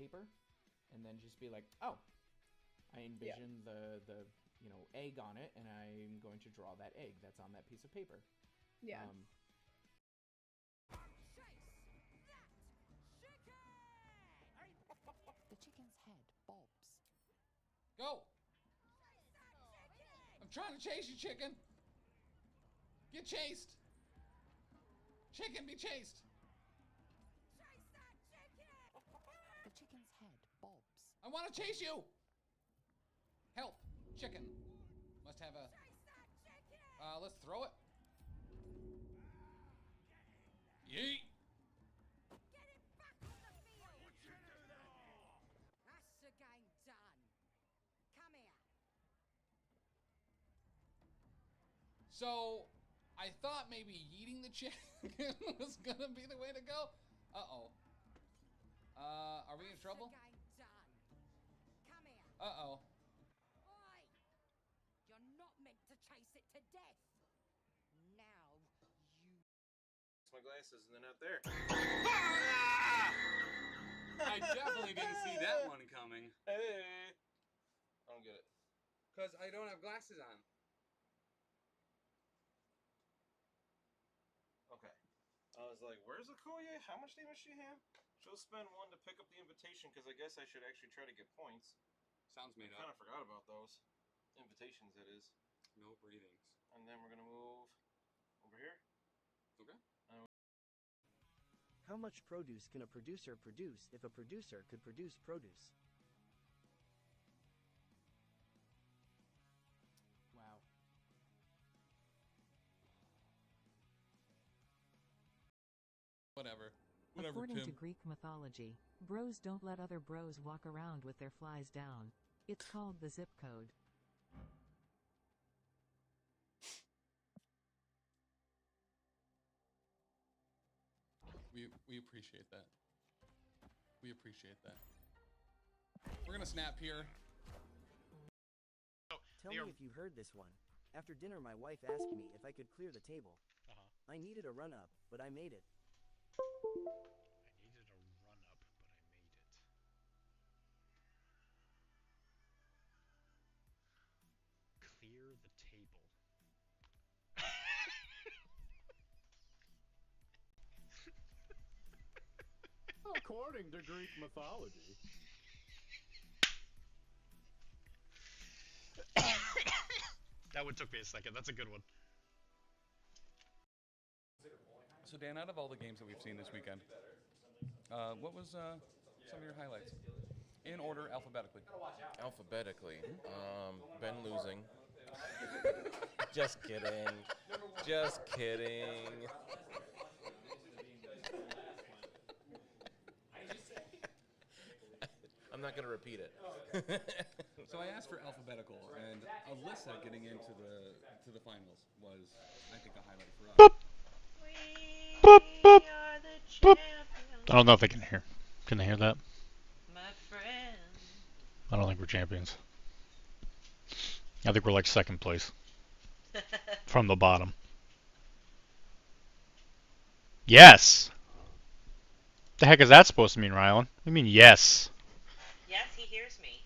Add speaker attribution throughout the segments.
Speaker 1: paper, and then just be like, oh, I envision the egg on it, and I'm going to draw that egg that's on that piece of paper.
Speaker 2: Yeah.
Speaker 3: The chicken's head bobs.
Speaker 4: Go! I'm trying to chase you, chicken! Get chased! Chicken, be chased!
Speaker 3: Chase that chicken! The chicken's head bobs.
Speaker 4: I want to chase you! Help! Chicken. Must have a...
Speaker 3: Chase that chicken!
Speaker 4: Let's throw it. Yeet!
Speaker 3: Get it back on the field! That's the game done. Come here.
Speaker 4: So, I thought maybe yeeting the chicken was gonna be the way to go. Uh-oh. Are we in trouble?
Speaker 3: That's the game done. Come here.
Speaker 4: Uh-oh.
Speaker 3: Oi! You're not meant to chase it to death. Now you...
Speaker 5: My glasses and they're not there.
Speaker 6: I definitely didn't see that one coming.
Speaker 5: Hey! I don't get it.
Speaker 6: Because I don't have glasses on.
Speaker 5: Okay. I was like, where's Okoye? How much damage she have? She'll spend one to pick up the invitation because I guess I should actually try to get points.
Speaker 6: Sounds made
Speaker 5: I
Speaker 6: up.
Speaker 5: kind of forgot about those. Invitations, it is.
Speaker 6: No breathings.
Speaker 5: And then we're going to move over here.
Speaker 6: Okay.
Speaker 7: How much produce can a producer produce if a producer could produce produce?
Speaker 1: Wow.
Speaker 4: Whatever,
Speaker 8: According
Speaker 4: Tim.
Speaker 8: to Greek mythology, bros don't let other bros walk around with their flies down. It's called the zip code.
Speaker 4: We appreciate that. We appreciate that. We're gonna snap here.
Speaker 7: Tell me if you heard this one. After dinner, my wife asked me if I could clear the table. I needed a run-up, but I made it.
Speaker 9: I needed a run-up, but I made it. Clear the table.
Speaker 10: According to Greek mythology.
Speaker 9: That one took me a second. That's a good one.
Speaker 4: So Dan, out of all the games that we've seen this weekend, what was some of your highlights? In order, alphabetically.
Speaker 5: Alphabetically. Ben losing. Just kidding. Just kidding. I'm not going to repeat it.
Speaker 4: So I asked for alphabetical, and Alyssa getting into the finals was, I think, a highlight for us.
Speaker 9: Boop. Boop, boop. Boop. I don't know if they can hear. Can they hear that?
Speaker 11: My friend.
Speaker 9: I don't think we're champions. I think we're like second place. From the bottom. Yes! The heck is that supposed to mean, Rylan? I mean yes.
Speaker 11: Yes, he hears me.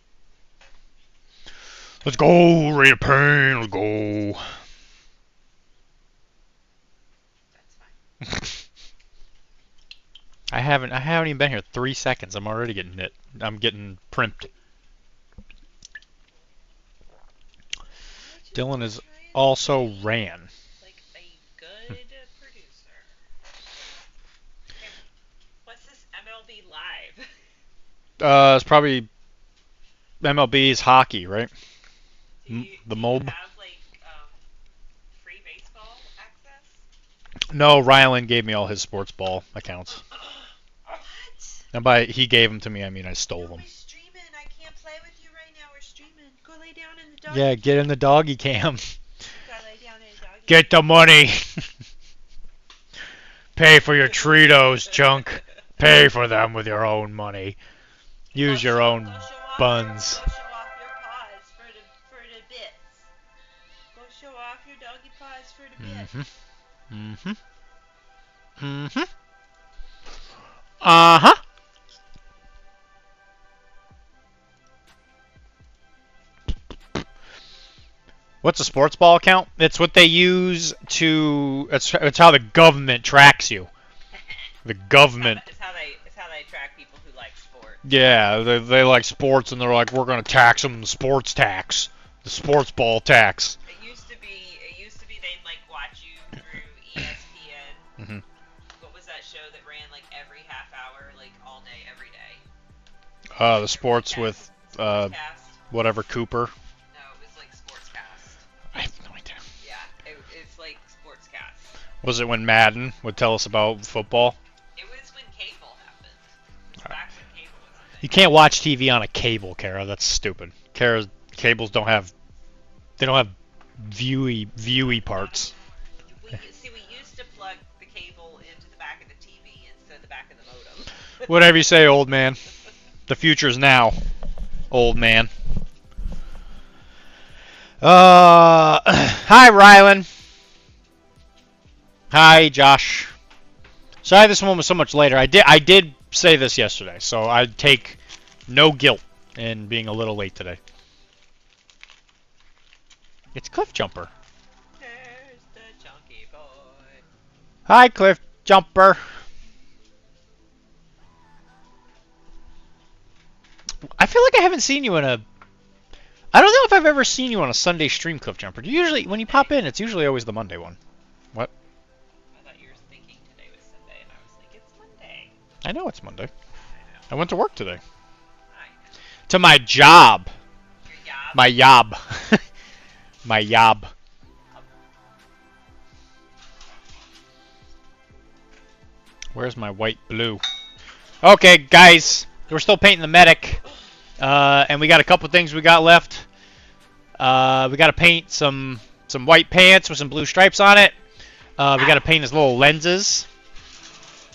Speaker 9: Let's go, Rate of Pain, let's go.
Speaker 11: That's fine.
Speaker 9: I haven't even been here 3 seconds. I'm already getting hit. I'm getting primped. Dylan is also ran.
Speaker 11: Like a good producer. Okay, what's this MLB Live?
Speaker 9: It's probably MLB's hockey, right? The MOB.
Speaker 11: Have like free baseball access?
Speaker 9: No, Rylan gave me all his sports ball accounts.
Speaker 11: What?
Speaker 9: And by he gave them to me, I mean I stole them.
Speaker 11: We're streaming. I can't play with you right now. We're streaming. Go lay down in the doggy.
Speaker 9: Yeah, get in the doggy cam.
Speaker 11: Gotta lay down in the doggy.
Speaker 9: Get the money. Pay for your Cheetos, chunk. Pay for them with your own money. Use your own buns.
Speaker 11: Go show off your paws for the bits. Go show off your doggy paws for the bits.
Speaker 9: Uh-huh. What's a sports ball account? It's what they use to. It's how the government tracks you. The government.
Speaker 11: It's how they track people who like sports.
Speaker 9: Yeah, they like sports, and they're like, we're gonna tax them the sports tax, the sports ball tax.
Speaker 11: It used to be they'd like watch you through ESPN.
Speaker 9: Mm-hmm.
Speaker 11: What was that show that ran like every half hour, like all day, every day?
Speaker 9: The sports with whatever Cooper.
Speaker 11: No, it was like Sportscast.
Speaker 9: I have no idea.
Speaker 11: Yeah, it's like Sportscast.
Speaker 9: Was it when Madden would tell us about football?
Speaker 11: It was when cable happened. It was back when cable was a thing.
Speaker 9: You can't watch TV on a cable, Kara. That's stupid. Cables don't have. They don't have viewy parts.
Speaker 11: We used to plug the cable into the back of the TV instead of the back of the modem.
Speaker 9: Whatever you say, old man. The future's now, old man. Hi, Rylan. Hi, Josh. Sorry this one was so much later. I did say this yesterday, so I take no guilt in being a little late today. It's Cliff Jumper.
Speaker 11: There's the chunky boy.
Speaker 9: Hi, Cliff Jumper. I feel like I haven't seen you in a... I don't know if I've ever seen you on a Sunday stream, Cliff Jumper. Do you usually, when you pop in, it's usually always the Monday one. What?
Speaker 11: I thought you were thinking today was Sunday, and I was like, it's Monday.
Speaker 9: I know it's Monday.
Speaker 11: I know.
Speaker 9: I went to work today.
Speaker 11: I know.
Speaker 9: To my job.
Speaker 11: Your job?
Speaker 9: My job. My job. Where's my white blue? Okay, guys. We're still painting the medic. And we got a couple things we got left. We got to paint some white pants with some blue stripes on it. We got to paint his little lenses.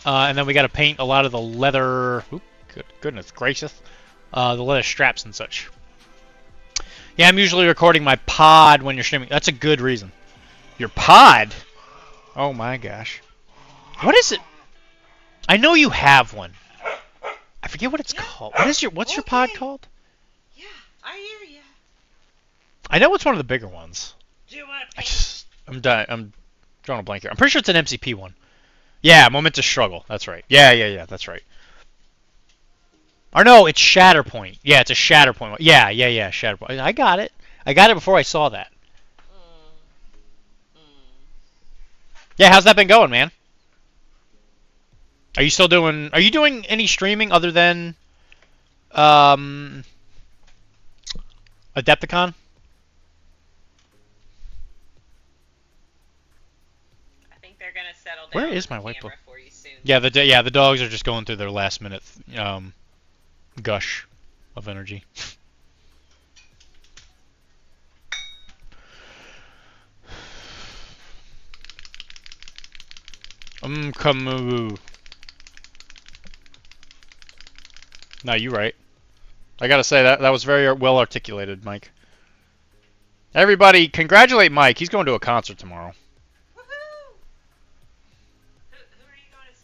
Speaker 9: And then we got to paint a lot of the leather... Oop, goodness gracious. The leather straps and such. Yeah, I'm usually recording my pod when you're streaming. That's a good reason. Your pod? Oh my gosh. What is it? I know you have one. I forget what it's called. What's your pod called?
Speaker 11: Yeah, I hear you.
Speaker 9: I know it's one of the bigger ones.
Speaker 11: Do you want to paint?
Speaker 9: I'm drawing a blank here. I'm pretty sure it's an MCP one. Yeah, Momentous Struggle. That's right. Yeah, that's right. Or no, it's Shatterpoint. Yeah, it's a Shatterpoint one. Yeah, Shatterpoint. I got it. I got it before I saw that. Yeah, how's that been going, man? Are you still doing... Are you doing any streaming other than... Adepticon?
Speaker 11: I think they're going to settle down.
Speaker 9: Where is my whiteboard?
Speaker 11: For you soon.
Speaker 9: Yeah, the dogs are just going through their last minute gush of energy. Come. No, you're right. I gotta say that was very well articulated, Mike. Everybody, congratulate Mike. He's going to a concert tomorrow.
Speaker 11: Woohoo! Who are you going to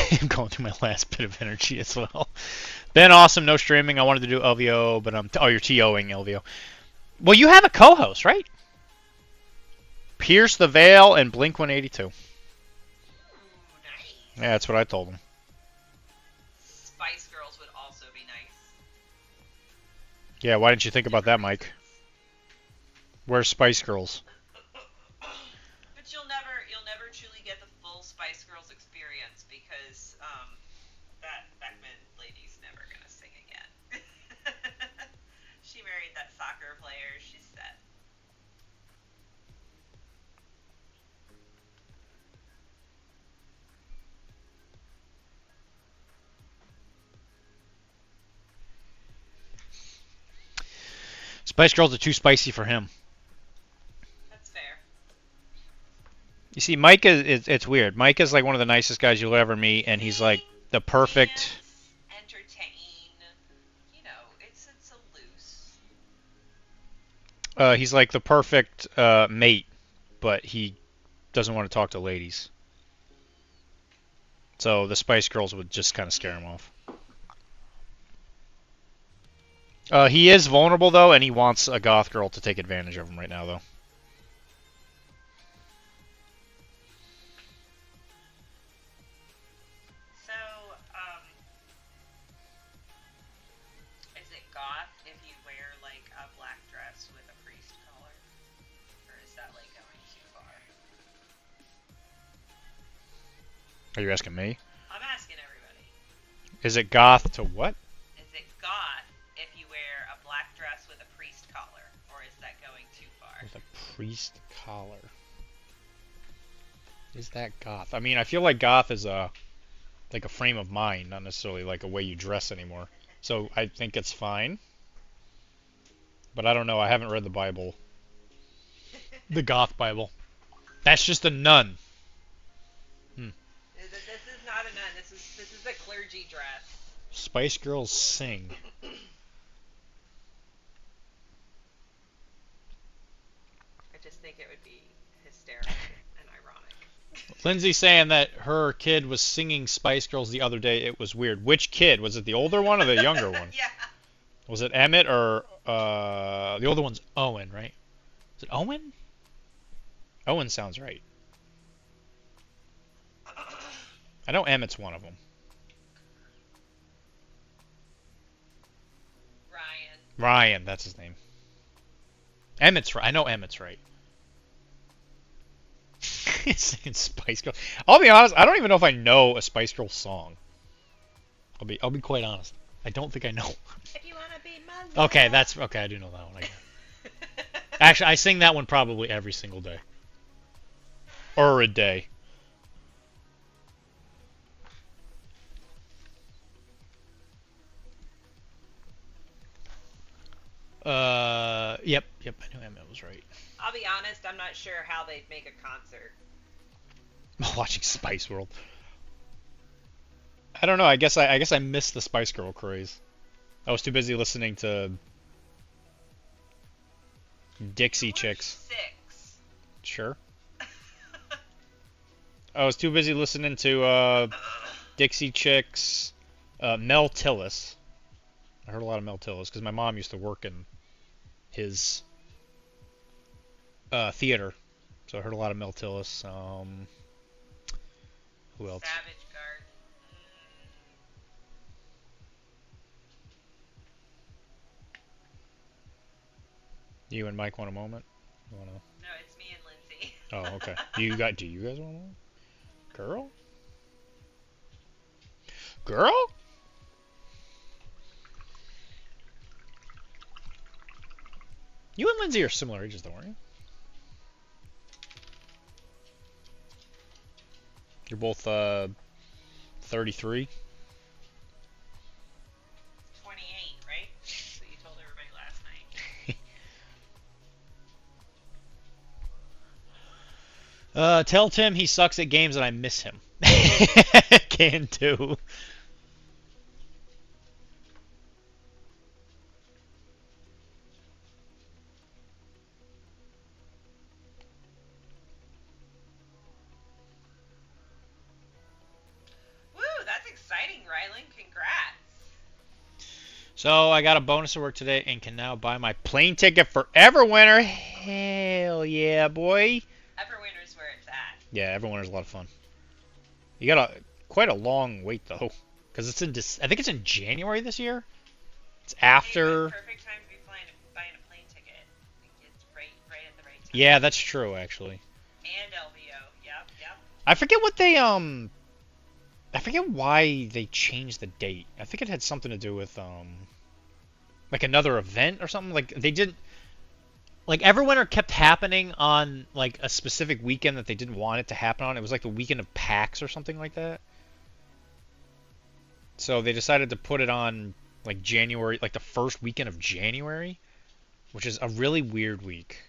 Speaker 11: see?
Speaker 9: I'm going through my last bit of energy as well. Been awesome, no streaming. I wanted to do LVO, but you're TOing LVO. Well, you have a co-host, right? Pierce the Veil and Blink 182.
Speaker 11: Ooh, nice.
Speaker 9: Yeah, that's what I told him.
Speaker 11: Spice Girls would also be nice.
Speaker 9: Yeah, why didn't you think about that, Mike? Where's Spice Girls?
Speaker 11: But you'll never truly get the full Spice Girls experience because that Beckman lady's never gonna sing again. She married that soccer player. She's set.
Speaker 9: Spice Girls are too spicy for him.
Speaker 11: That's fair.
Speaker 9: You see, Mike it's weird. Mike is like one of the nicest guys you'll ever meet, and he's like the perfect...
Speaker 11: Entertain. You know, it's a loose.
Speaker 9: He's like the perfect mate, but he doesn't want to talk to ladies. So the Spice Girls would just kind of scare him off. He is vulnerable though, and he wants a goth girl to take advantage of him right now though.
Speaker 11: So, is it goth if you wear like a black dress with a priest collar? Or is that like going too far?
Speaker 9: Are you asking me?
Speaker 11: I'm asking everybody.
Speaker 9: Is it goth to what?
Speaker 11: Is it goth if you wear a black dress with a priest collar? Or is that going too far?
Speaker 9: With a priest collar. Is that goth? I mean, I feel like goth is like a frame of mind, not necessarily like a way you dress anymore. So I think it's fine. But I don't know. I haven't read the Bible. The goth Bible. That's just a nun.
Speaker 11: This is not a nun. This is a clergy dress.
Speaker 9: Spice Girls sing.
Speaker 11: I just think it would be hysterical and ironic.
Speaker 9: Lindsay's saying that her kid was singing Spice Girls the other day. It was weird. Which kid? Was it the older one or the younger one?
Speaker 11: Yeah.
Speaker 9: Was it Emmett or the older one's Owen, right? Is it Owen? Owen sounds right. I know Emmett's one of them. Ryan, that's his name. Emmett's right. I know Emmett's right. Singing Spice Girls. I'll be honest. I don't even know if I know a Spice Girls song. I'll be quite honest. I don't think I know.
Speaker 11: If you wanna be my
Speaker 9: Okay, that's okay. I do know that one. Actually, I sing that one probably every single day. Or a day. Yep, I knew Emmett was right.
Speaker 11: I'll be honest, I'm not sure how they'd make a concert.
Speaker 9: Watching Spice World. I don't know. I guess I missed the Spice Girl craze. I was too busy listening to Dixie Chicks.
Speaker 11: 6.
Speaker 9: Sure. I was too busy listening to Dixie Chicks, Mel Tillis. I heard a lot of Mel Tillis because my mom used to work in his theater, so I heard a lot of Mel Tillis. Who else?
Speaker 11: Savage Garden.
Speaker 9: You and Mike want a moment? You wanna...
Speaker 11: No, it's me and Lindsay.
Speaker 9: Oh, okay. Do you guys want a moment? Girl? Girl? You and Lindsay are similar ages, though, aren't you? You're both 33.
Speaker 11: 28, right? That's what you told everybody last night.
Speaker 9: Tell Tim he sucks at games and I miss him. Can do. So I got a bonus at work today and can now buy my plane ticket for Everwinter. Hell yeah, boy!
Speaker 11: Everwinter's where it's at.
Speaker 9: Yeah, Everwinter's a lot of fun. You got quite a long wait though, because it's in I think it's in January this year. It's after.
Speaker 11: Perfect time to be buying a plane ticket. It's right at the right time.
Speaker 9: Yeah, that's true actually.
Speaker 11: And LVO, yep.
Speaker 9: I forget what they I forget why they changed the date. I think it had something to do with like another event or something. Like they didn't, like Everwinter kept happening on like a specific weekend that they didn't want it to happen on. It was like the weekend of PAX or something like that. So they decided to put it on like January, like the first weekend of January, which is a really weird week.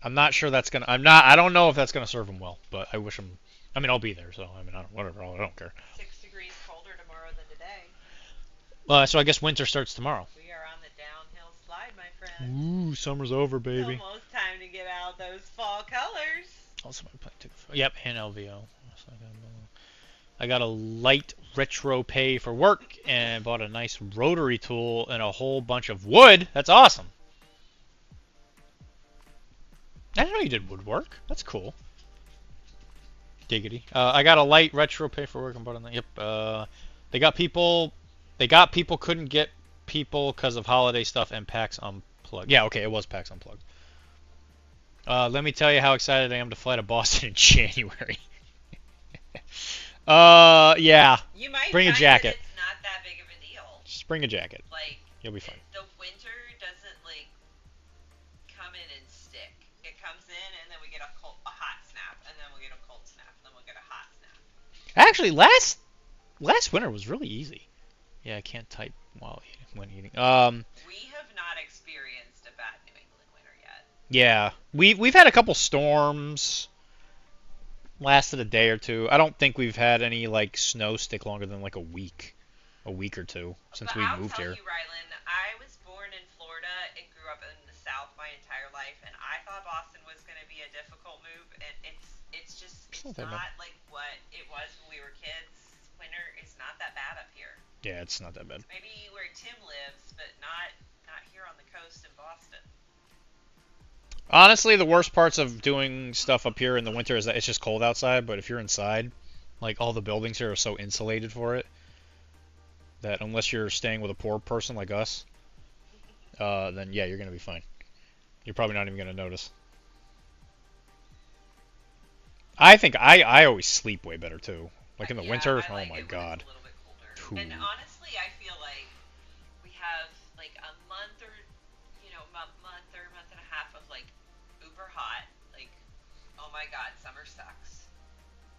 Speaker 9: I'm not sure that's gonna. I don't know if that's gonna serve them well, but I wish them. I mean, I'll be there, so I mean, whatever. I don't care.
Speaker 11: 6 degrees colder tomorrow than today.
Speaker 9: So I guess winter starts tomorrow.
Speaker 11: We are on the downhill slide, my friend.
Speaker 9: Ooh, summer's over, baby.
Speaker 11: It's almost time to get out those fall colors.
Speaker 9: Also, my plane ticket. Yep, and LVO. I got a light retro pay for work and bought a nice rotary tool and a whole bunch of wood. That's awesome. I didn't know you did woodwork. That's cool. Giggity. I got a light retro pay for work and bought a... Yep. They got people... couldn't get people because of holiday stuff and PAX Unplugged. Yeah, okay, it was PAX Unplugged. Let me tell you how excited I am to fly to Boston in January. Yeah.
Speaker 11: You might
Speaker 9: bring a
Speaker 11: find
Speaker 9: jacket.
Speaker 11: that it's not that big of a deal.
Speaker 9: Just bring a jacket.
Speaker 11: Like,
Speaker 9: you'll be fine.
Speaker 11: The winter doesn't like come in and stick. It comes in and then we get a hot snap, and then we'll get a cold snap, and then we'll get a hot snap.
Speaker 9: Actually, last winter was really easy. Yeah, I can't type when eating.
Speaker 11: We have not experienced a bad New England winter yet.
Speaker 9: Yeah, we've had a couple storms. Lasted a day or two. I don't think we've had any like snow stick longer than like a week or two since we moved here.
Speaker 11: I'll tell you, Rylan, I was born in Florida and grew up in the South my entire life, and I thought Boston was going to be a difficult move, and it's not like what it was when we were kids. Winter is not that bad up here.
Speaker 9: Yeah, it's not that bad.
Speaker 11: Maybe where Tim lives, but not here on the coast in Boston.
Speaker 9: Honestly, the worst parts of doing stuff up here in the winter is that it's just cold outside, but if you're inside, like all the buildings here are so insulated for it that unless you're staying with a poor person like us, then yeah, you're going to be fine. You're probably not even going to notice. I think I always sleep way better too. Like in the winter, oh my god.
Speaker 11: And honestly, I feel like we have like a month or month and a half of like uber hot, like oh my god, summer sucks.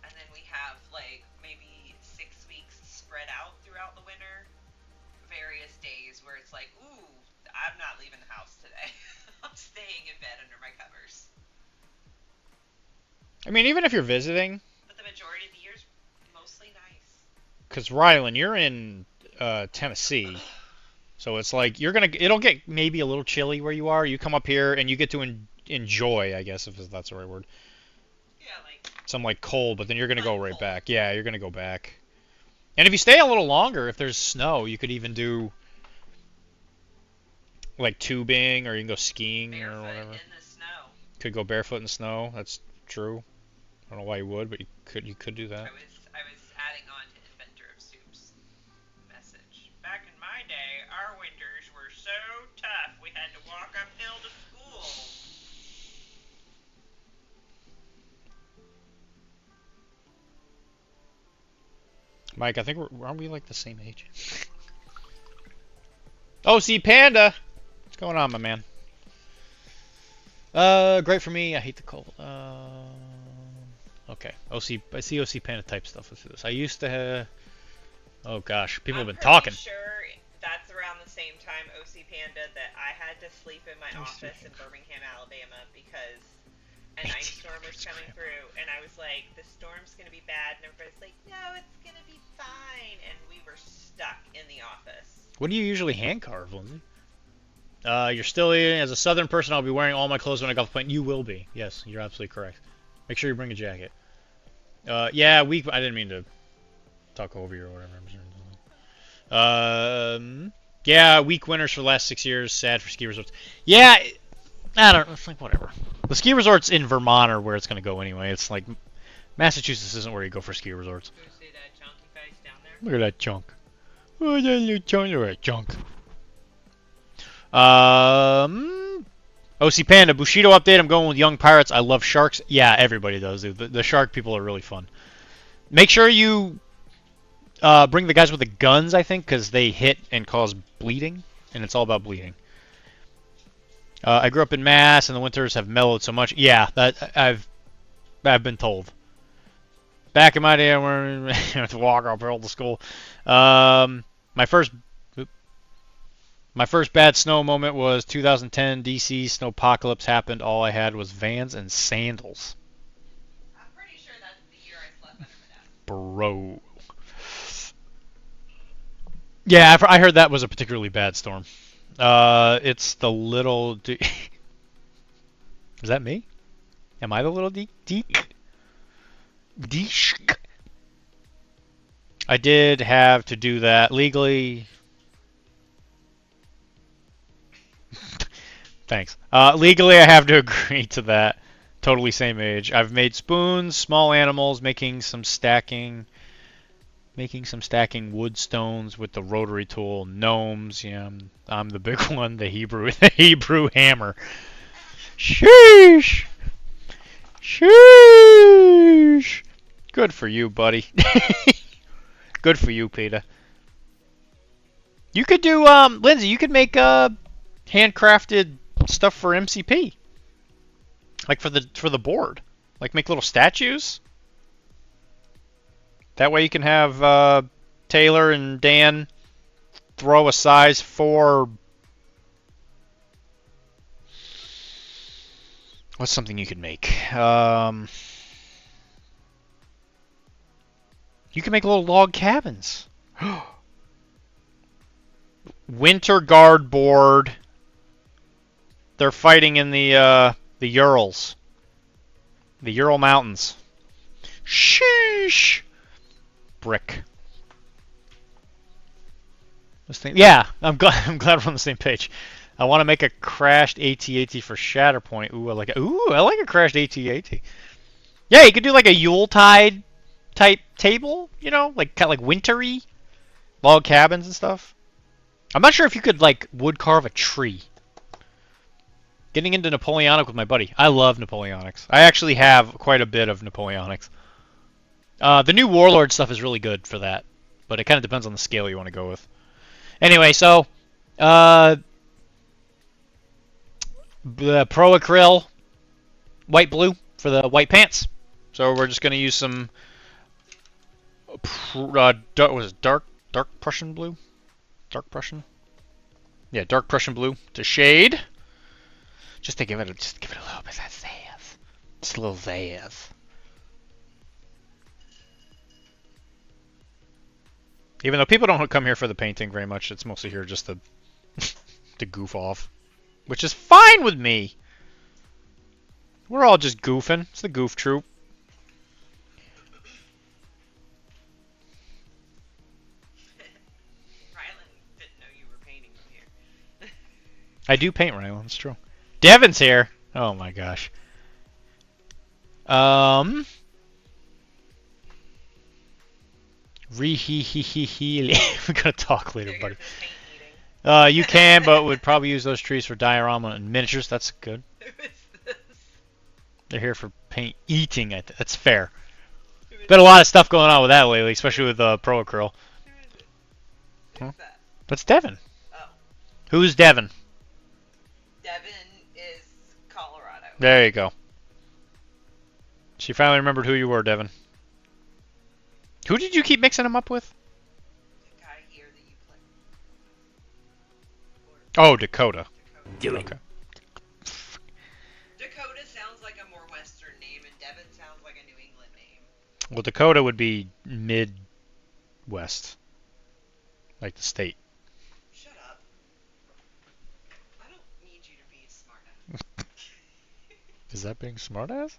Speaker 11: And then we have like maybe 6 weeks spread out throughout the winter, various days where it's like, ooh, I'm not leaving the house today. I'm staying in bed under my covers.
Speaker 9: I mean, even if you're visiting.
Speaker 11: But the majority of the year's mostly nice.
Speaker 9: Because Rylan, you're in Tennessee. So it's like it'll get maybe a little chilly where you are. You come up here and you get to enjoy, I guess, if that's the right word.
Speaker 11: Yeah, like
Speaker 9: some like cold, but then you're gonna go right back. Yeah, you're gonna go back. And if you stay a little longer, if there's snow, you could even do like tubing, or you can go skiing
Speaker 11: barefoot
Speaker 9: or whatever.
Speaker 11: In the snow.
Speaker 9: Could go barefoot in the snow. That's true. I don't know why you would, but you could do that.
Speaker 11: I was adding on to Inventor of Soup's message. Back in my day, our winters were so tough we had to walk uphill to school.
Speaker 9: Mike, I think aren't we like the same age? OC Panda! What's going on, my man? Great for me. I hate the cold. Okay. I see OC Panda type stuff. Let's do this. I used to have... Oh gosh, people have been talking.
Speaker 11: I'm sure that's around the same time, OC Panda, that I had to sleep in my office in Birmingham, Alabama, because an ice storm was coming through, and I was like, the storm's going to be bad, and everybody's like, no, it's going to be fine, and we were stuck in the office.
Speaker 9: What do you usually hand carve, Lindsay? You're still eating. As a southern person, I'll be wearing all my clothes when I go to the plane. You will be. Yes, you're absolutely correct. Make sure you bring a jacket. Yeah, I didn't mean to talk over you or whatever. Yeah, weak winters for the last 6 years. Sad for ski resorts. Yeah, I don't. It's like whatever. The ski resorts in Vermont are where it's gonna go anyway. It's like Massachusetts isn't where you go for ski resorts.
Speaker 11: Go see that chunky face down there?
Speaker 9: Look at that chunk. Oh, that little chunk. Look at that chunk. OC Panda, Bushido update. I'm going with Young Pirates. I love sharks. Yeah, everybody does, dude. The shark people are really fun. Make sure you bring the guys with the guns, I think, because they hit and cause bleeding, and it's all about bleeding. I grew up in Mass, and the winters have mellowed so much. Yeah, that I've been told. Back in my day, I went to walk uphill to school. My first bad snow moment was 2010 DC snowpocalypse happened. All I had was Vans and sandals.
Speaker 11: I'm pretty sure that's the year I slept under my desk.
Speaker 9: Bro. Yeah, I heard that was a particularly bad storm. It's the little... Is that me? Am I the little deek? I did have to do that legally. Thanks. Legally, I have to agree to that. Totally same age. I've made spoons, small animals, making some stacking wood stones with the rotary tool, gnomes. Yeah, I'm the big one, the Hebrew hammer. Sheesh. Sheesh. Good for you, buddy. Good for you, Peter. You could do, Lindsay, you could make handcrafted stuff for MCP. Like for the board. Like make little statues. That way you can have Taylor and Dan throw a size 4. What's something you could make? You can make little log cabins. Winter guard board. They're fighting in the Urals. The Ural Mountains. Sheesh. Brick. This thing, yeah, I'm glad we're on the same page. I want to make a crashed AT-AT for Shatterpoint. Ooh, I like a crashed AT-AT. Yeah, you could do like a Yuletide type table, you know, like kind of like wintry log cabins and stuff. I'm not sure if you could like wood carve a tree. Getting into Napoleonic with my buddy. I love Napoleonics. I actually have quite a bit of Napoleonics. The new Warlord stuff is really good for that, but it kind of depends on the scale you want to go with. Anyway, so the Pro Acryl white blue for the white pants. So we're just going to use some dark Prussian blue? Dark Prussian? Yeah, dark Prussian blue to shade. Just to give it a little bit of that zazz. Just a little zazz. Even though people don't come here for the painting very much, it's mostly here just to to goof off, which is fine with me. We're all just goofing. It's the goof troop.
Speaker 11: Rylan didn't know you were painting from here.
Speaker 9: I do paint, Rylan. It's true. Devin's here. Oh my gosh. We gotta talk later, buddy. You can, but would probably use those trees for diorama and miniatures. That's good. They're here for paint eating. That's fair. Been a lot of stuff going on with that lately, especially with Pro Acryl. Huh? That's Devin.
Speaker 11: Oh.
Speaker 9: Who's Devin?
Speaker 11: Devin is Colorado.
Speaker 9: There you go. She finally remembered who you were, Devin. Who did you keep mixing him up with?
Speaker 11: The guy here that you play.
Speaker 9: Oh, Dakota.
Speaker 11: Okay. Dakota sounds like a more Western name, and Devin sounds like a New England name.
Speaker 9: Well, Dakota would be Midwest. Like the state.
Speaker 11: Shut up. I don't need you to be a smartass.
Speaker 9: Is that being smartass?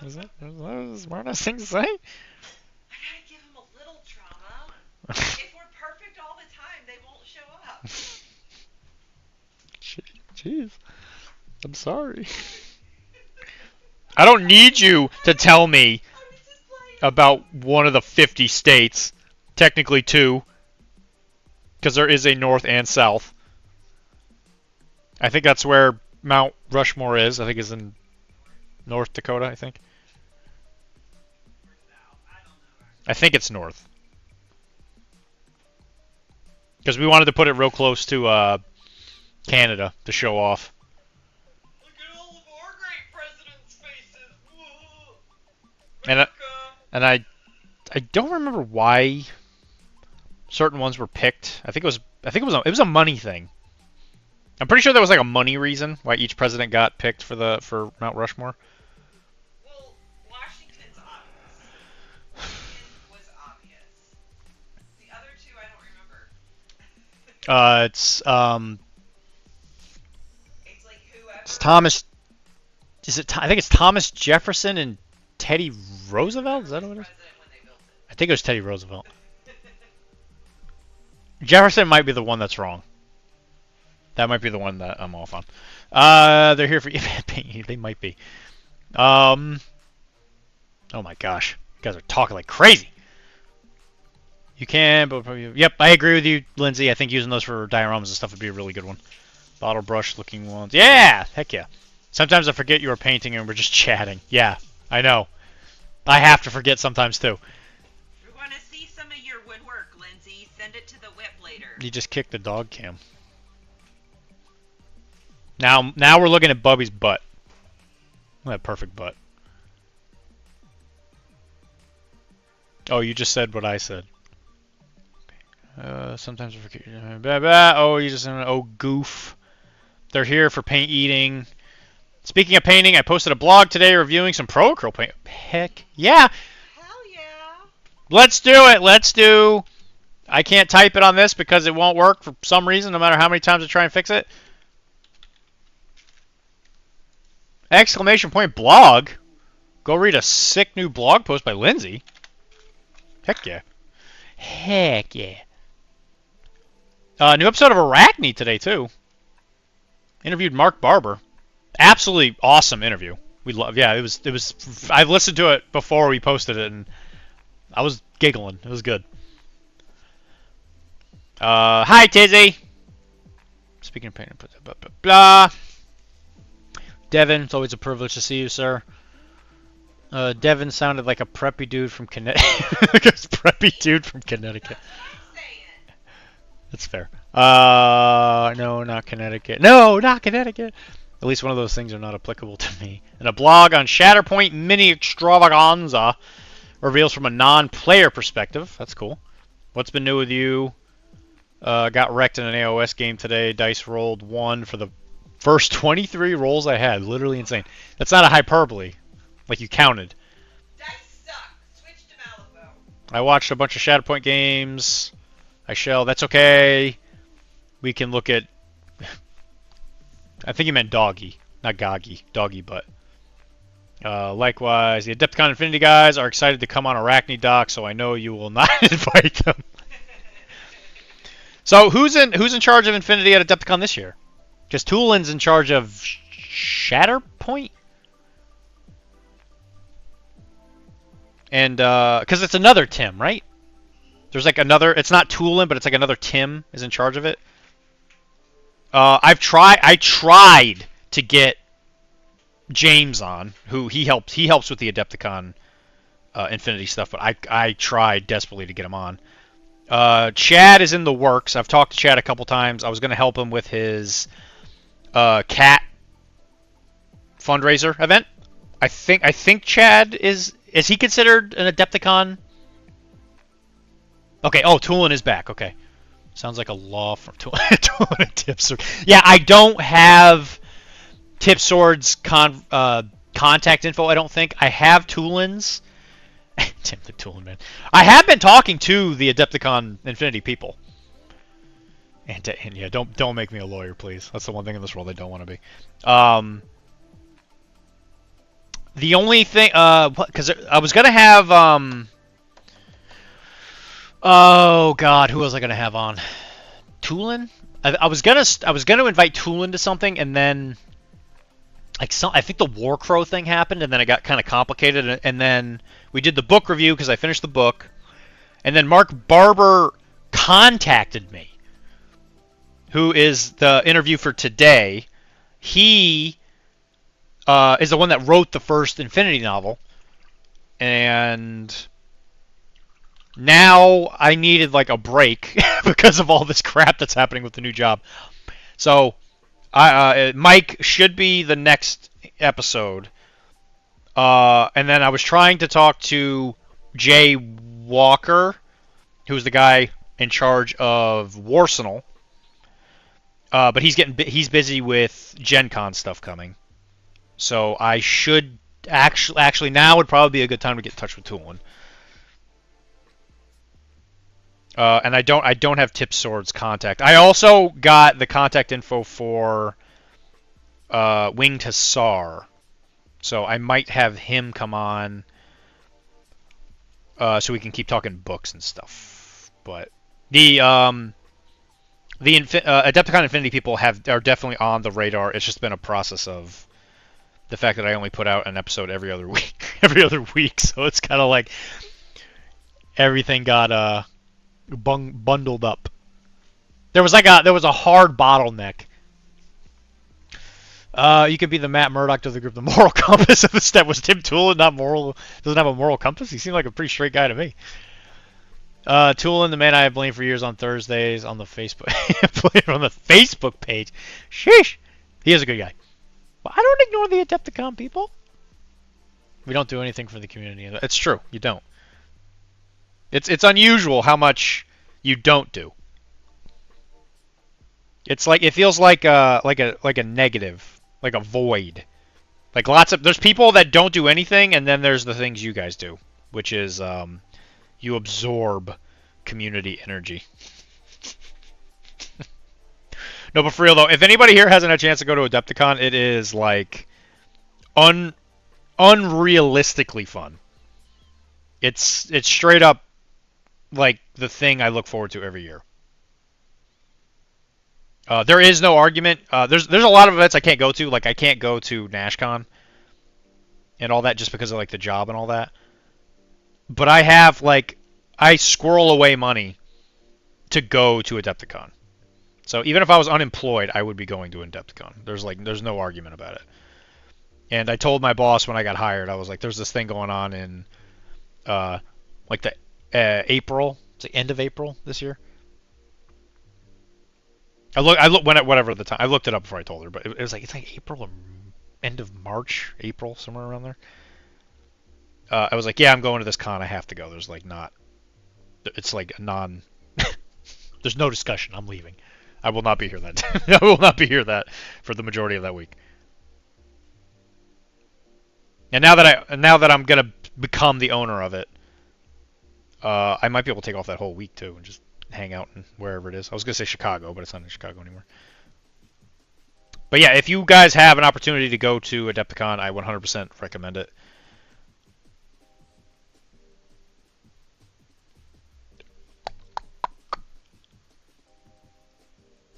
Speaker 9: Is that a smartass thing to say?
Speaker 11: I gotta give him a little trauma. If we're perfect all the time, they won't show up.
Speaker 9: Jeez. I'm sorry. I don't need you to tell me about one of the 50 states. Technically 2. Because there is a north and south. I think that's where Mount Rushmore is. I think it's in North Dakota, I think. I think it's north. Because we wanted to put it real close to Canada to show off.
Speaker 11: Look at all of our great presidents' faces.
Speaker 9: And I don't remember why certain ones were picked. I think it was a money thing. I'm pretty sure there was like a money reason why each president got picked for Mount Rushmore.
Speaker 11: Well, Washington's obvious. Lincoln was obvious. The other two I don't remember.
Speaker 9: It's
Speaker 11: like whoever.
Speaker 9: It's Thomas. I think it's Thomas Jefferson and Teddy Roosevelt. Is that what it is? think it was Teddy Roosevelt. Jefferson might be the one that's wrong. That might be the one that I'm off on. They're here for they might be. Oh my gosh, you guys are talking like crazy. You can, but yep, I agree with you, Lindsay. I think using those for dioramas and stuff would be a really good one. Bottle brush looking ones. Yeah, heck yeah. Sometimes I forget you were painting and we're just chatting. Yeah, I know. I have to forget sometimes too.
Speaker 11: We want to see some of your woodwork, Lindsay. Send it to the whip later.
Speaker 9: You just kicked the dog cam. Now we're looking at Bubby's butt. That perfect butt. Oh, you just said what I said. Sometimes I forget. Oh, you just goof. They're here for paint eating. Speaking of painting, I posted a blog today reviewing some pro acrylic paint. Heck yeah!
Speaker 11: Hell yeah!
Speaker 9: Let's do it. Let's do. I can't type it on this because it won't work for some reason, no matter how many times I try and fix it. Exclamation point blog. Go read a sick new blog post by Lindsay. Heck yeah. Heck yeah. New episode of Arachne today too. Interviewed Mark Barber. Absolutely awesome interview. We love. Yeah, it was. I've listened to it before we posted it, and I was giggling. It was good. Hi Tizzy. Speaking of pain, blah blah blah. Devin, it's always a privilege to see you, sir. Devin sounded like a preppy dude from Connecticut. That's fair. No, not Connecticut. No, not Connecticut. At least one of those things are not applicable to me. And a blog on Shatterpoint Mini Extravaganza reveals from a non-player perspective. That's cool. What's been new with you? Got wrecked in an AOS game today. Dice rolled 1 for the first 23 rolls I had. Literally insane. That's not a hyperbole. Like you counted.
Speaker 11: Dice suck. Switch to Malibu.
Speaker 9: I watched a bunch of Shatterpoint games. I shall. That's okay. We can look at... I think he meant doggy, not goggy. Doggy butt. Likewise, the Adepticon Infinity guys are excited to come on Arachne Doc, so I know you will not invite them. So who's in charge of Infinity at Adepticon this year? Because Toolin's in charge of Shatterpoint? And, because it's another Tim, right? There's like another, it's not Toolin, but it's like another Tim is in charge of it. I tried to get James on, who he helps with the Adepticon Infinity stuff, but I tried desperately to get him on. Chad is in the works. I've talked to Chad a couple times. I was going to help him with his cat fundraiser event. I think Chad is he considered an Adepticon? Okay, oh, Toolin is back. Okay. Sounds like a law firm. Toolin and Tipsword. Yeah, I don't have Tipsword's contact info, I don't think. I have Toolin's. Tim the Toolin, man. I have been talking to the Adepticon Infinity people. And yeah, don't make me a lawyer, please. That's the one thing in this world I don't want to be. The only thing, because I was gonna have, oh God, who was I gonna have on? Toolin? I was gonna invite Toolin to something, and then like I think the War Crow thing happened, and then it got kind of complicated, and then we did the book review because I finished the book, and then Mark Barber contacted me, who is the interview for today. He is the one that wrote the first Infinity novel, and now I needed like a break because of all this crap that's happening with the new job. So Mike should be the next episode, and then I was trying to talk to Jay Walker, who's the guy in charge of Warsenal, but he's busy with Gen Con stuff coming. So I should actually now would probably be a good time to get in touch with Toolin. And I don't have Tipsword's contact. I also got the contact info for Winged Hussar, so I might have him come on so we can keep talking books and stuff. But the Adepticon Infinity people are definitely on the radar. It's just been a process of the fact that I only put out an episode every other week, so it's kind of like everything got bundled up. There was a hard bottleneck. You could be the Matt Murdock to the group, the moral compass of the step. Was Tim Toolin not moral? Doesn't have a moral compass? He seemed like a pretty straight guy to me. Toolin, the man I have blamed for years on Thursdays on the Facebook on the Facebook page. Sheesh, he is a good guy. Well, I don't ignore the Adepticon people. We don't do anything for the community. It's true, you don't. It's unusual how much you don't do. It's like it feels like a negative, like a void. Like there's people that don't do anything, and then there's the things you guys do, which is you absorb community energy. No, but for real though, if anybody here hasn't had a chance to go to Adepticon, it is like unrealistically fun. It's straight up like the thing I look forward to every year. There is no argument. There's a lot of events I can't go to. Like I can't go to NashCon and all that just because of like the job and all that. But I squirrel away money to go to Adepticon. So even if I was unemployed, I would be going to Adepticon. There's no argument about it. And I told my boss when I got hired, I was like, there's this thing going on in like the April, it's the end of April this year. I looked it up before I told her, but it's like April or end of March, April, somewhere around there. I was like, yeah, I'm going to this con. I have to go. There's like not. It's like a non. There's no discussion. I'm leaving. I will not be here that. I will not be here for the majority of that week. And now that I'm gonna become the owner of it, I might be able to take off that whole week too and just hang out in wherever it is. I was gonna say Chicago, but it's not in Chicago anymore. But yeah, if you guys have an opportunity to go to Adepticon, I 100% recommend it.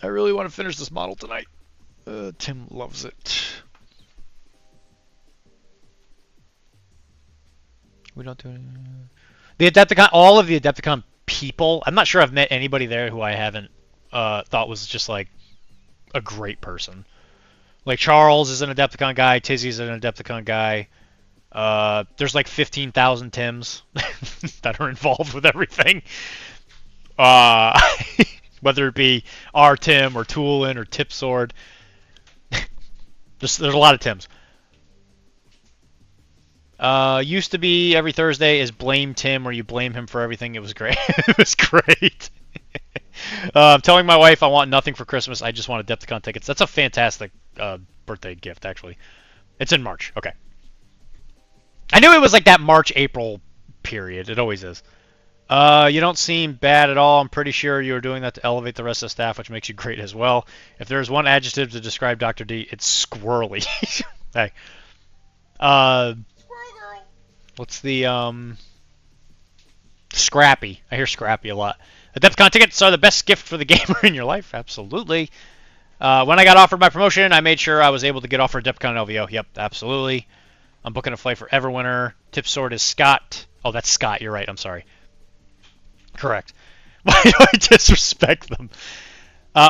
Speaker 9: I really want to finish this model tonight. Tim loves it. We don't do anything. The Adepticon, all of the Adepticon people, I'm not sure I've met anybody there who I haven't thought was just like a great person. Like Charles is an Adepticon guy, Tizzy's an Adepticon guy. There's like 15,000 Tims that are involved with everything. Whether it be our Tim or Toolin or Tipsword. There's a lot of Tims. Used to be every Thursday is Blame Tim, where you blame him for everything. It was great. It was great. I'm telling my wife I want nothing for Christmas. I just want Adepticon tickets. That's a fantastic birthday gift, actually. It's in March. Okay. I knew it was like that March-April period. It always is. You don't seem bad at all. I'm pretty sure you are doing that to elevate the rest of the staff, which makes you great as well. If there's one adjective to describe Dr. D, it's squirrely. Hey. What's the, Scrappy. I hear Scrappy a lot. Adepticon tickets are the best gift for the gamer in your life. Absolutely. When I got offered my promotion, I made sure I was able to get offered Adepticon LVO. Yep, absolutely. I'm booking a flight for Everwinter. Tipsword is Scott. Oh, that's Scott. You're right. I'm sorry. Correct. Why do I disrespect them?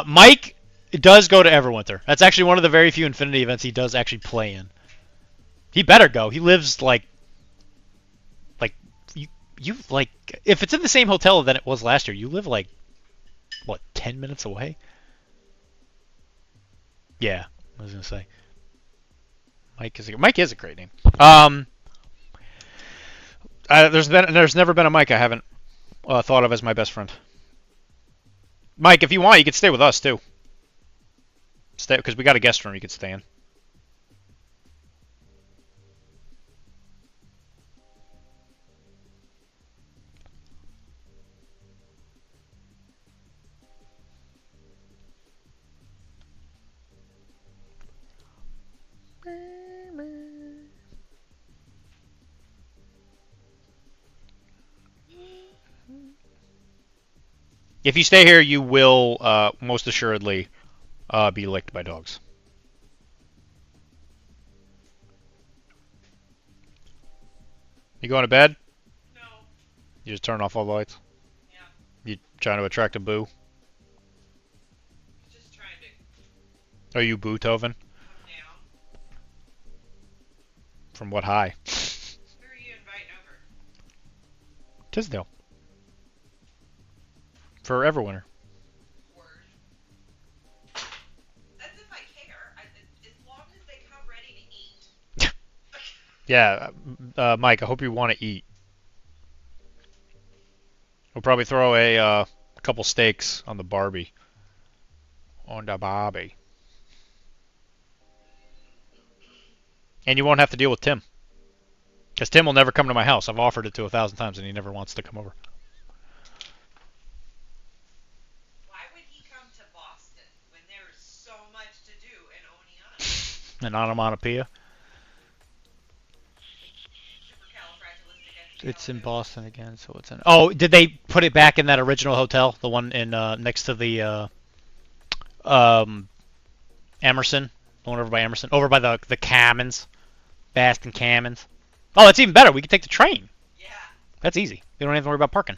Speaker 9: Mike does go to Everwinter. That's actually one of the very few Infinity events he does actually play in. He better go. He lives like you like if it's in the same hotel that it was last year, you live like what, 10 minutes away? Yeah, I was gonna say. Mike is a great name. There's never been a Mike I haven't thought of as my best friend. Mike, if you want, you could stay with us too. Stay because we got a guest room you could stay in. If you stay here, you will most assuredly be licked by dogs. You going to bed?
Speaker 11: No.
Speaker 9: You just turn off all the lights?
Speaker 11: Yeah.
Speaker 9: You trying to attract a boo?
Speaker 11: Just trying to
Speaker 9: Are you Bootoven?
Speaker 11: come down.
Speaker 9: From what high?
Speaker 11: Who are you inviting over?
Speaker 9: Tisdale. For Everwinter.
Speaker 11: Word. That's if I care. As long as they come ready to eat.
Speaker 9: Yeah, Mike, I hope you want to eat. We'll probably throw a couple steaks on the Barbie. On the Barbie. And you won't have to deal with Tim. Because Tim will never come to my house. I've offered it to 1,000 times and he never wants to come over.
Speaker 11: Why would he come to Boston when there's so much to do in Oneonta?
Speaker 9: An onomatopoeia. It's in Boston again, so it's in... Oh, did they put it back in that original hotel? The one in next to the Emerson? The one over by Emerson? Over by the Commons? Baskin Commons? Oh, that's even better. We can take the train.
Speaker 11: Yeah.
Speaker 9: That's easy. We don't have to worry about parking.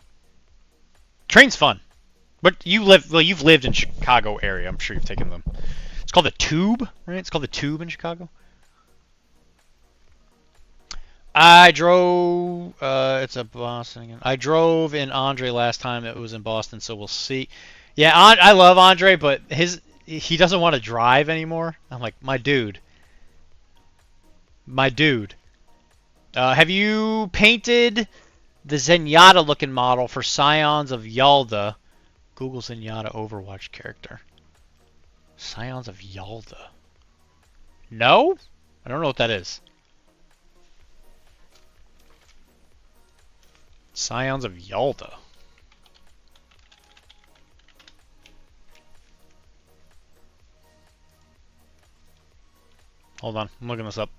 Speaker 9: Train's fun. But you live... Well, you've lived in Chicago area. I'm sure you've taken them. It's called the Tube, right? It's called the Tube in Chicago. I drove, it's a Boston again. I drove in Andre last time it was in Boston, so we'll see. Yeah, I love Andre, but he doesn't want to drive anymore. I'm like, my dude. My dude. Have you painted the Zenyatta looking model for Scions of Yalda? Google Zenyatta Overwatch character. Scions of Yalda. No? I don't know what that is. Scions of Yalda. Hold on, I'm looking this up.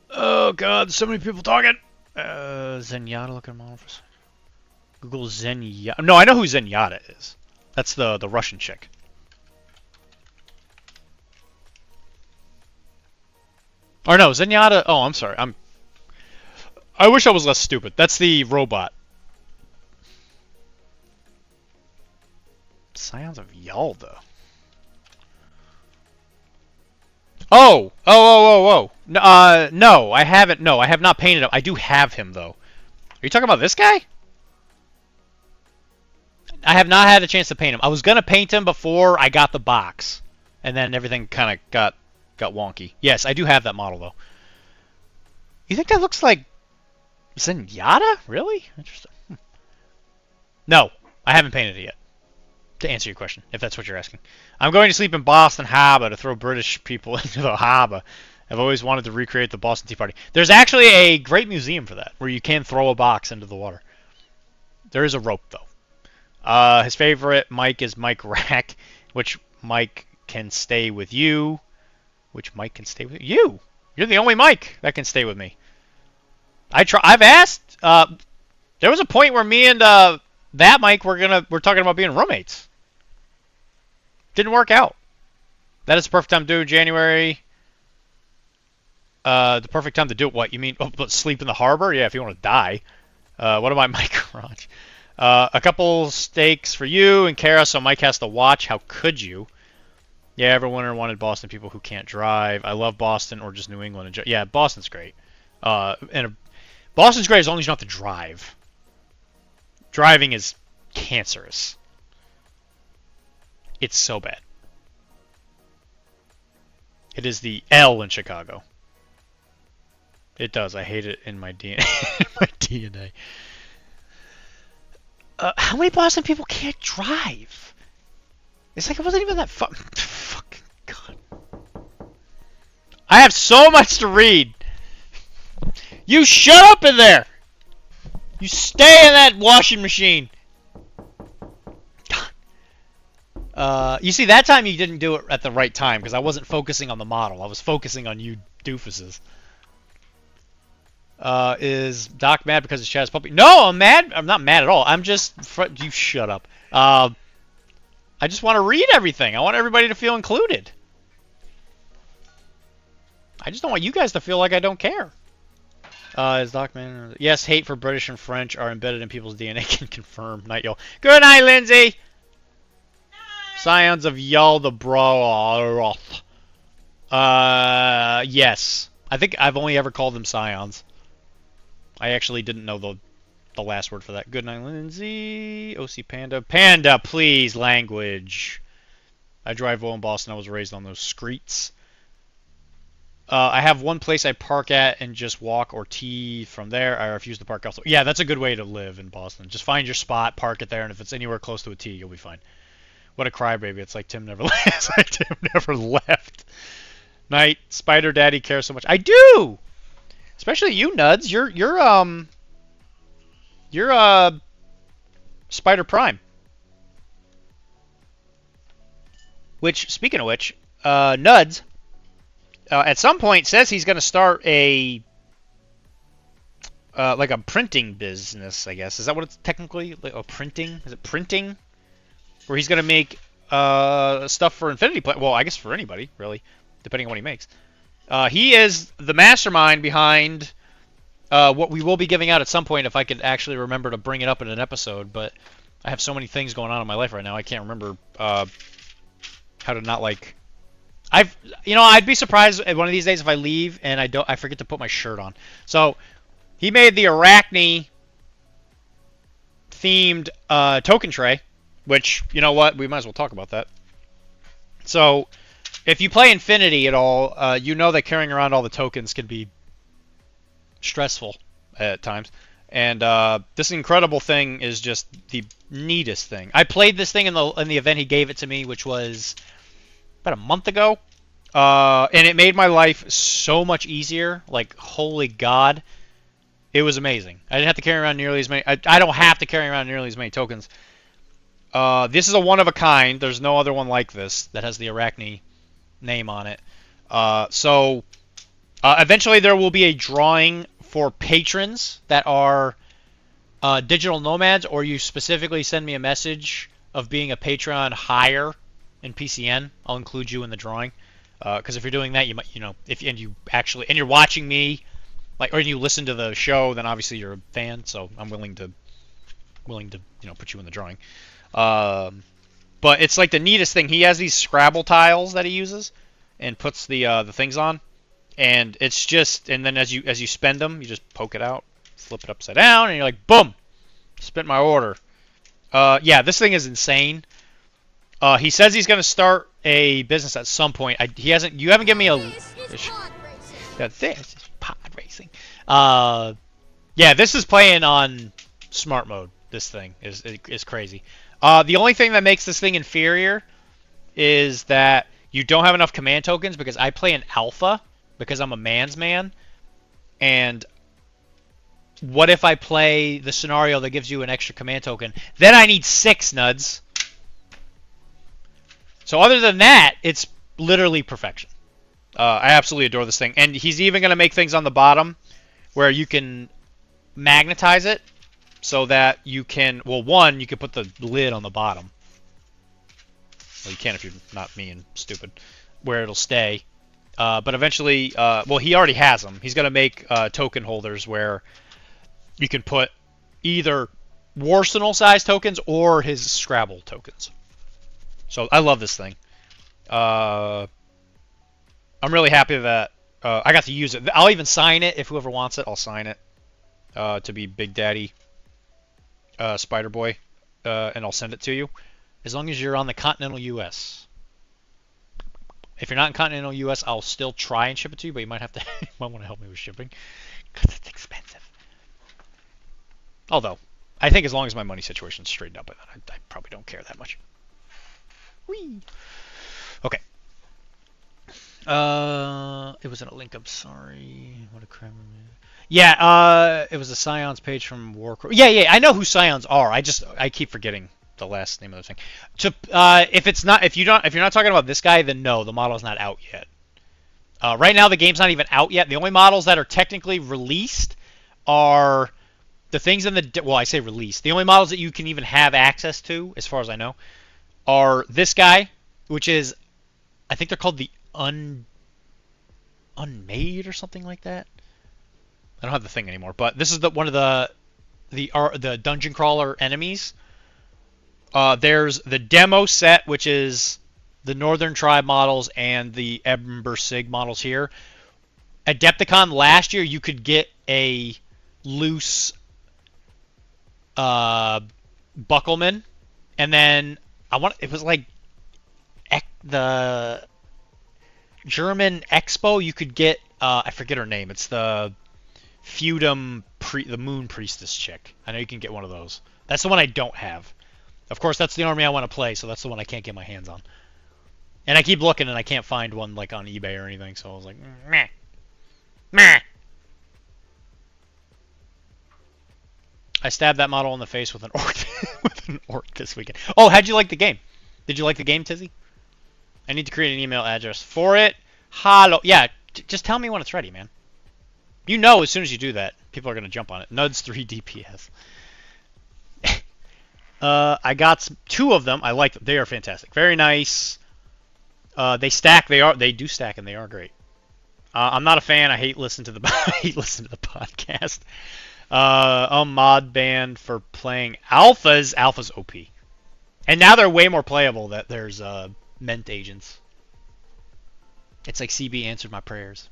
Speaker 9: Oh god, so many people talking. Zenyatta looking model for Google Zenyatta. No, I know who Zenyatta is. That's the Russian chick. Or no, Zenyatta. Oh, I'm sorry. I wish I was less stupid. That's the robot. Scions of Yalda. Oh! No, I haven't. No, I have not painted him. I do have him, though. Are you talking about this guy? I have not had a chance to paint him. I was going to paint him before I got the box. And then everything kind of got wonky. Yes, I do have that model, though. You think that looks like Zenyatta? Really? Interesting. No, I haven't painted it yet. To answer your question, if that's what you're asking. I'm going to sleep in Boston Harbor to throw British people into the harbor. I've always wanted to recreate the Boston Tea Party. There's actually a great museum for that, where you can throw a box into the water. There is a rope, though. His favorite Mike is Mike Rack, which Mike can stay with you. Which Mike can stay with you? You're the only Mike that can stay with me. I've asked. There was a point where me and that Mike we're talking about being roommates. Didn't work out. That is the perfect time to do January. The perfect time to do it. What you mean? Oh, sleep in the harbor? Yeah, if you want to die. What about Mike Garage? A couple steaks for you and Kara, so Mike has to watch. How could you? Yeah, everyone wanted Boston people who can't drive. I love Boston or just New England. Yeah, Boston's great. Boston's great as long as you don't have to drive. Driving is cancerous. It's so bad. It is the L in Chicago. It does. I hate it in my DNA. my DNA. How many Boston people can't drive? It's like it wasn't even that fun. Fucking God. I have so much to read. You shut up in there. You stay in that washing machine. You see, that time you didn't do it at the right time because I wasn't focusing on the model. I was focusing on you doofuses. Is Doc mad because it's Chad's puppy? No, I'm mad. I'm not mad at all. I'm just... You shut up. I just want to read everything. I want everybody to feel included. I just don't want you guys to feel like I don't care. Is Doc man? Yes, hate for British and French are embedded in people's DNA. Can confirm. Night, y'all. Good night, Lindsay. Scions of Yul the Broth. Yes. I think I've only ever called them Scions. I actually didn't know the last word for that. Good night, Lindsay. OC Panda. Panda, please, language. I drive well in Boston. I was raised on those streets. I have one place I park at and just walk or T from there. I refuse to park elsewhere. Yeah, that's a good way to live in Boston. Just find your spot, park it there, and if it's anywhere close to a T, you'll be fine. What a crybaby. It's like Tim never left. It's like Tim never left. Night, Spider Daddy cares so much. I do! Especially you, Nuds. You're Spider Prime. Which, speaking of which, Nuds, at some point says he's going to start a like a printing business, I guess. Is that what it's technically? Like a printing? Is it printing? Where he's going to make stuff for Infinity Play. Well, I guess for anybody, really, depending on what he makes. He is the mastermind behind what we will be giving out at some point, if I could actually remember to bring it up in an episode. But I have so many things going on in my life right now, I can't remember how to not like... I'd be surprised one of these days if I leave and I forget to put my shirt on. So he made the Arachne themed token tray, which, you know what, we might as well talk about that. So if you play Infinity at all, you know that carrying around all the tokens can be stressful at times. And this incredible thing is just the neatest thing. I played this thing in the event he gave it to me, which was about a month ago, and it made my life so much easier. Like, holy God, it was amazing. I didn't have to carry around nearly as many. I don't have to carry around nearly as many tokens. This is a one of a kind. There's no other one like this that has the Arachne name on it. So eventually there will be a drawing for patrons that are digital nomads, or you specifically send me a message of being a Patreon higher in PCN. I'll include you in the drawing, because if you're doing that, you might, and you're watching me, like, or you listen to the show, then obviously you're a fan. So I'm willing to put you in the drawing. But it's like the neatest thing. He has these Scrabble tiles that he uses and puts the things on, and it's just, and then as you spend them, you just poke it out, flip it upside down, and you're like, boom, spent my order. Yeah, this thing is insane. He says he's going to start a business at some point. You haven't given me a... This is pod racing. Yeah, this is playing on smart mode. This thing is crazy. The only thing that makes this thing inferior is that you don't have enough command tokens, because I play in alpha because I'm a man's man. And what if I play the scenario that gives you an extra command token? Then I need 6 Nuds. So other than that, it's literally perfection. I absolutely adore this thing. And he's even going to make things on the bottom where you can magnetize it so that you can... Well, one, you can put the lid on the bottom. Well, you can if you're not me and stupid. Where it'll stay. But eventually... well, he already has them. He's going to make token holders where you can put either Warsenal-sized tokens or his Scrabble tokens. So I love this thing. I'm really happy that I got to use it. I'll even sign it if whoever wants it. I'll sign it to be Big Daddy Spider Boy, and I'll send it to you as long as you're on the continental U.S. If you're not in continental U.S., I'll still try and ship it to you, but you might have to you might want to help me with shipping because it's expensive. Although I think as long as my money situation's straightened up, I probably don't care that much. Whee! Okay. It was in a link. I'm sorry. What a crap. Yeah. It was a Scions page from Warcraft. Yeah. I know who Scions are. I keep forgetting the last name of the thing. If you're not talking about this guy, then no, the model is not out yet. Right now, the game's not even out yet. The only models that are technically released are the things in the well, I say release. The only models that you can even have access to, as far as I know, are this guy, which is, I think they're called the Unmade or something like that. I don't have the thing anymore, but this is one of the dungeon crawler enemies. There's the demo set, which is the Northern Tribe models and the Ember Sig models here. Adepticon last year, you could get a loose Buckleman, and then it was like the German Expo. You could get I forget her name. It's the Feudum the Moon Priestess chick. I know you can get one of those. That's the one I don't have. Of course, that's the army I want to play, so that's the one I can't get my hands on. And I keep looking, and I can't find one like on eBay or anything, so I was like, meh. Meh. I stabbed that model in the face with an orc this weekend. Oh, how'd you like the game? Did you like the game, Tizzy? I need to create an email address for it. Hello. Yeah, just tell me when it's ready, man. You know as soon as you do that, people are going to jump on it. Nuds 3 DPS. I got 2 of them. I like them. They are fantastic. Very nice. They stack. They do stack, and they are great. I'm not a fan. I hate listening to the podcast. I'm mod banned for playing alphas. Alphas OP, and now they're way more playable. That there's ment agents. It's like CB answered my prayers.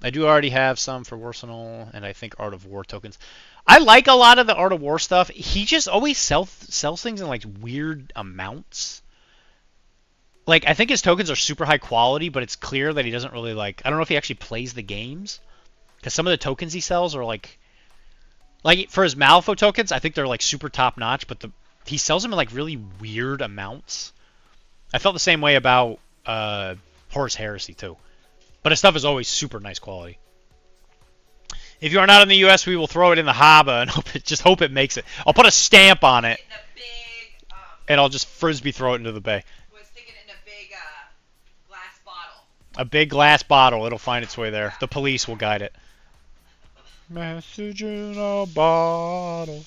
Speaker 9: I do already have some for Arsenal, and I think Art of War tokens. I like a lot of the Art of War stuff. He just always sells things in like weird amounts. Like, I think his tokens are super high quality, but it's clear that he doesn't really like... I don't know if he actually plays the games. Because some of the tokens he sells are like... Like, for his Malifaux tokens, I think they're like super top-notch, but he sells them in like really weird amounts. I felt the same way about Horus Heresy, too. But his stuff is always super nice quality. If you are not in the U.S., we will throw it in the harbor and just hope it makes it. I'll put a stamp on it, and I'll just frisbee throw it into the bay.
Speaker 11: Was thinking in a big glass bottle.
Speaker 9: A big glass bottle. It'll find its way there. The police will guide it. Message in a bottle.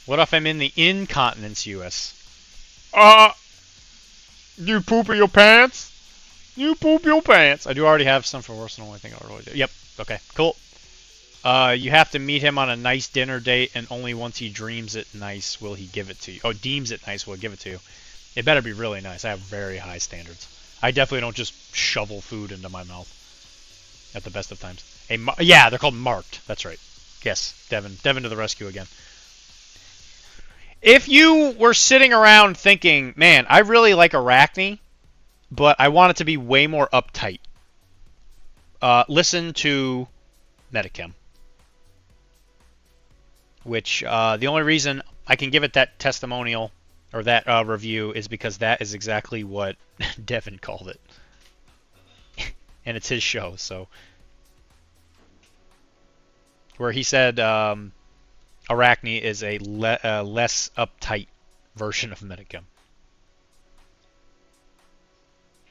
Speaker 9: What if I'm in the incontinence U.S.? You poop in your pants? You poop your pants. I do already have some for Arsenal. I think I really do. Yep. Okay. Cool. You have to meet him on a nice dinner date, and only once he dreams it nice will he give it to you. Oh, deems it nice will he give it to you. It better be really nice. I have very high standards. I definitely don't just shovel food into my mouth at the best of times. Yeah, they're called marked. That's right. Yes, Devin. Devin to the rescue again. If you were sitting around thinking, man, I really like Arachne, but I want it to be way more uptight, listen to Metachem. Which, the only reason I can give it that testimonial, or that review, is because that is exactly what Devin called it. And it's his show, so... Where he said Arachne is a less uptight version of Metachem.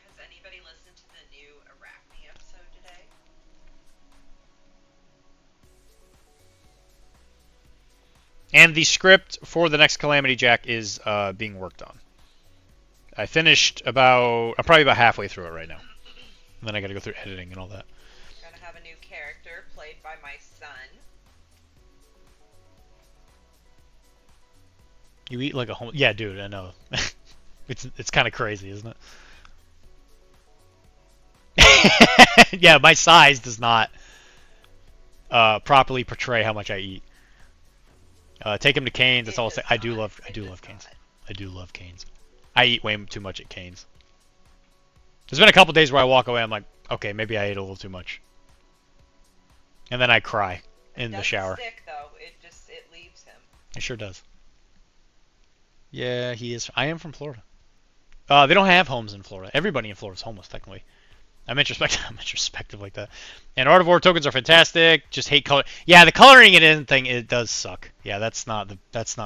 Speaker 11: Has anybody listened to the new Arachne episode today?
Speaker 9: And the script for the next Calamity Jack is being worked on. I finished I'm probably about halfway through it right now. And then I gotta go through editing and all that.
Speaker 11: We're gonna have a new character played by my son.
Speaker 9: You eat like a home... Yeah, dude, I know. It's kind of crazy, isn't it? Yeah, my size does not properly portray how much I eat. Take him to Cane's. That's all I'll say. I do love Cane's. I do love Cane's. I eat way too much at Cane's. There's been a couple days where I walk away. I'm like, okay, maybe I ate a little too much, and then I cry in the shower.
Speaker 11: Stick though. It leaves him.
Speaker 9: It sure does. Yeah, he is. I am from Florida. They don't have homes in Florida. Everybody in Florida is homeless, technically. I'm introspective like that. And Art of War tokens are fantastic. Just hate color. Yeah, the coloring it in thing, it does suck. Yeah, that's not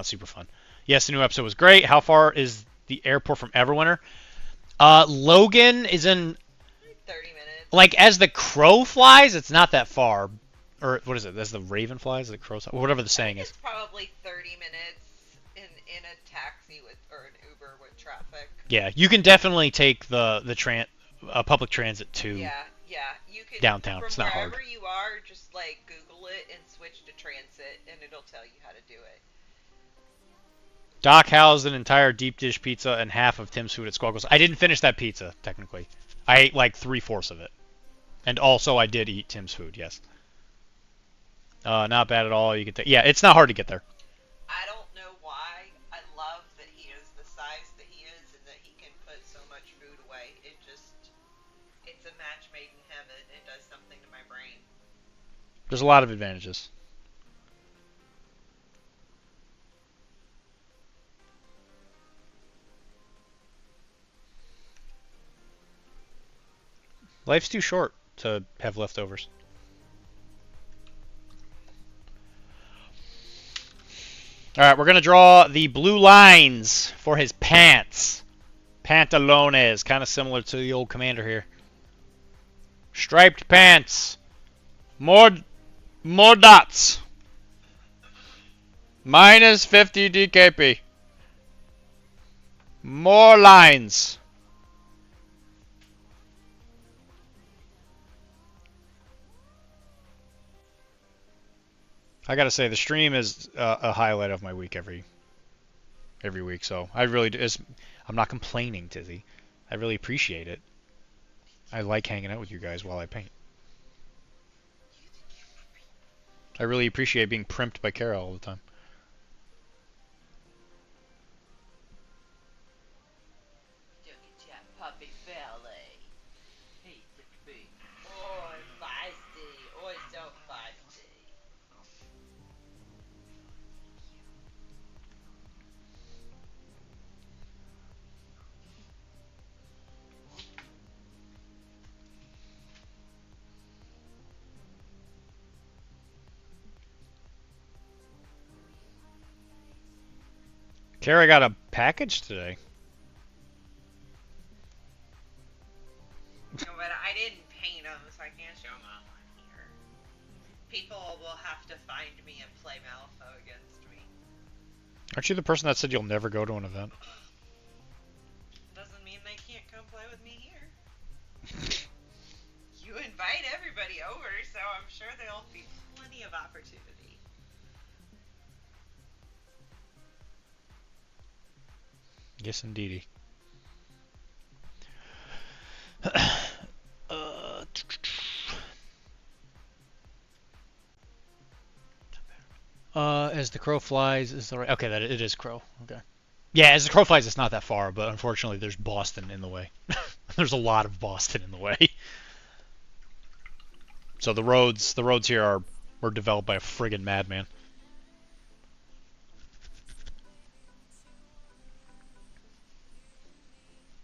Speaker 9: super fun. Yes, the new episode was great. How far is the airport from Everwinter? Logan is in
Speaker 11: 30 minutes.
Speaker 9: like as the crow flies, it's not that far. Or what is it? As the raven flies, the crow, whatever the saying is.
Speaker 11: It's probably 30 minutes in a taxi or an Uber with traffic.
Speaker 9: Yeah, you can definitely take the public transit to
Speaker 11: Yeah, you can
Speaker 9: downtown.
Speaker 11: From
Speaker 9: It's not hard.
Speaker 11: Wherever you are, just like Google it and switch to transit, and it'll tell you how to do it.
Speaker 9: Doc housed an entire deep dish pizza and half of Tim's food at Squaggles. I didn't finish that pizza, technically. I ate like 3/4 of it. And also I did eat Tim's food, yes. Not bad at all. You can yeah, it's not hard to get there.
Speaker 11: I don't know why. I love that he is the size that he is and that he can put so much food away. It's a match made in heaven. It does something to my brain.
Speaker 9: There's a lot of advantages. Life's too short to have leftovers. Alright, we're going to draw the blue lines for his pants. Pantalones, kind of similar to the old commander here. Striped pants. More dots. Minus 50 DKP. More lines. I gotta say, the stream is a highlight of my week every week. So I really do. I'm not complaining, Tizzy. I really appreciate it. I like hanging out with you guys while I paint. I really appreciate being primped by Kara all the time.
Speaker 11: Look at your puppy belly. He's a big boy, feisty. Always so feisty.
Speaker 9: Kara got a package today.
Speaker 11: No, but I didn't paint them, so I can't show them off on here. People will have to find me and play Malifaux against me.
Speaker 9: Aren't you the person that said you'll never go to an event?
Speaker 11: Doesn't mean they can't come play with me here. You invite everybody over, so I'm sure there'll be plenty of opportunity.
Speaker 9: Yes, indeedy. As the crow flies, is the right? Okay, that it is crow. Okay. Yeah, as the crow flies, it's not that far, but unfortunately, there's Boston in the way. There's a lot of Boston in the way. So the roads here were developed by a friggin' madman.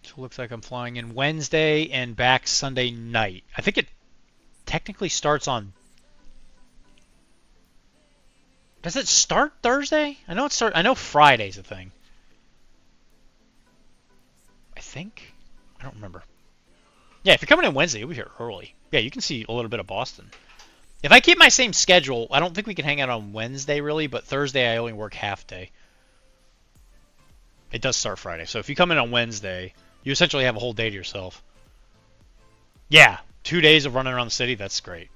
Speaker 9: So it looks like I'm flying in Wednesday and back Sunday night. I think it technically starts on... Does it start Thursday? I know Friday's a thing. I think? I don't remember. Yeah, if you're coming in Wednesday, you'll be here early. Yeah, you can see a little bit of Boston. If I keep my same schedule, I don't think we can hang out on Wednesday, really, but Thursday I only work half day. It does start Friday, so if you come in on Wednesday, you essentially have a whole day to yourself. Yeah, 2 days of running around the city, that's great.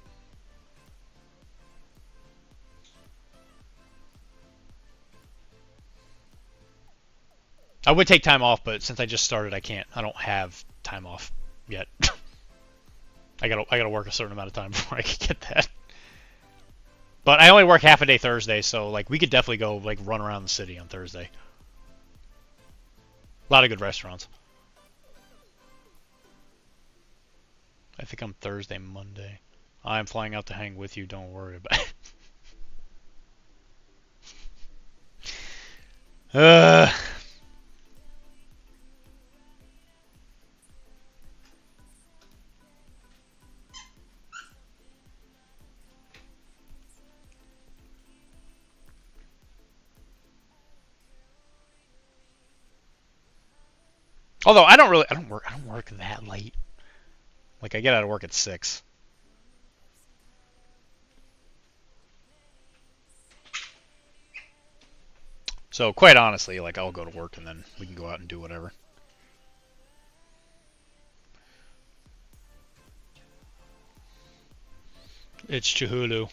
Speaker 9: I would take time off, but since I just started, I don't have time off yet. I gotta work a certain amount of time before I can get that. But I only work half a day Thursday, so like we could definitely go like run around the city on Thursday. A lot of good restaurants. I think I'm Thursday, Monday. I'm flying out to hang with you, don't worry about it. Although I don't work that late. Like, I get out of work at 6. So, quite honestly, like, I'll go to work and then we can go out and do whatever. It's Chihulu.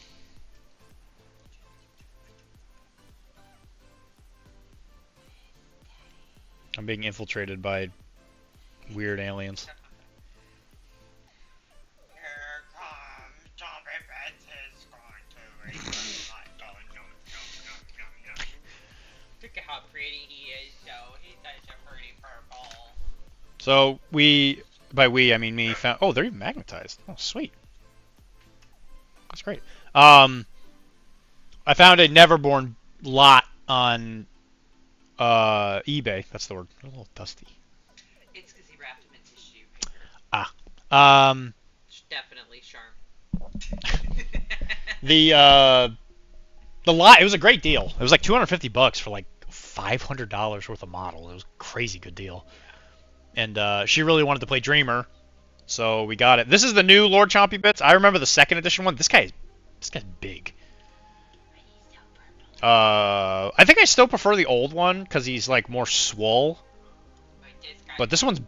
Speaker 9: I'm being infiltrated by weird aliens.
Speaker 11: Here comes Zombie Bits is going to eat Look at how pretty he is, though. He's such a pretty purple.
Speaker 9: So, by we, I mean me, found... Oh, they're even magnetized. Oh, sweet. That's great. I found a Neverborn lot on eBay. That's the word. A little dusty.
Speaker 11: It's because he wrapped him in tissue.
Speaker 9: It's
Speaker 11: definitely charm.
Speaker 9: The lot, it was a great deal. It was like $250 for like $500 worth of model. It was a crazy good deal. And she really wanted to play Dreamer, so we got it. This is the new Lord Chompy Bits. I remember the second edition one. This guy's big. I think I still prefer the old one because he's like more swole. But this one's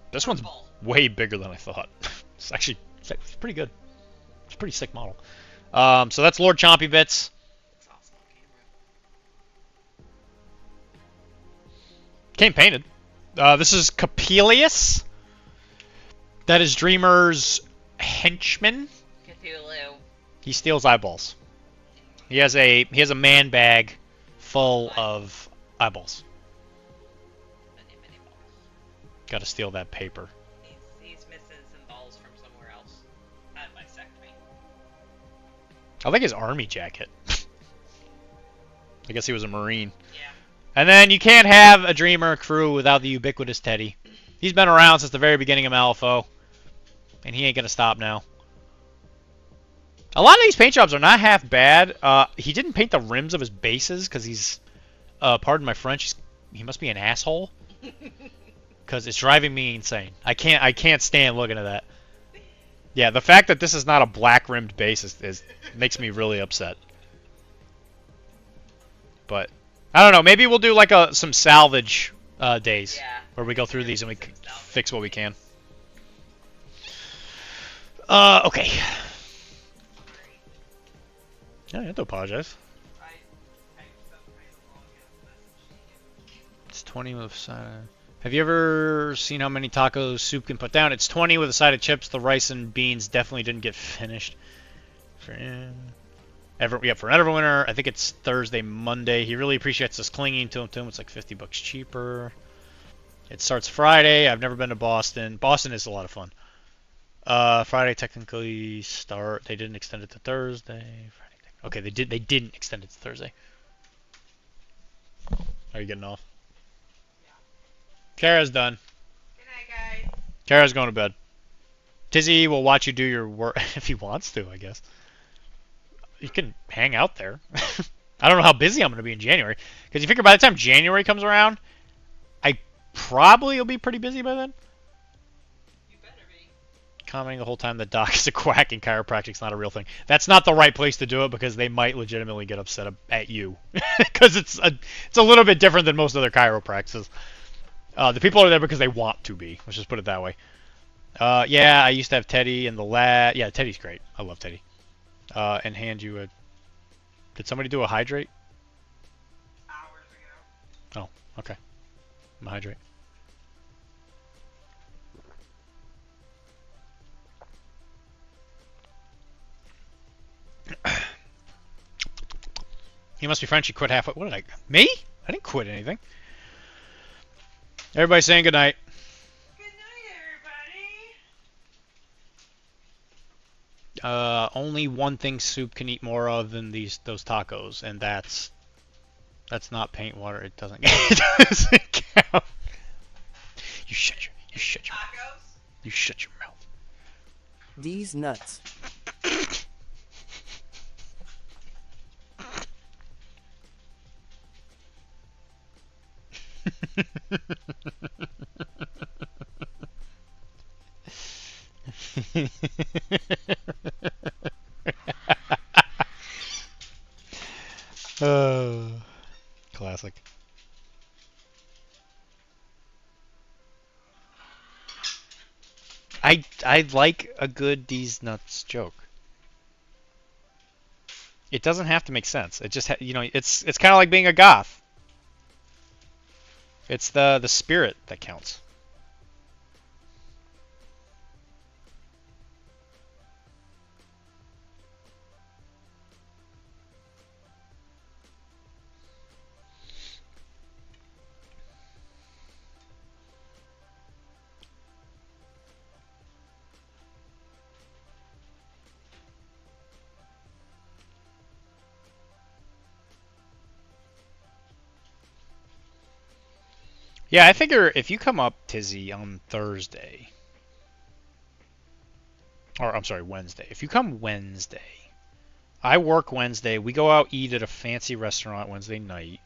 Speaker 9: way bigger than I thought. It's pretty good. It's a pretty sick model. So that's Lord Chompy Bits. Came painted. This is Capelius. That is Dreamer's henchman.
Speaker 11: Cthulhu.
Speaker 9: He steals eyeballs. He has a man bag full of eyeballs.
Speaker 11: Many balls.
Speaker 9: Got to steal that paper.
Speaker 11: He's missing some balls from somewhere else. That bisect me.
Speaker 9: I like his army jacket. I guess he was a Marine.
Speaker 11: Yeah.
Speaker 9: And then you can't have a Dreamer crew without the ubiquitous Teddy. He's been around since the very beginning of Malifaux. And he ain't going to stop now. A lot of these paint jobs are not half bad. He didn't paint the rims of his bases because he's, pardon my French, he must be an asshole. Because it's driving me insane. I can't stand looking at that. Yeah, the fact that this is not a black rimmed base is makes me really upset. But I don't know. Maybe we'll do like some salvage days where we go through these and we fix what we can. Okay. Yeah, you have to apologize. It's 20 with side. Have you ever seen how many tacos soup can put down? It's 20 with a side of chips. The rice and beans definitely didn't get finished. For Everwinter, I think it's Thursday, Monday. He really appreciates us clinging to him. It's like $50 cheaper. It starts Friday. I've never been to Boston. Boston is a lot of fun. Friday technically start. They didn't extend it to Thursday. Friday. Okay, they did. They didn't extend it to Thursday. Are you getting off? Yeah. Kara's done.
Speaker 11: Good night, guys.
Speaker 9: Kara's going to bed. Tizzy will watch you do your work if he wants to, I guess. You can hang out there. I don't know how busy I'm going to be in January. Because you figure by the time January comes around, I probably will be pretty busy by then.
Speaker 11: You better be.
Speaker 9: Commenting the whole time that Doc is a quack and chiropractic's not a real thing. That's not the right place to do it because they might legitimately get upset at you. Because it's a little bit different than most other chiropractors. The people are there because they want to be. Let's just put it that way. Yeah, I used to have Teddy in the lab. Yeah, Teddy's great. I love Teddy. And hand you a... Did somebody do a hydrate?
Speaker 11: Hours ago.
Speaker 9: Oh, okay. I'm a hydrate. He must be French. He quit halfway. What did I... Me? I didn't quit anything. Everybody saying goodnight.
Speaker 11: Good night, everybody.
Speaker 9: Only one thing Soup can eat more of than those tacos, and that's not paint water. It doesn't count. You shut your mouth. You shut your mouth.
Speaker 7: These nuts.
Speaker 9: I like a good D's nuts joke. It doesn't have to make sense. It just it's kind of like being a goth. It's the spirit that counts. Yeah, I figure if you come up, Tizzy, on Thursday, or I'm sorry, Wednesday. If you come Wednesday, I work Wednesday. We go out eat at a fancy restaurant Wednesday night.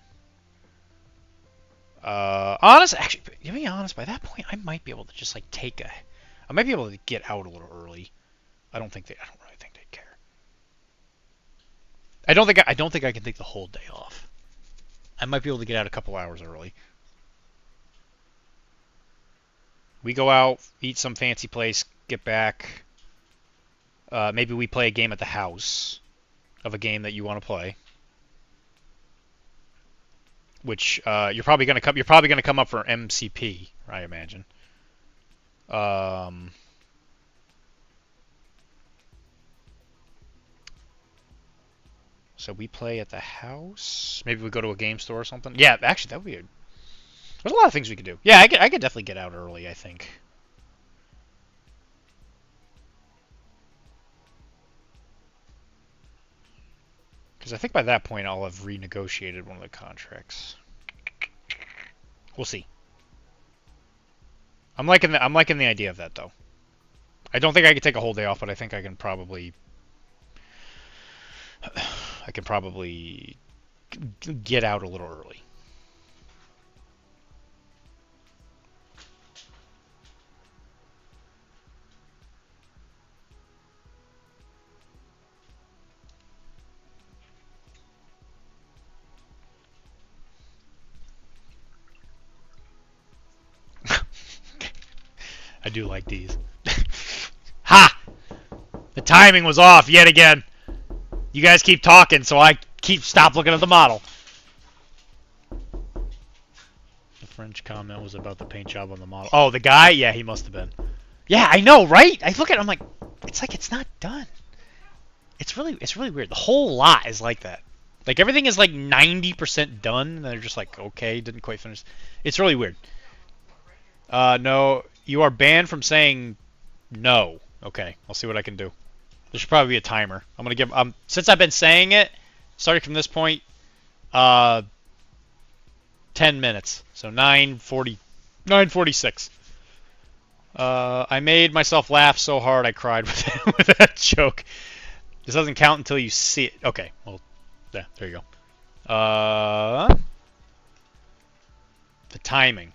Speaker 9: Actually, to be honest, by that point, I might be able to just like I might be able to get out a little early. I don't really think they'd care. I don't think I can take the whole day off. I might be able to get out a couple hours early. We go out, eat some fancy place, get back. Maybe we play a game at the house of a game that you want to play, which you're probably gonna come up for MCP, I imagine. So we play at the house. Maybe we go to a game store or something. Yeah, actually, that would be. There's a lot of things we could do. Yeah, I could definitely get out early, I think. Because I think by that point I'll have renegotiated one of the contracts. We'll see. I'm liking the idea of that though. I don't think I could take a whole day off, but I think I can probably get out a little early. I do like these. Ha! The timing was off yet again. You guys keep talking, so I stop looking at the model. The French comment was about the paint job on the model. Oh, the guy? Yeah, he must have been. Yeah, I know, right? I look at it, I'm like, it's not done. It's really weird. The whole lot is like that. Like everything is like 90% done, and they're just like, okay, didn't quite finish. It's really weird. No, you are banned from saying no. Okay, I'll see what I can do. There should probably be a timer. I'm gonna give since I've been saying it, starting from this point, 10 minutes. So 9:46. I made myself laugh so hard I cried with that joke. This doesn't count until you see it. Okay, well, yeah, there you go. The timing.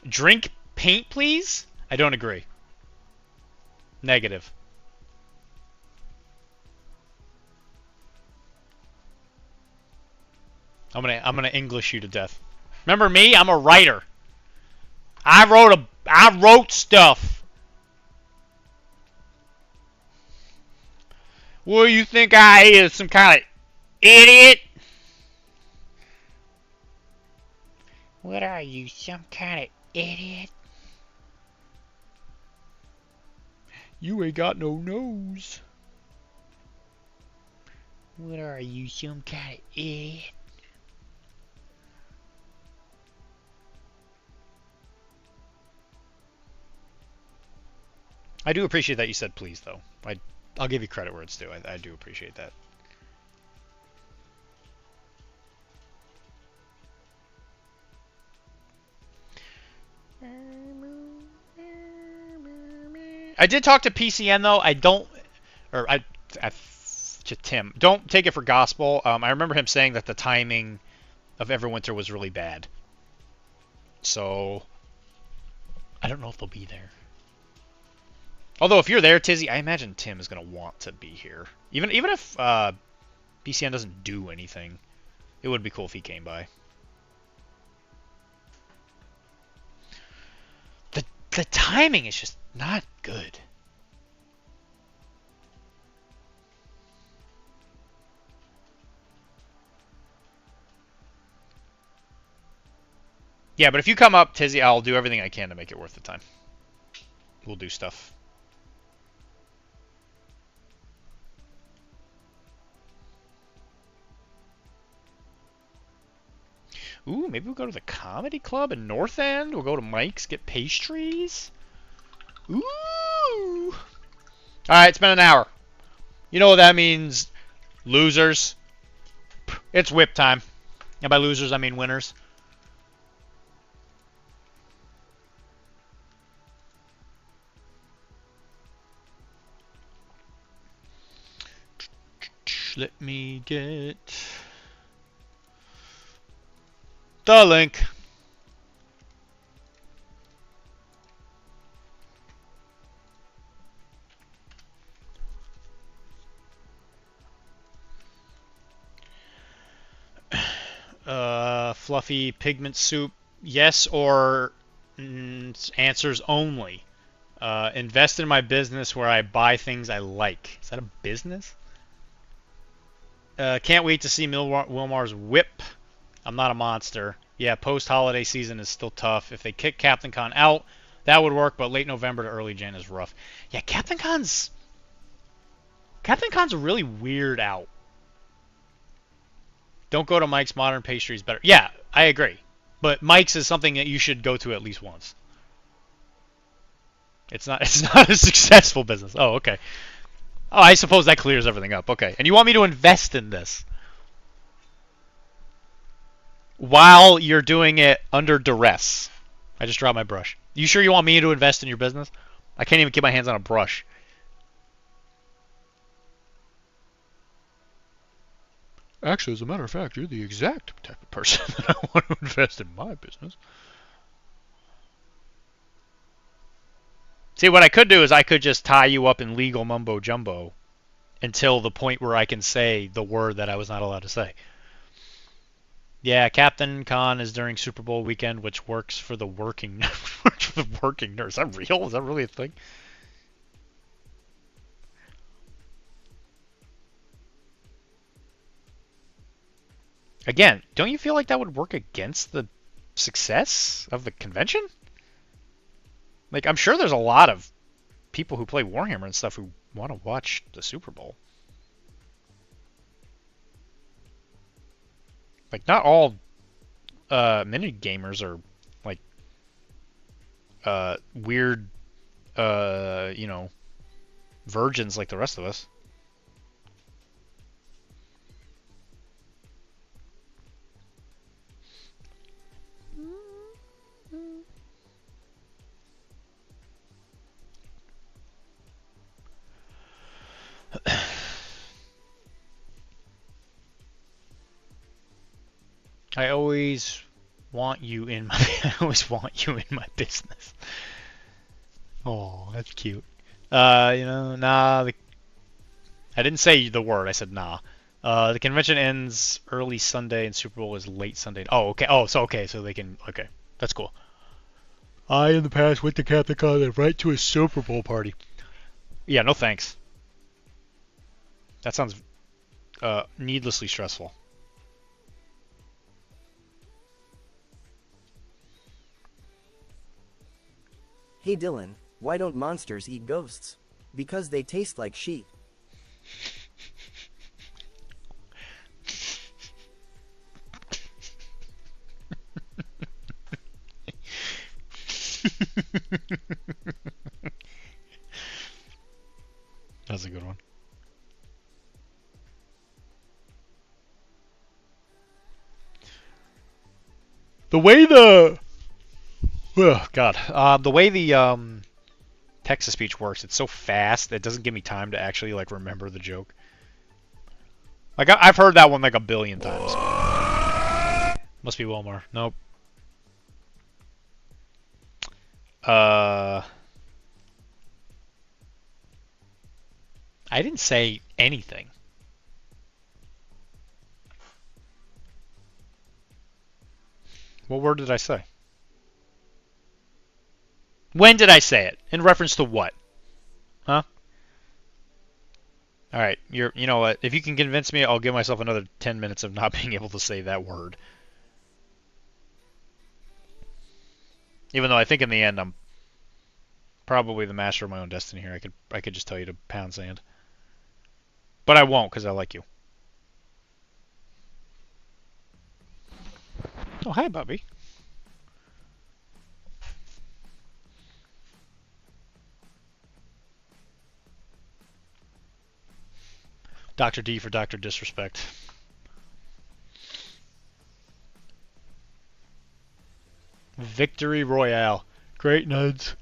Speaker 9: Drink paint, please? I don't agree. Negative. I'm gonna English you to death. Remember me? I'm a writer. I wrote stuff. What do you think I is? Some kind of idiot? What are you, some kind of idiot? You ain't got no nose. What are you, some kind of idiot? I do appreciate that you said please, though. I'll give you credit where it's due. I do appreciate that. I did talk to PCN though. To Tim. Don't take it for gospel. I remember him saying that the timing of Everwinter was really bad. So I don't know if they'll be there. Although if you're there, Tizzy, I imagine Tim is gonna want to be here. Even if PCN doesn't do anything, it would be cool if he came by. the timing is just not good. Yeah, but if you come up, Tizzy, I'll do everything I can to make it worth the time. We'll do stuff. Ooh, maybe we'll go to the comedy club in North End. We'll go to Mike's, get pastries. Ooh! Alright, it's been an hour. You know what that means, losers. It's whip time. And by losers, I mean winners. Let me get the link. Fluffy pigment soup, yes, or answers only. Invest in my business where I buy things I like. Is that a business? Can't wait to see Wilmar's whip. I'm not a monster. Yeah, post-holiday season is still tough. If they kick Captain Con out, that would work, but late November to early Jan is rough. Yeah, Captain Con's a really weird out. Don't go to Mike's. Modern pastry is better. Yeah, I agree. But Mike's is something that you should go to at least once. It's not a successful business. Oh, okay. Oh, I suppose that clears everything up. Okay. And you want me to invest in this while you're doing it under duress. I just dropped my brush. You sure you want me to invest in your business? I can't even get my hands on a brush. Actually, as a matter of fact, you're the exact type of person that I want to invest in my business. See, what I could do is I could just tie you up in legal mumbo jumbo until the point where I can say the word that I was not allowed to say. Yeah, Captain Con is during Super Bowl weekend, which works for the working nurse. Is that real? Is that really a thing? Again, don't you feel like that would work against the success of the convention? Like, I'm sure there's a lot of people who play Warhammer and stuff who want to watch the Super Bowl. Like, not all mini gamers are like weird, you know, virgins like the rest of us. I always want you in my business. Oh, that's cute. You know, nah. I didn't say the word. I said nah. The convention ends early Sunday and Super Bowl is late Sunday. Oh, okay. Oh, so okay, so they can. Okay, that's cool. I in the past went to Captain Con right to a Super Bowl party. Yeah, no thanks. That sounds needlessly stressful.
Speaker 7: Hey Dylan, why don't monsters eat ghosts? Because they taste like sheep.
Speaker 9: That's a good one. The way the the way the text to speech works, it's so fast that it doesn't give me time to actually like remember the joke. Like I've heard that one like a billion times. Must be Wilmar. Nope. I didn't say anything. What word did I say? When did I say it? In reference to what? Huh? All right, you know what? If you can convince me, I'll give myself another 10 minutes of not being able to say that word. Even though I think in the end I'm probably the master of my own destiny here. I could just tell you to pound sand. But I won't because I like you. Oh, hi, Bobby. Dr. D for Dr. Disrespect. Victory Royale. Great nuds.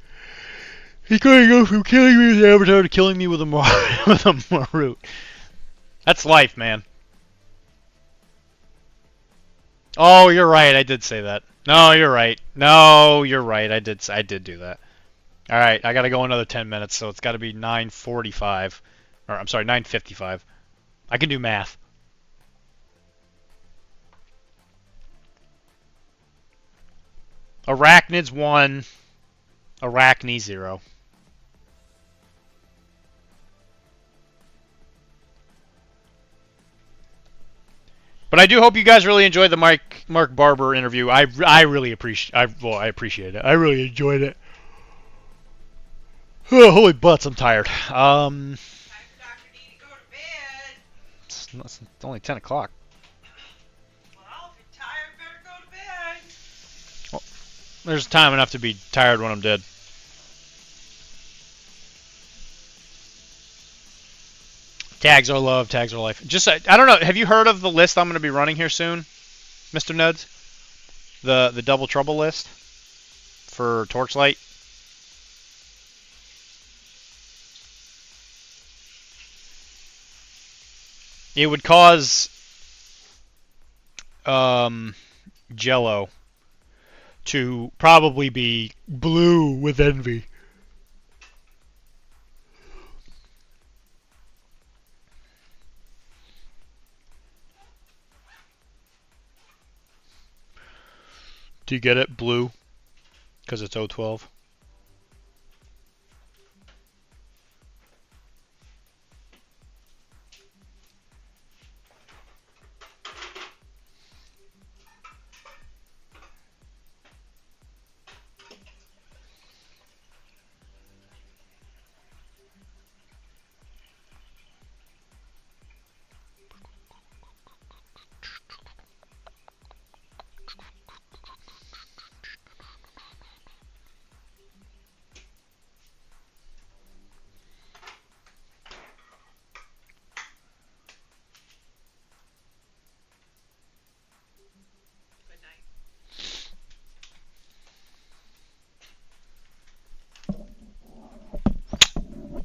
Speaker 9: He's going to go from killing me with the Avatar to killing me with a Marut. That's life, man. Oh, you're right. I did say that. No, you're right. No, you're right. I did do that. All right, I got to go another 10 minutes, so it's got to be 9:45. Or I'm sorry, 9:55. I can do math. Arachnids 1, Arachne 0. But I do hope you guys really enjoyed the Mark Barber interview. I really appreciate. I appreciate it. I really enjoyed it. Oh, holy butts! I'm tired.
Speaker 11: Time for Dr. D to go to bed.
Speaker 9: It's only 10 o'clock.
Speaker 11: Well, if you're tired, better go to bed.
Speaker 9: Well, there's time enough to be tired when I'm dead. Tags are love, tags are life. Just, I don't know, have you heard of the list I'm going to be running here soon, Mr. Nuds? The Double Trouble list for Torchlight? It would cause Jello to probably be blue with envy. Do you get it? Blue? Because it's 012.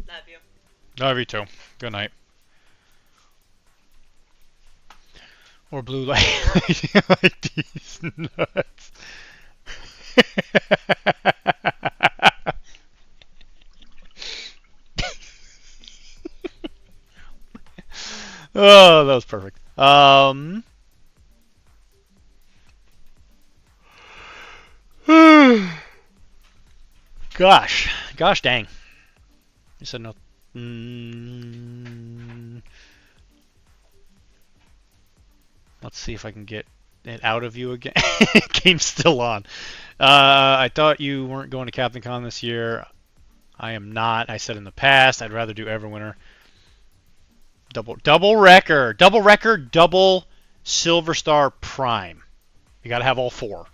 Speaker 11: Love you.
Speaker 9: Love you too. Good night. Or blue light like these nuts. Oh, that was perfect. Gosh dang. You said no. Let's see if I can get it out of you again. Game's still on. I thought you weren't going to Captain Con this year. I am not. I said in the past I'd rather do Everwinter. Double record, double Silver Star Prime. You got to have all 4.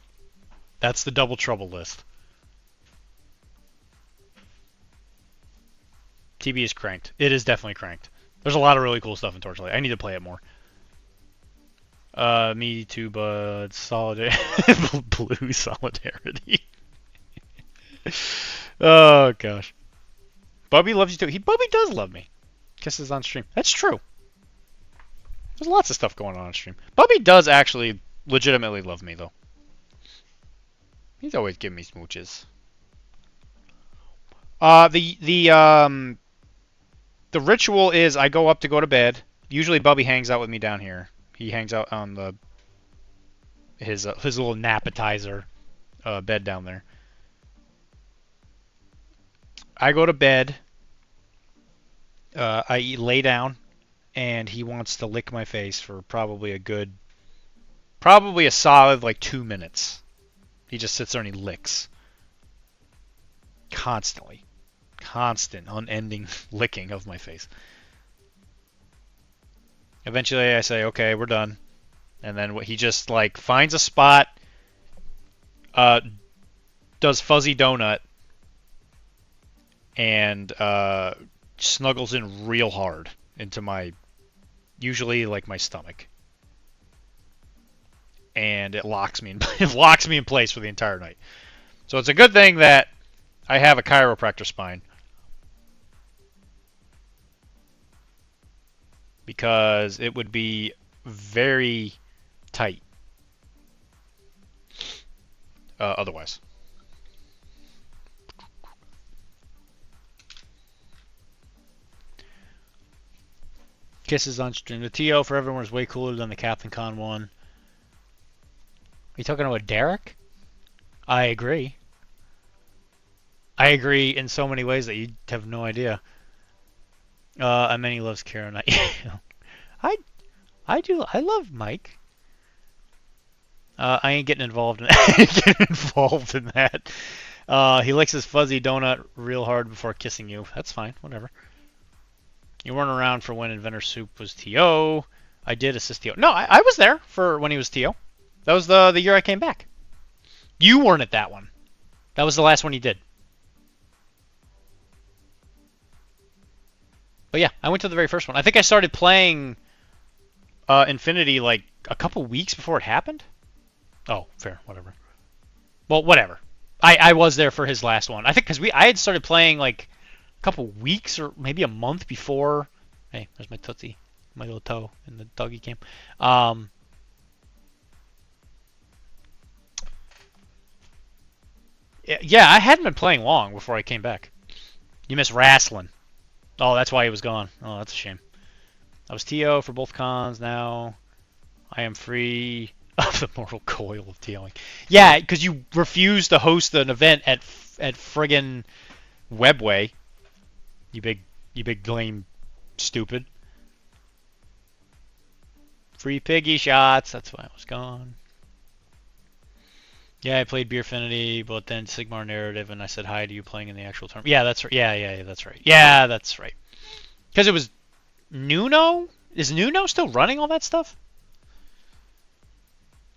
Speaker 9: That's the Double Trouble list. TB is cranked. It is definitely cranked. There's a lot of really cool stuff in Torchlight. I need to play it more. Me too, bud. Solidarity. Blue solidarity. Oh, gosh. Bubby loves you too. Bubby does love me. Kisses on stream. That's true. There's lots of stuff going on stream. Bubby does actually legitimately love me, though. He's always giving me smooches. The ritual is I go up to go to bed. Usually Bubby hangs out with me down here. He hangs out on his little napetizer bed down there. I go to bed. I lay down, and he wants to lick my face for probably a solid like 2 minutes. He just sits there and he licks. Constantly. Constant, unending licking of my face. Eventually I say, okay, we're done. And then he just like finds a spot, does fuzzy donut, and snuggles in real hard into usually like my stomach. And it locks me in place for the entire night. So it's a good thing that I have a chiropractor spine. Because it would be very tight otherwise. Kisses on stream. The TO for everyone is way cooler than the Captain Con one. Are you talking about Derek? I agree. I agree in so many ways that you have no idea. And many loves Karen. I do. I love Mike. I ain't getting involved in that. He licks his fuzzy donut real hard before kissing you. That's fine. Whatever. You weren't around for when Inventor Soup was TO. I did assist TO. No, I was there for when he was TO. That was the year I came back. You weren't at that one. That was the last one he did. But yeah, I went to the very first one. I think I started playing Infinity like a couple weeks before it happened. Oh, fair, whatever. Well, whatever. I was there for his last one. I think because I had started playing like a couple weeks or maybe a month before. Hey, there's my Tootsie, my little toe in the doggy cam. Yeah, I hadn't been playing long before I came back. You missed wrestling. Oh, that's why he was gone. Oh, that's a shame. I was TO for both cons. Now I am free of the mortal coil of TOing. Yeah, because you refused to host an event at friggin' Webway. You big lame stupid. Free piggy shots. That's why I was gone. Yeah, I played Beerfinity, but then Sigmar Narrative, and I said hi to you playing in the actual tournament. Yeah, that's right. Yeah, that's right. Yeah, that's right. Because it was Nuno? Is Nuno still running all that stuff?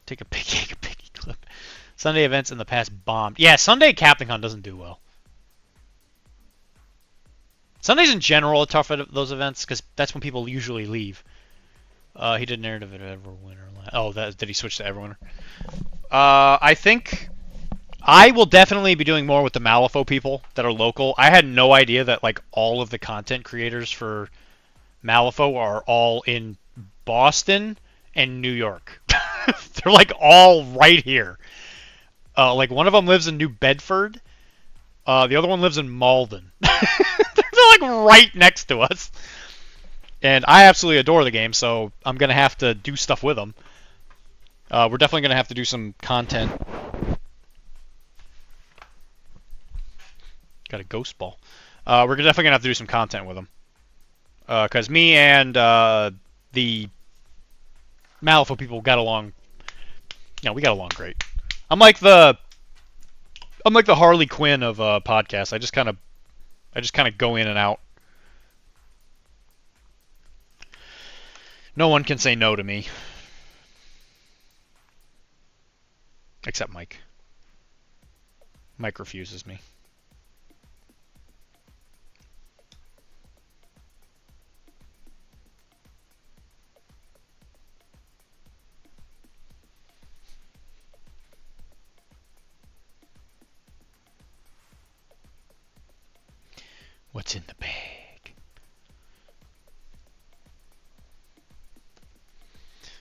Speaker 9: Take a piggy clip. Sunday events in the past bombed. Yeah, Sunday CaptainCon doesn't do well. Sundays in general are tough at those events, because that's when people usually leave. He did Narrative at Everwinter. Oh, did he switch to Everwinter? I think I will definitely be doing more with the Malifaux people that are local. I had no idea that like all of the content creators for Malifaux are all in Boston and New York. They're like all right here. Like one of them lives in New Bedford. The other one lives in Malden. They're like right next to us. And I absolutely adore the game, so I'm going to have to do stuff with them. We're definitely going to have to do some content. Got a ghost ball. We're definitely going to have to do some content with them. Because me and the Malifaux people got along. You know, we got along great. I'm like the Harley Quinn of podcasts. I just kind of go in and out. No one can say no to me. Except Mike. Mike refuses me. What's in the bag?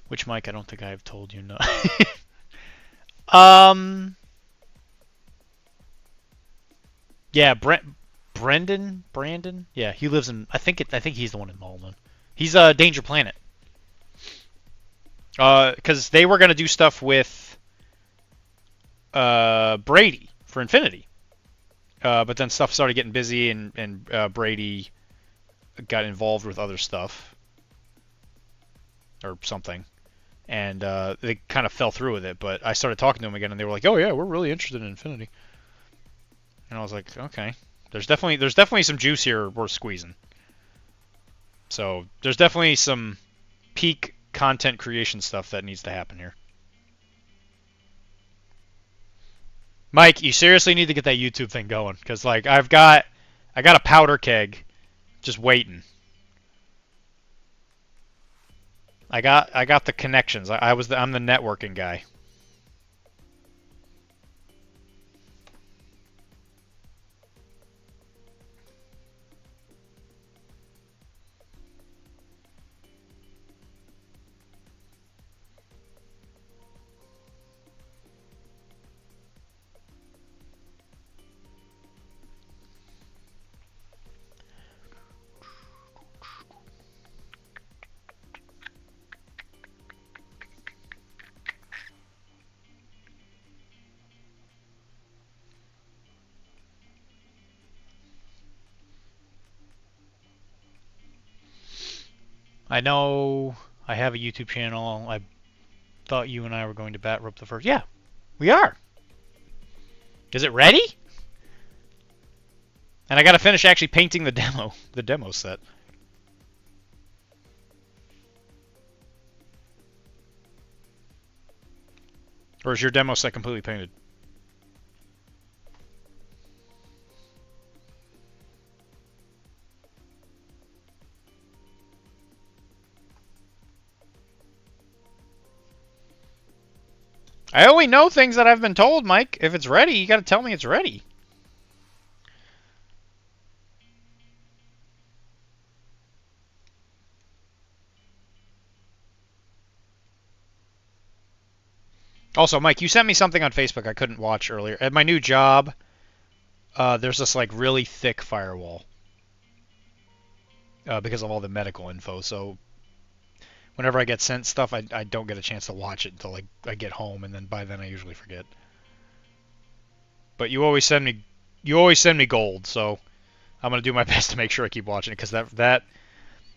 Speaker 9: Which Mike? I don't think I have told you no. Yeah, Brandon. Yeah, he lives in. I think he's the one in Malden. He's Danger Planet. Because they were gonna do stuff with Brady for Infinity. But then stuff started getting busy, and Brady got involved with other stuff or something, and they kind of fell through with it. But I started talking to them again, and they were like, "Oh yeah, we're really interested in Infinity." And I was like, "Okay, there's definitely some juice here worth squeezing." So there's definitely some peak content creation stuff that needs to happen here. Mike, you seriously need to get that YouTube thing going, because like I got a powder keg just waiting. I got the connections. I'm the networking guy. I know I have a YouTube channel. I thought you and I were going to bat rope the first. Yeah, we are. Is it ready? And I got to finish actually painting the demo set. Or is your demo set completely painted? I only know things that I've been told, Mike. If it's ready, you got to tell me it's ready. Also, Mike, you sent me something on Facebook I couldn't watch earlier. At my new job, there's this like really thick firewall because of all the medical info. So whenever I get sent stuff, I don't get a chance to watch it until like I get home, and then by then I usually forget. But you always send me gold, so I'm gonna do my best to make sure I keep watching it, because that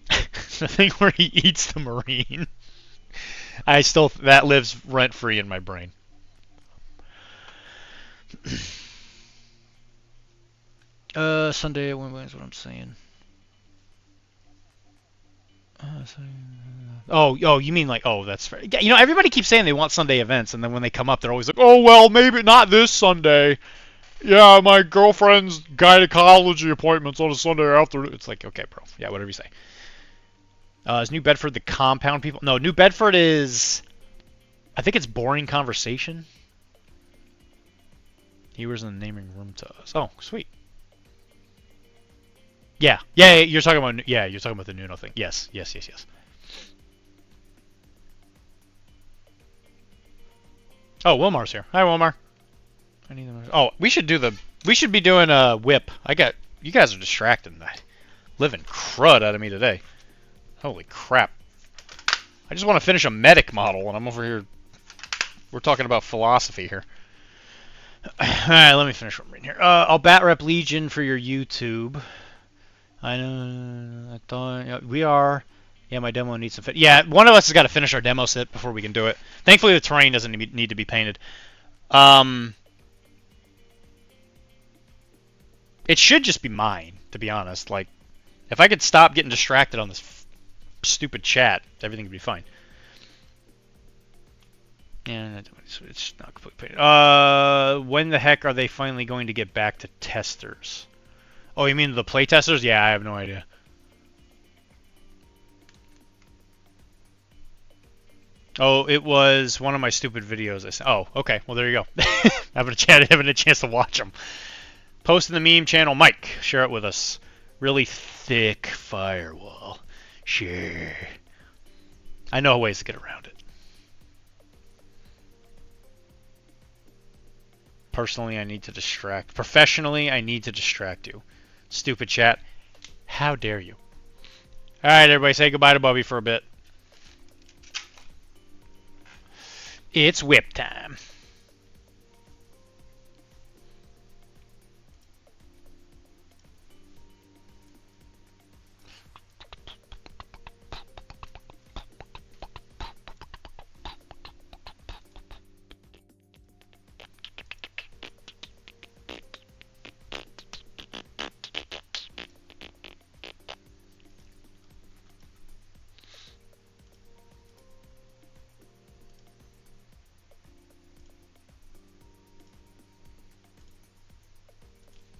Speaker 9: the thing where he eats the Marine, that lives rent free in my brain. Sunday at Wimbledon is what I'm saying. Oh, you mean like, oh, that's fair. You know, everybody keeps saying they want Sunday events, and then when they come up, they're always like, oh, well, maybe not this Sunday. Yeah, my girlfriend's gynecology appointment's on a Sunday afternoon. It's like, okay, bro. Yeah, whatever you say. Is New Bedford the compound people? No, New Bedford is, I think it's Boring Conversation. He was in the naming room to us. Oh, sweet. Yeah, you're talking about the Nuno thing. Yes. Oh, Wilmar's here. Hi, Wilmar. I need them. Oh, we should be doing a whip. You guys are distracting the living crud out of me today. Holy crap. I just want to finish a medic model, and I'm over here. We're talking about philosophy here. Alright, let me finish one right here. I'll bat rep Legion for your YouTube. I know. I thought. Yeah, we are. Yeah, my demo needs some fit. Yeah, one of us has got to finish our demo set before we can do it. Thankfully, the terrain doesn't need to be painted. It should just be mine, to be honest. Like, if I could stop getting distracted on this stupid chat, everything would be fine. Yeah, it's not completely painted. When the heck are they finally going to get back to testers? Oh, you mean the play testers? Yeah, I have no idea. Oh, it was one of my stupid videos. Oh, okay. Well, there you go. having a chance to watch them. Post in the meme channel, Mike. Share it with us. Really thick firewall. Sure. I know ways to get around it. Personally, I need to distract. Professionally, I need to distract you. Stupid chat. How dare you? Alright, everybody, say goodbye to Bubby for a bit. It's whip time.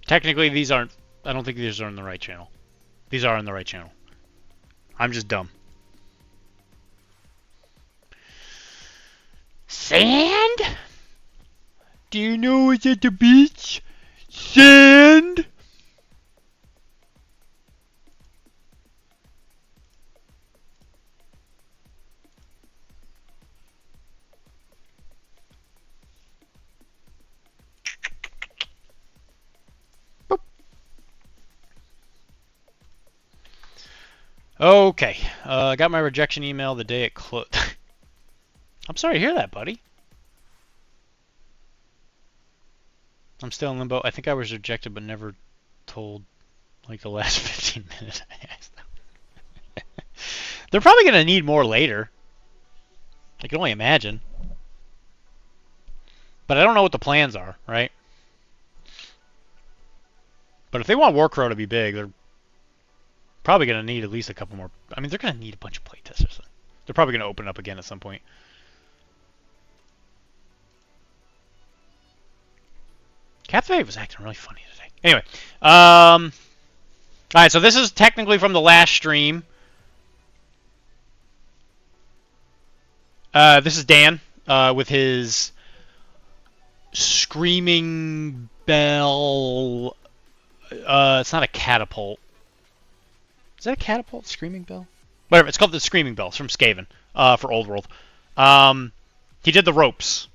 Speaker 9: Technically, these aren't... I don't think these are in the right channel. These are in the right channel. I'm just dumb. Sand? Do you know what's at the beach? Sand? Okay, I got my rejection email the day it closed. I'm sorry to hear that, buddy. I'm still in limbo. I think I was rejected but never told, like, the last 15 minutes I asked them. They're probably going to need more later. I can only imagine. But I don't know what the plans are, right? But if they want Warcrow to be big, they're probably going to need at least a couple more. I mean, they're going to need a bunch of playtesters. They're probably going to open up again at some point. Captivate was acting really funny today. Anyway, alright, so this is technically from the last stream. This is Dan with his screaming bell. It's not a catapult. Is that a catapult? Screaming bell? Whatever, it's called the Screaming Bell. It's from Skaven for Old World. He did the ropes,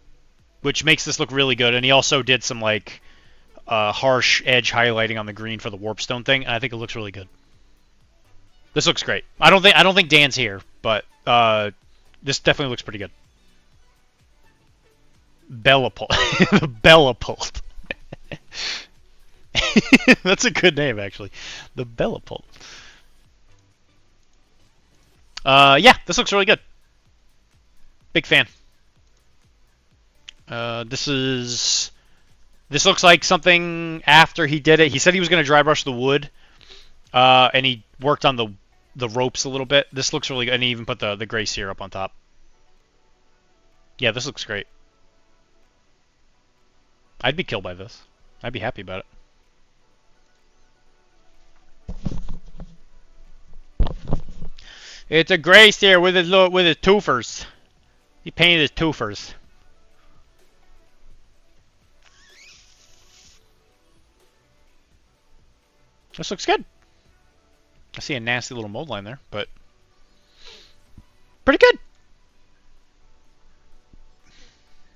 Speaker 9: which makes this look really good, and he also did some like harsh edge highlighting on the green for the warpstone thing, and I think it looks really good. This looks great. I don't think Dan's here, but this definitely looks pretty good. Bellapult. The Bellapult. That's a good name, actually. The Bellapult. Yeah, this looks really good. Big fan. This looks like something after he did it. He said he was going to dry brush the wood, and he worked on the ropes a little bit. This looks really good, and he even put the gray syrup on top. Yeah, this looks great. I'd be killed by this. I'd be happy about it. It's a gray seer with his twofers. He painted his twofers. This looks good. I see a nasty little mold line there, but pretty good.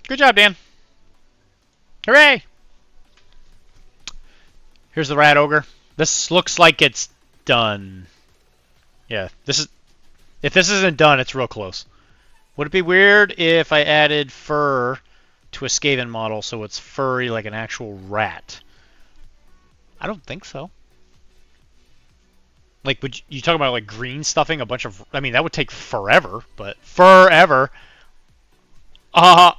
Speaker 9: Good job, Dan. Hooray! Here's the Rat Ogre. This looks like it's done. Yeah, this is. If this isn't done, it's real close. Would it be weird if I added fur to a Skaven model so it's furry like an actual rat? I don't think so. Like, would you talk about like green stuffing a bunch of? I mean, that would take forever, but forever. Yeah,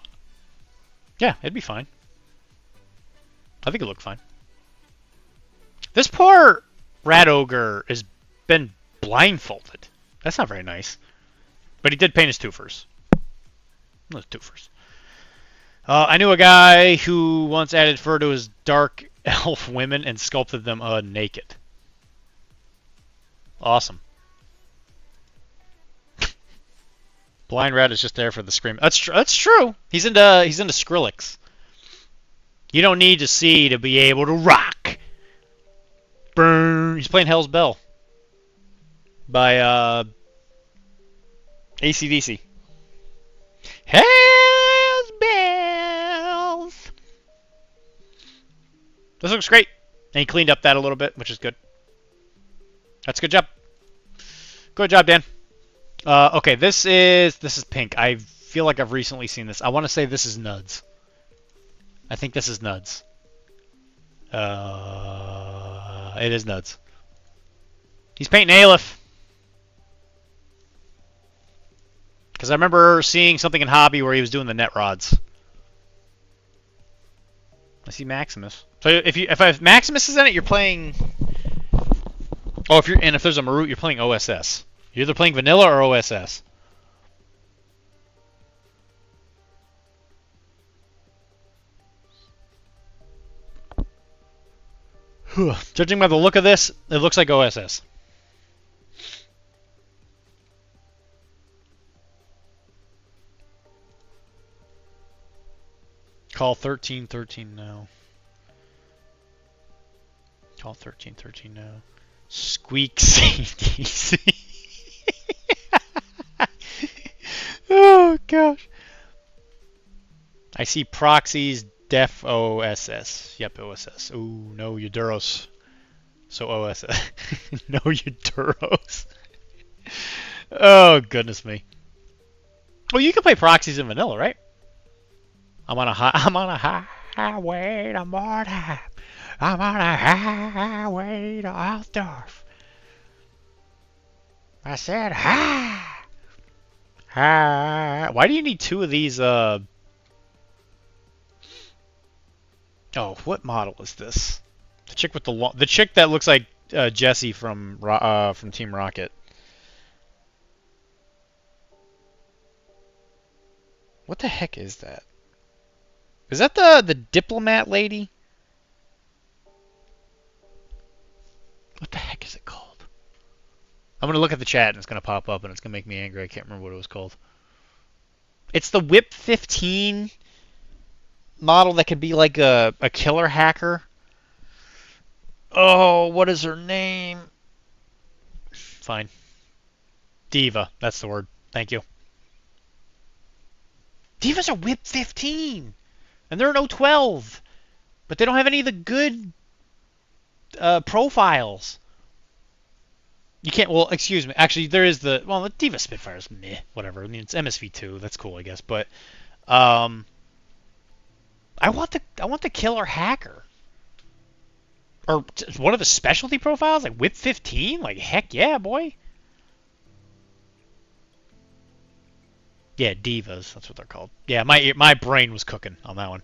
Speaker 9: it'd be fine. I think it looked fine. This poor Rat Ogre has been blindfolded. That's not very nice. But he did paint his twofers. Those twofers. I knew a guy who once added fur to his dark elf women and sculpted them naked. Awesome. Blind Rat is just there for the scream. That's true. He's into Skrillex. You don't need to see to be able to rock. Burn. He's playing Hell's Bell by AC/DC. Hell's Bells. This looks great. And he cleaned up that a little bit, which is good. That's a good job. Good job, Dan. Okay, this is pink. I feel like I've recently seen this. I want to say this is Nuds. I think this is Nuds. It is Nuds. He's painting Aleph. Because I remember seeing something in Hobby where he was doing the net rods. I see Maximus. So if Maximus is in it, you're playing. Oh, if there's a Marut, you're playing OSS. You're either playing vanilla or OSS. Judging by the look of this, it looks like OSS. Call 1313 now. Call 1313 now. Squeak CDC. Oh gosh. I see proxies def OSS. Yep, OSS. Ooh, no Eudoros. So OSS. No Eudoros. Oh goodness me. Well, you can play proxies in vanilla, right? I'm on a highway to Mordheim. I'm on a highway to Altdorf. I said hi. Hi. Why do you need two of these? Oh, what model is this? The chick with the chick that looks like Jessie from Team Rocket. What the heck is that? Is that the diplomat lady? What the heck is it called? I'm gonna look at the chat and it's gonna pop up and it's gonna make me angry. I can't remember what it was called. It's the Whip 15 model that could be like a killer hacker. Oh, what is her name? Fine. Diva. That's the word. Thank you. Divas are Whip 15. And they're an 012. But they don't have any of the good profiles. You can't, well, excuse me. Actually, there is the Diva Spitfire's meh, whatever. I mean, it's MSV2. That's cool, I guess. But I want the killer hacker. Or one of the specialty profiles, like Whip 15? Like, heck yeah, boy. Yeah, divas. That's what they're called. Yeah, my brain was cooking on that one.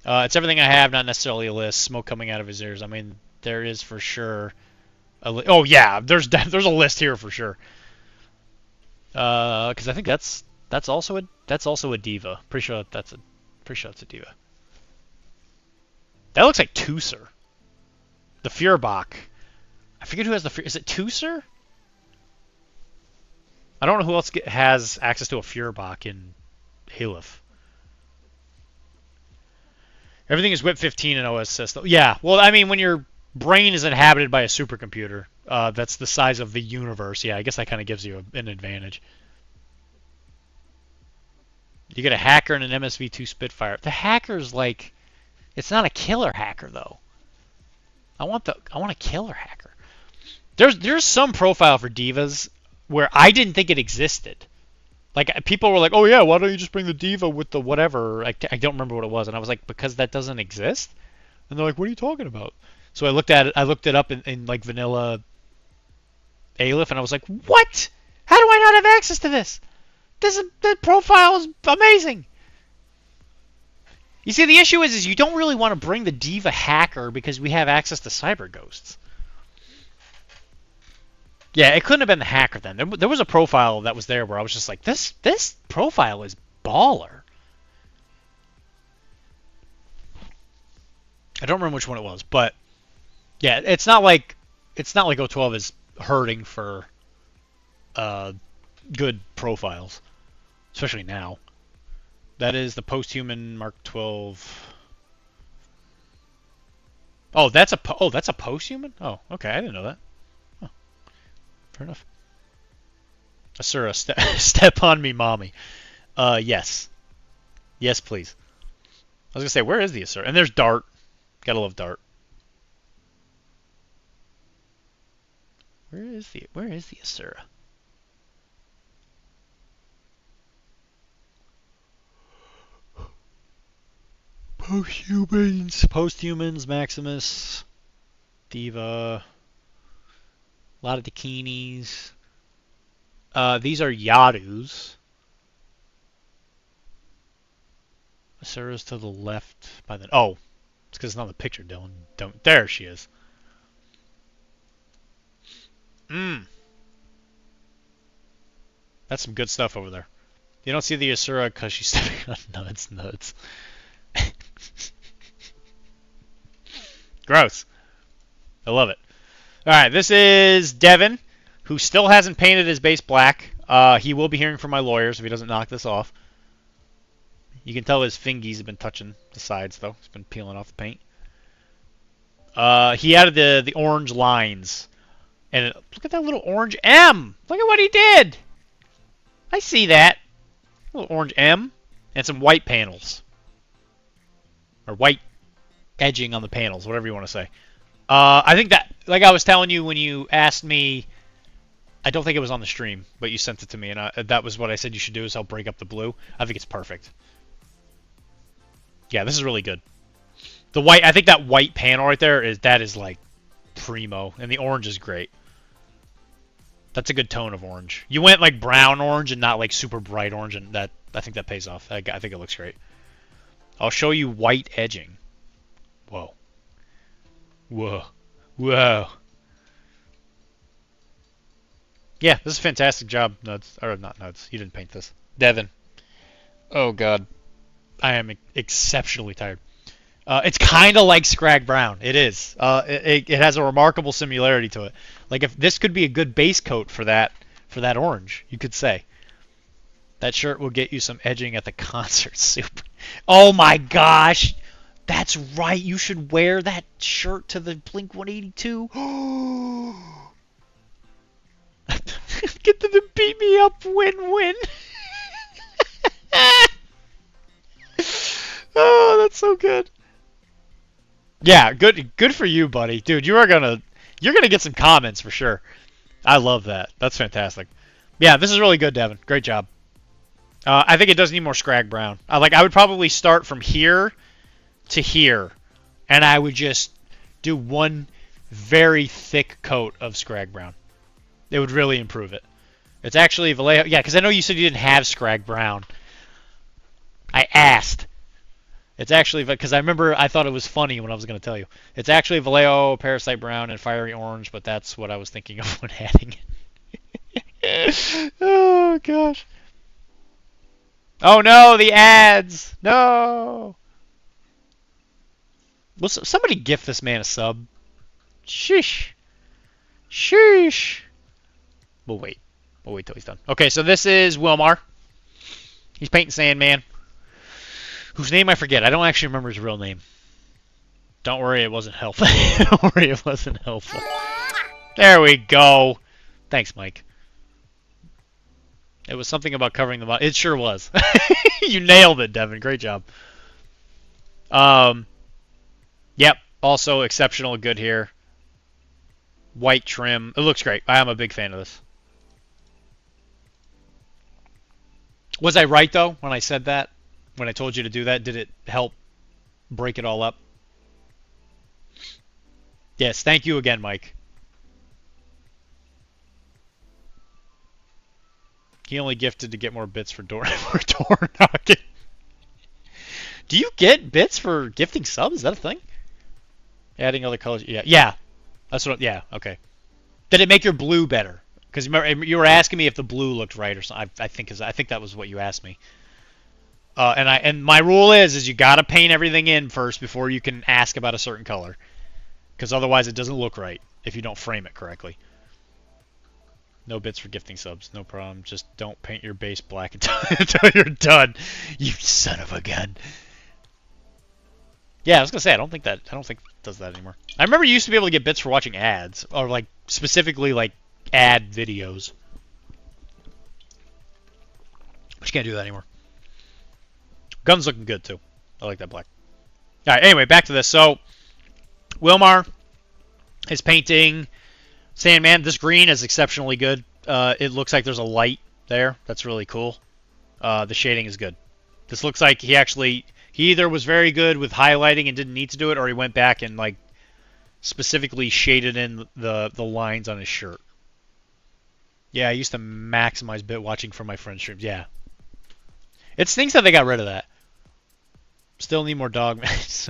Speaker 9: It's everything I have, not necessarily a list. Smoke coming out of his ears. I mean, there is for sure. Oh yeah, there's a list here for sure. Because I think that's also a diva. Pretty sure that's a diva. That looks like Tusser. The Fuhrerbach. I forget who has the. Is it Tusser? I don't know who else has access to a Fuhrerbach in Halef. Everything is Whip 15 in OSS, though. Yeah, well, I mean, when your brain is inhabited by a supercomputer, that's the size of the universe. Yeah, I guess that kind of gives you an advantage. You get a hacker and an MSV2 Spitfire. The hacker's like, it's not a killer hacker though. I want a killer hacker. There's some profile for divas where I didn't think it existed. Like, people were like, oh yeah, why don't you just bring the diva with the whatever? I don't remember what it was, and I was like, because that doesn't exist. And they're like, what are you talking about? So I looked it up in like vanilla Aleph, and I was like, what? How do I not have access to this? The profile is amazing. You see, the issue is you don't really want to bring the diva hacker because we have access to cyber ghosts. Yeah, it couldn't have been the hacker then. There was a profile that was there where I was just like, this profile is baller. I don't remember which one it was, but yeah, it's not like 012 is hurting for good profiles, especially now. That is the post-human Mark 12. Oh, that's a post-human? Oh, okay, I didn't know that. Oh, fair enough. Asura, step on me, mommy. Yes. Yes, please. I was gonna say, where is the Asura? And there's Dart. Gotta love Dart. Where is the Asura? Posthumans, Maximus, Diva, a lot of Dakinis. These are Yadus. Asura's to the left by the. Oh, it's because it's not in the picture, Dylan. There she is. That's some good stuff over there. You don't see the Asura because she's stepping on nuts. Gross. I love it. All right, this is Devin, who still hasn't painted his base black. He will be hearing from my lawyers if he doesn't knock this off. You can tell his fingies have been touching the sides, though. He's been peeling off the paint. He added the orange lines. And look at that little orange M! Look at what he did! I see that. A little orange M. And some white panels. Or white edging on the panels, whatever you want to say. I think that, like I was telling you when you asked me, I don't think it was on the stream, but you sent it to me, and that was what I said you should do, is help break up the blue. I think it's perfect. Yeah, this is really good. The white, I think that white panel right there is like primo, and the orange is great. That's a good tone of orange. You went like brown orange and not like super bright orange, and that I think that pays off. I think it looks great. I'll show you white edging. Whoa. Whoa. Whoa. Yeah, this is a fantastic job, Nuts. Or not Nuts. You didn't paint this. Devin. Oh, God. I am exceptionally tired. It's kind of like Scrag Brown. It is. It has a remarkable similarity to it. Like, if this could be a good base coat for that orange, you could say. That shirt will get you some edging at the concert. Super. Oh, my gosh. That's right. You should wear that shirt to the Blink 182. Get them to beat me up. Win-win. Oh, that's so good. Yeah, good for you, buddy. Dude, you're gonna get some comments for sure. I love that. That's fantastic. Yeah, this is really good, Devin. Great job. I think it does need more Scrag Brown. I would probably start from here to here, and I would just do one very thick coat of Scrag Brown. It would really improve it. It's actually Vallejo. Yeah, because I know you said you didn't have Scrag Brown. I asked. It's actually, because I remember I thought it was funny when I was going to tell you. It's actually Vallejo, Parasite Brown, and Fiery Orange, but that's what I was thinking of when adding it. Oh, gosh. Oh, no, the ads. No. Will somebody gift this man a sub? Sheesh. Sheesh. We'll wait. We'll wait till he's done. Okay, so this is Wilmar. He's painting Sandman. Whose name I forget. I don't actually remember his real name. Don't worry, it wasn't helpful. Don't worry, it wasn't helpful. There we go. Thanks, Mike. It was something about covering the... It sure was. You nailed it, Devin. Great job. Yep. Also exceptional good here. White trim. It looks great. I am a big fan of this. Was I right, though, when I said that? When I told you to do that? Did it help break it all up? Yes, thank you again, Mike. He only gifted to get more bits for door knocking. Do you get bits for gifting subs? Is that a thing? Adding other colors. Yeah. That's what. Yeah. Okay. Did it make your blue better? Because you were asking me if the blue looked right or something. I think that was what you asked me. And my rule is you gotta paint everything in first before you can ask about a certain color, because otherwise it doesn't look right if you don't frame it correctly. No bits for gifting subs, no problem. Just don't paint your base black until you're done. You son of a gun. Yeah, I was gonna say I don't think it does that anymore. I remember you used to be able to get bits for watching ads, or like specifically like ad videos, but you can't do that anymore. Gun's looking good, too. I like that black. All right, anyway, back to this. So, Wilmar is painting Sandman. This green is exceptionally good. It looks like there's a light there. That's really cool. The shading is good. This looks like he either was very good with highlighting and didn't need to do it, or he went back and, like, specifically shaded in the lines on his shirt. Yeah, I used to maximize bit watching from my friend's streams. Yeah. It stinks that they got rid of that. Still need more door knocks.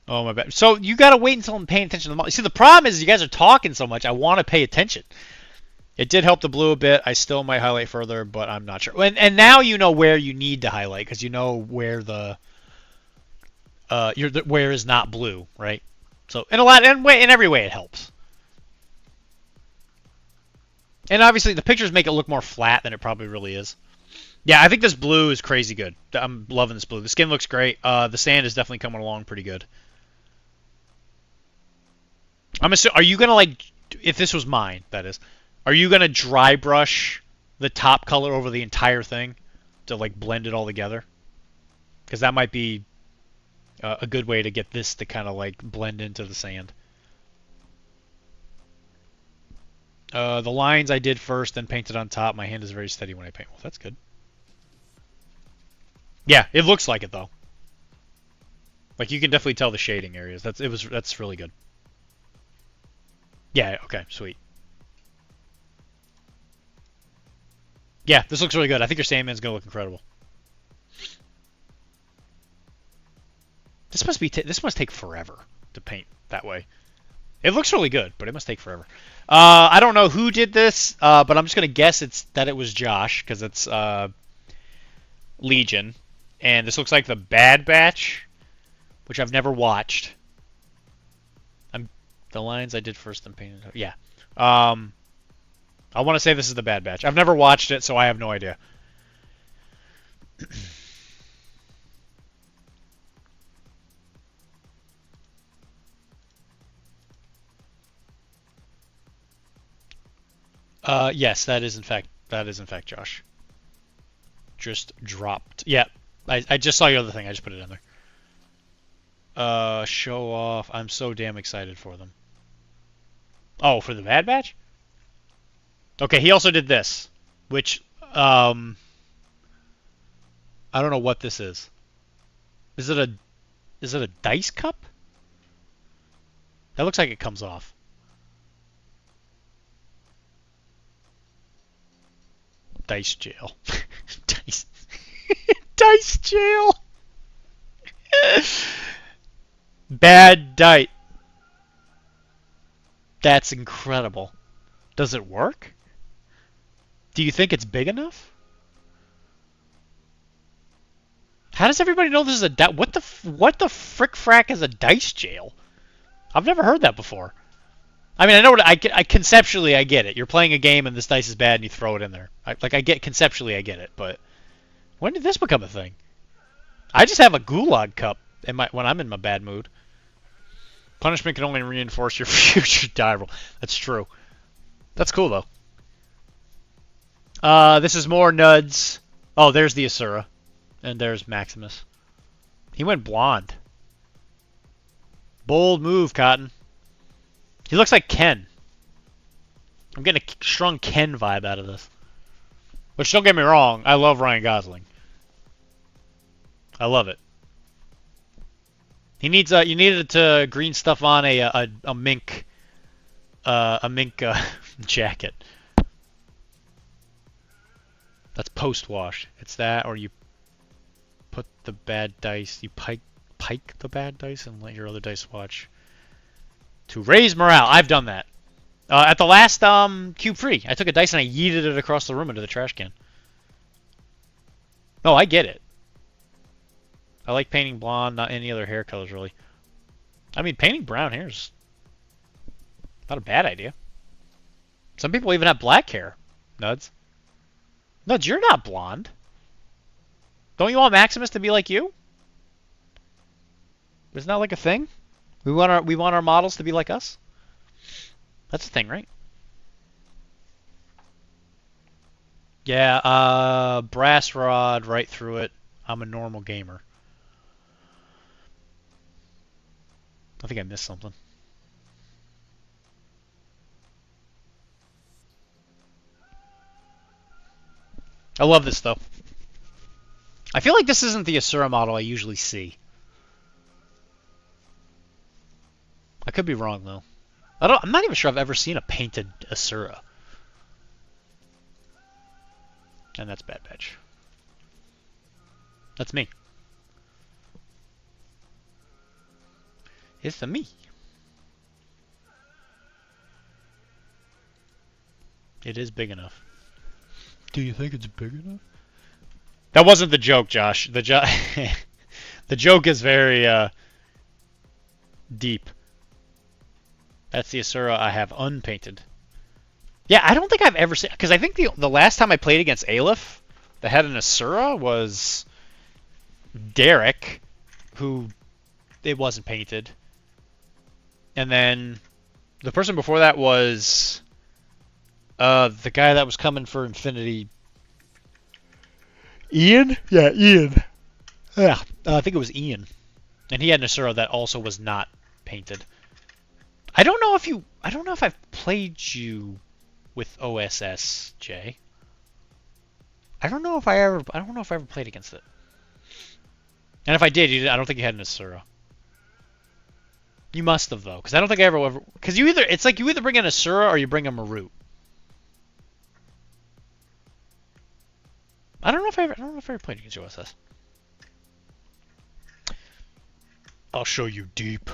Speaker 9: Oh, my bad. So you got to wait until I'm paying attention to the... See, the problem is you guys are talking so much, I want to pay attention. It did help the blue a bit. I still might highlight further, but I'm not sure. And now you know where you need to highlight, because you know where where is not blue, right? So in every way it helps. And obviously the pictures make it look more flat than it probably really is. Yeah, I think this blue is crazy good. I'm loving this blue. The skin looks great. The sand is definitely coming along pretty good. Are you gonna like, if this was mine, that is, are you gonna dry brush the top color over the entire thing to like blend it all together? Because that might be a good way to get this to kind of like blend into the sand. The lines I did first, then painted on top. My hand is very steady when I paint. Well, that's good. Yeah, it looks like it though. Like you can definitely tell the shading areas. That's really good. Yeah, okay, sweet. Yeah, this looks really good. I think your Sandman's gonna look incredible. This must take forever to paint that way. It looks really good, but it must take forever. I don't know who did this, but I'm just gonna guess that it was Josh because it's Legion, and this looks like the Bad Batch, which I've never watched. The lines I did first and painted. Yeah. I want to say this is the Bad Batch. I've never watched it, so I have no idea. Yes, that is in fact Josh. Just dropped. Yeah, I just saw your other thing. I just put it in there. Show off. I'm so damn excited for them. Oh, for the Bad Batch? Okay, he also did this, which I don't know what this is. Is it a dice cup? That looks like it comes off. Dice jail. Dice jail. Bad dice. That's incredible. Does it work? Do you think it's big enough? How does everybody know this is a what the frick frack is a dice jail? I've never heard that before. I mean, I know what I conceptually I get it. You're playing a game and this dice is bad and you throw it in there. I get conceptually I get it, but when did this become a thing? I just have a gulag cup when I'm in my bad mood. Punishment can only reinforce your future die roll. That's true. That's cool though. This is more Nuds. Oh, there's the Asura, and there's Maximus. He went blonde. Bold move, Cotton. He looks like Ken. I'm getting a strong Ken vibe out of this. Which, don't get me wrong, I love Ryan Gosling. I love it. He needs you needed to green stuff on a mink jacket. That's post wash. It's that, or you put the bad dice, you pike the bad dice and let your other dice watch. To raise morale. I've done that. At the last Cube Free, I took a dice and I yeeted it across the room into the trash can. No, I get it. I like painting blonde, not any other hair colors really. I mean, painting brown hair is not a bad idea. Some people even have black hair. Nuds. Nuds, you're not blonde. Don't you want Maximus to be like you? Isn't that like a thing? We want our models to be like us? That's a thing, right? Yeah, brass rod right through it. I'm a normal gamer. I think I missed something. I love this though. I feel like this isn't the Asura model I usually see. I could be wrong though. I'm not even sure I've ever seen a painted Asura. And that's Bad Batch. That's me. It's the me. It is big enough. Do you think it's big enough? That wasn't the joke, Josh. The joke is very deep. That's the Asura I have unpainted. Yeah, I don't think I've ever seen... Because I think the last time I played against Aleph that had an Asura was Derek, who it wasn't painted. And then the person before that was the guy that was coming for Infinity. Ian? Yeah, Ian. Yeah, I think it was Ian. And he had an Asura that also was not painted. I don't know if I've played you with OSS, Jay. I don't know if I ever played against it. And if I did, I don't think you had an Asura. You must have though, because I don't think I ever. Because it's like you either bring an Asura or you bring a Marut. I don't know if I ever played against OSS. I'll show you deep.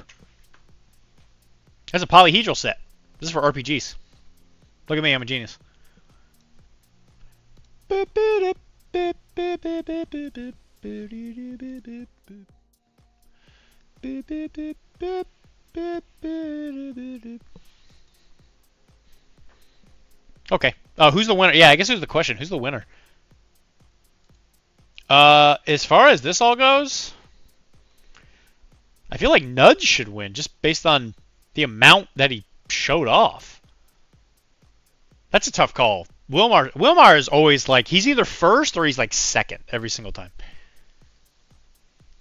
Speaker 9: That's a polyhedral set. This is for RPGs. Look at me, I'm a genius. Okay. Who's the winner? Yeah, I guess there's the question. Who's the winner? As far as this all goes, I feel like Nudge should win, just based on the amount that he showed off. That's a tough call. Wilmar is always like, he's either first or he's like second every single time.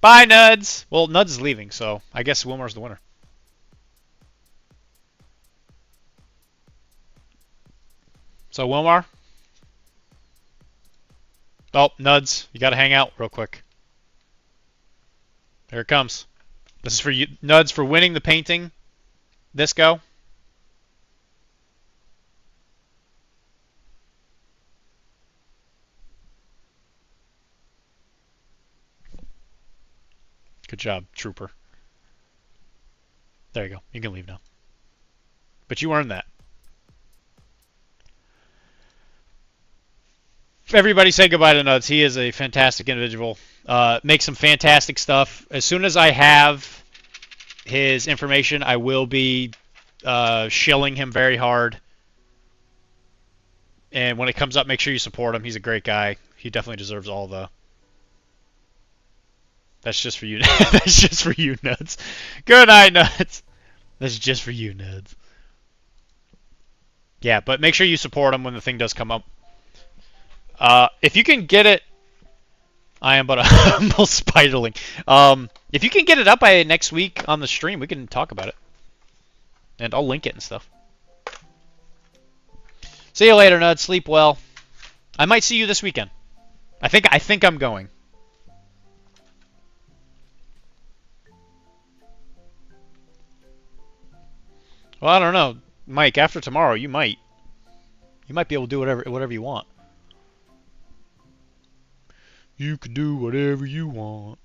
Speaker 9: Bye, Nuds! Well, Nuds is leaving, so I guess Wilmar's the winner. So, Wilmar? Oh, Nuds, you gotta hang out real quick. Here it comes. This is for you, Nuds, for winning the painting. This go. Good job, Trooper. There you go. You can leave now. But you earned that. Everybody say goodbye to Nuts. He is a fantastic individual. Makes some fantastic stuff. As soon as I have his information, I will be shilling him very hard. And when it comes up, make sure you support him. He's a great guy. He definitely deserves all the... That's just for you. That's just for you, Nuts. Good night, Nuts. That's just for you, Nuts. Yeah, but make sure you support him when the thing does come up. If you can get it... I am but a humble spiderling. If you can get it up by next week on the stream, we can talk about it. And I'll link it and stuff. See you later, Nuts. Sleep well. I might see you this weekend. I think I'm going. Well, I don't know, Mike. After tomorrow, you might be able to do whatever you want. You can do whatever you want.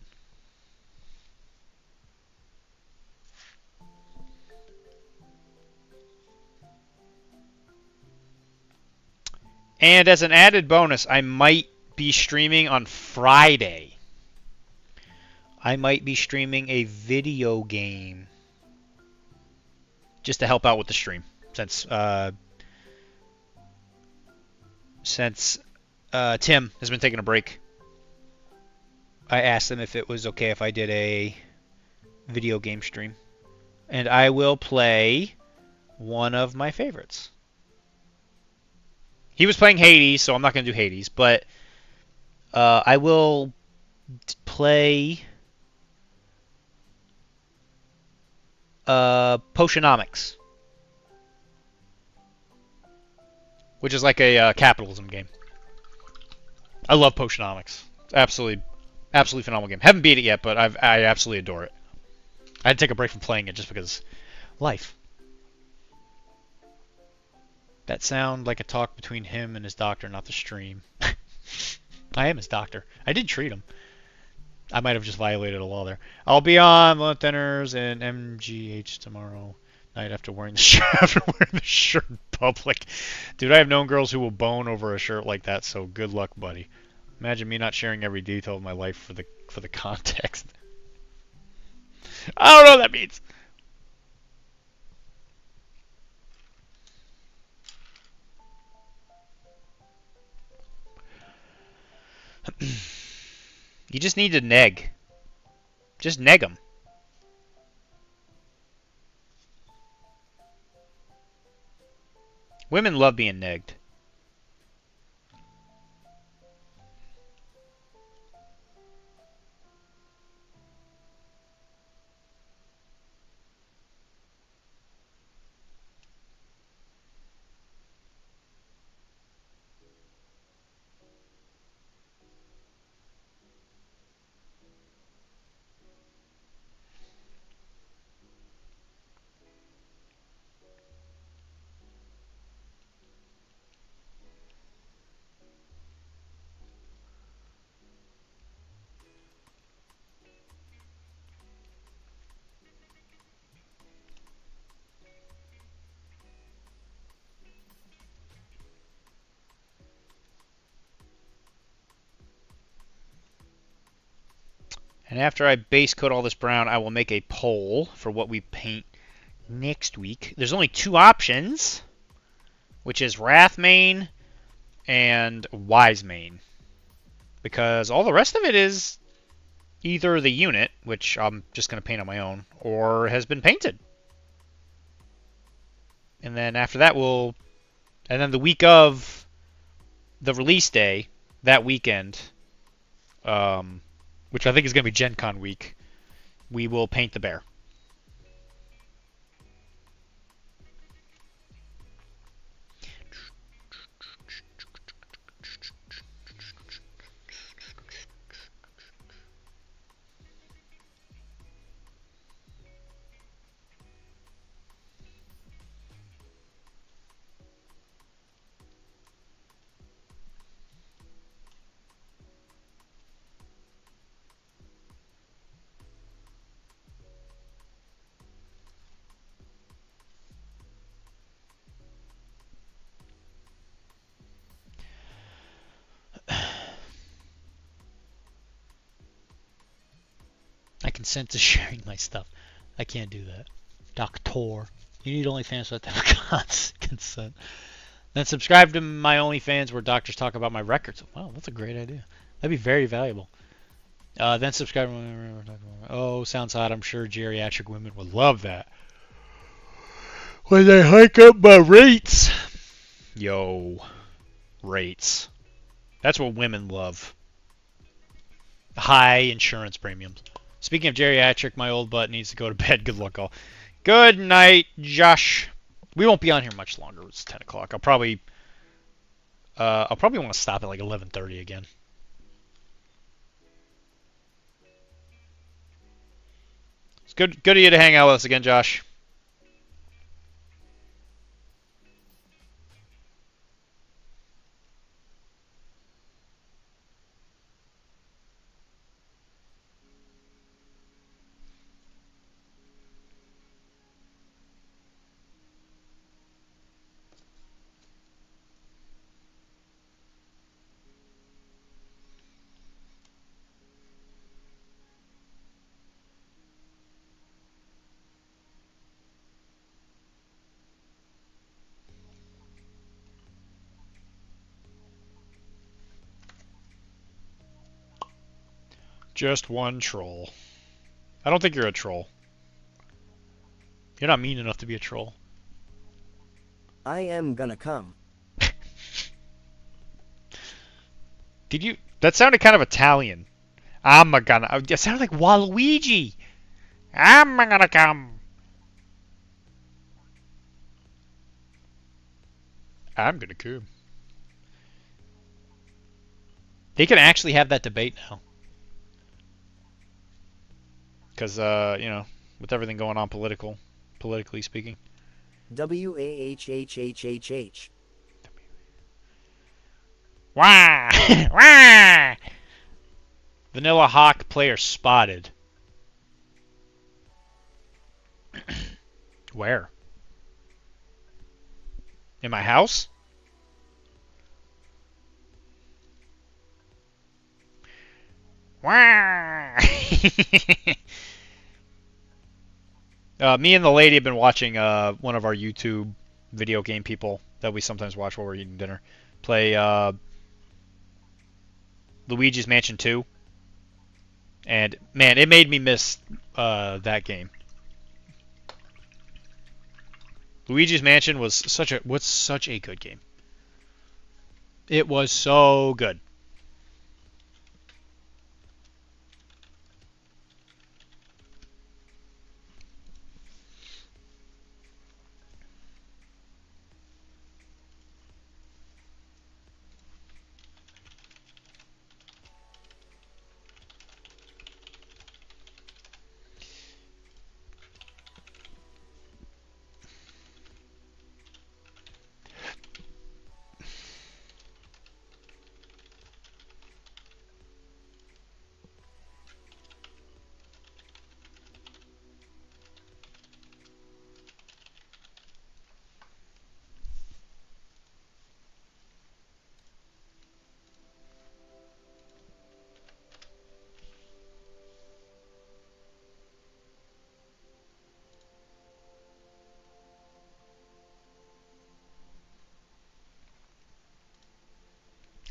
Speaker 9: And as an added bonus, I might be streaming on Friday. I might be streaming a video game. Just to help out with the stream, since Tim has been taking a break. I asked him if it was okay if I did a video game stream, and I will play one of my favorites. He was playing Hades, so I'm not going to do Hades, but I will play Potionomics, which is like a capitalism game. I love Potionomics. Absolutely phenomenal game. Haven't beat it yet, but I absolutely adore it. I had to take a break from playing it just because life. That sound like a talk between him and his doctor, not the stream. I am his doctor. I did treat him. I might have just violated a law there. I'll be on Blood Thinners and MGH tomorrow night after wearing the shirt in public. Dude, I have known girls who will bone over a shirt like that, so good luck, buddy. Imagine me not sharing every detail of my life for the context. I don't know what that means. You just need to neg. Just neg them. Women love being negged. And after I base coat all this brown, I will make a poll for what we paint next week. There's only 2 options, which is Wrathmane and Wisemane. Because all the rest of it is either the unit, which I'm just going to paint on my own, or has been painted. And then after that, and then the week of the release day, that weekend, which I think is going to be Gen Con week, we will paint the bear. I consent to sharing my stuff. I can't do that. Doctor. You need OnlyFans so that have consent. Then subscribe to my OnlyFans where doctors talk about my records. Wow, that's a great idea. That'd be very valuable. Then subscribe. Oh, sounds hot. I'm sure geriatric women would love that. When they hike up my rates. Yo. Rates. That's what women love. High insurance premiums. Speaking of geriatric, my old butt needs to go to bed. Good luck, all. Good night, Josh. We won't be on here much longer. It's 10 o'clock. I'll probably want to stop at like 11:30 again. It's good of you to hang out with us again, Josh. Just one troll. I don't think you're a troll. You're not mean enough to be a troll.
Speaker 7: I am gonna come.
Speaker 9: Did you? That sounded kind of Italian. I'm gonna. It sounded like Waluigi. I'm gonna come. I'm gonna come. They can actually have that debate now. Because, you know, with everything going on politically speaking.
Speaker 7: WAHHHHH.
Speaker 9: Wah! Wah! Vanilla Hawk player spotted. Where? In my house? Wah! Me and the lady have been watching one of our YouTube video game people that we sometimes watch while we're eating dinner play Luigi's Mansion 2. And man, it made me miss that game. Luigi's Mansion was such a good game. It was so good.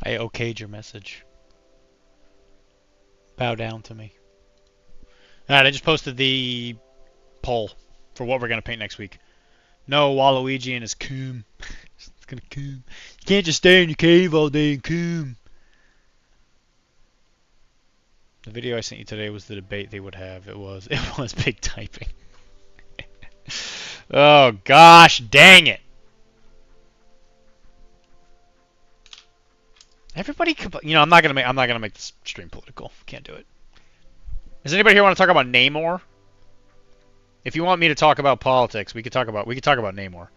Speaker 9: I okayed your message. Bow down to me. Alright, I just posted the poll for what we're going to paint next week. No Waluigi and his coom. It's going to coom. You can't just stay in your cave all day and coom. The video I sent you today was the debate they would have. It was big typing. Oh gosh, dang it. Everybody, I'm not gonna make this stream political. Can't do it. Does anybody here want to talk about Namor? If you want me to talk about politics, we could talk about Namor.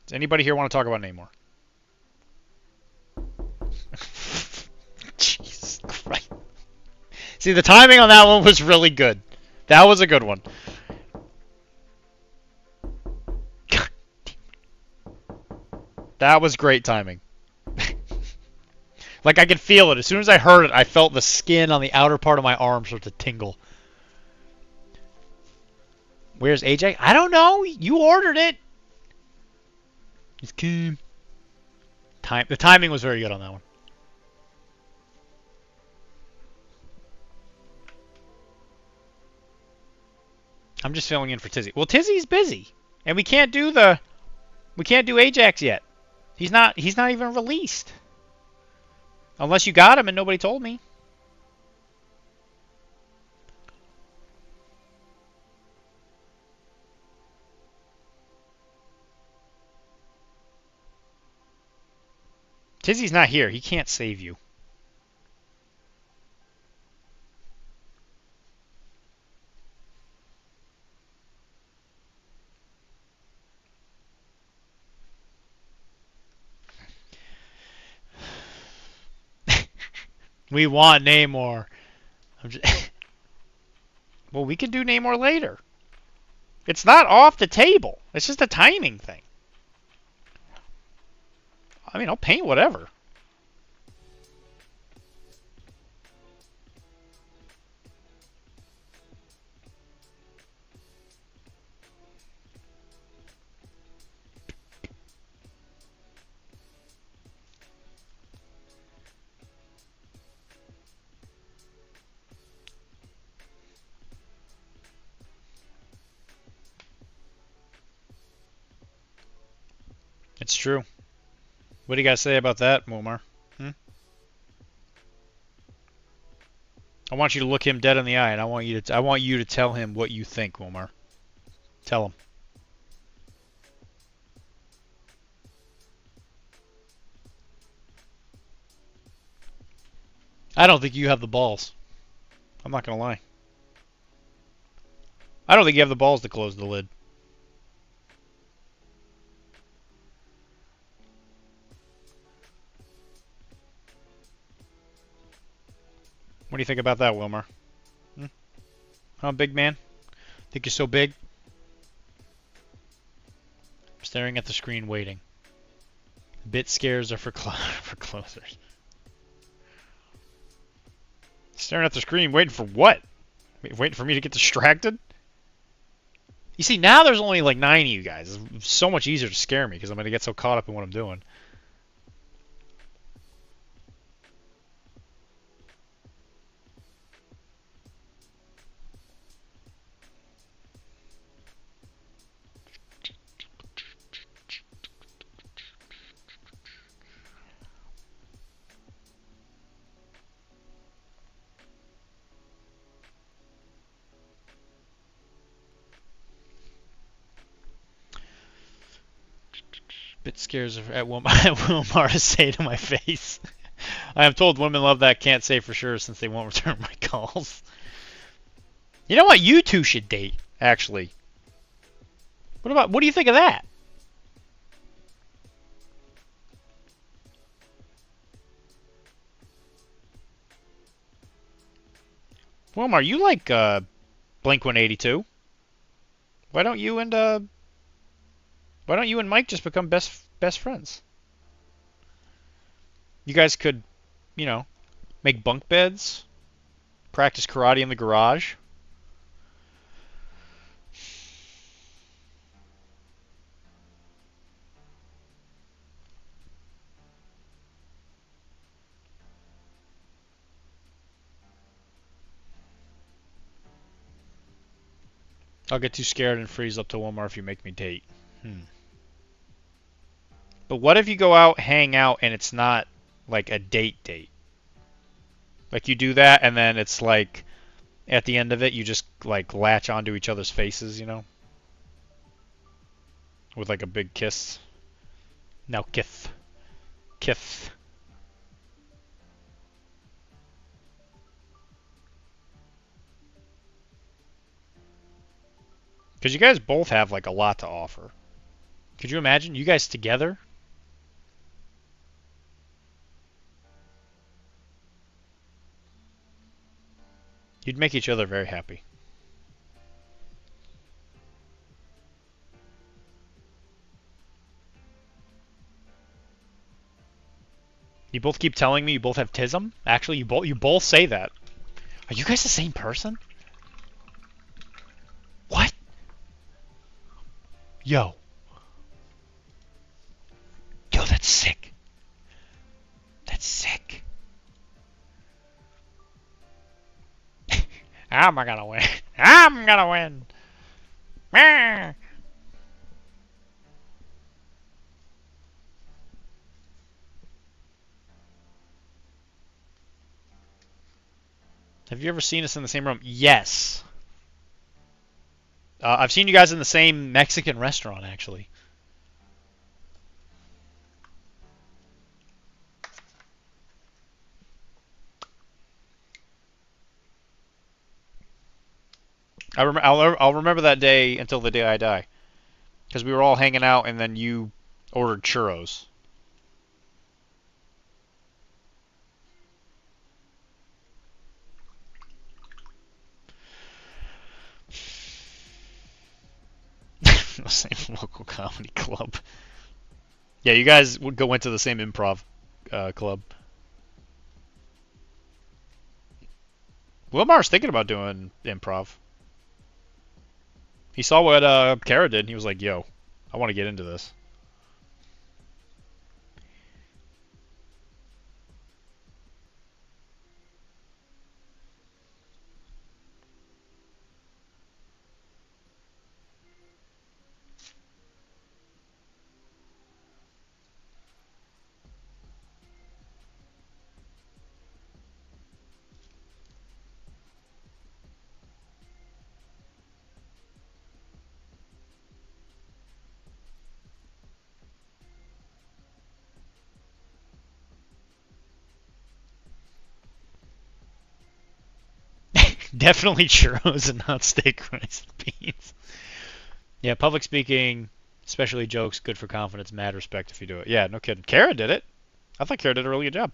Speaker 9: Does anybody here want to talk about Namor? Jesus Christ! See, the timing on that one was really good. That was a good one. That was great timing. Like, I could feel it. As soon as I heard it, I felt the skin on the outer part of my arm start to tingle. Where's AJ? I don't know. You ordered it. It's cool. The timing was very good on that one. I'm just filling in for Tizzy. Well, Tizzy's busy, and we can't do Ajax yet. He's not even released. Unless you got him and nobody told me. Tizzy's not here. He can't save you. We want Namor. Well, we can do Namor later. It's not off the table. It's just a timing thing. I mean, I'll paint whatever. It's true. What do you guys say about that, MOAR? I want you to look him dead in the eye, and I want you to tell him what you think, MOAR. Tell him. I don't think you have the balls. I'm not gonna lie. I don't think you have the balls to close the lid. What do you think about that, Wilmer? Huh, big man? Think you're so big? I'm staring at the screen waiting. Bit scares are for closers. Staring at the screen waiting for what? Waiting for me to get distracted? You see, now there's only like 9 of you guys. It's so much easier to scare me because I'm going to get so caught up in what I'm doing. Bit scares at Wilmar to say to my face. I am told women love that, can't say for sure since they won't return my calls. You know what? You two should date, actually. What do you think of that? Wilmar, you like Blink 182? Why don't you and Mike just become best friends? You guys could, you know, make bunk beds, practice karate in the garage. I'll get too scared and freeze up to Wilmar if you make me date. But what if you go out, hang out, and it's not like a date? Like you do that, and then it's like at the end of it, you just like latch onto each other's faces, you know, with like a big kiss. Now kiss. Because you guys both have like a lot to offer. Could you imagine you guys together? You'd make each other very happy. You both keep telling me you both have tism? Actually, you both say that. Are you guys the same person? What? Yo, that's sick. That's sick. I'm gonna win. I'm gonna win. Have you ever seen us in the same room? Yes. I've seen you guys in the same Mexican restaurant, actually. I'll remember that day until the day I die. Because we were all hanging out, and then you ordered churros. The same local comedy club. Yeah, you guys would go into the same improv club. Wilmar's thinking about doing improv. He saw what Kara did, and he was like, yo, I want to get into this. Definitely churros and not steak, rice, and beans. Yeah, public speaking, especially jokes, good for confidence, mad respect if you do it. Yeah, no kidding. Kara did it. I thought Kara did a really good job.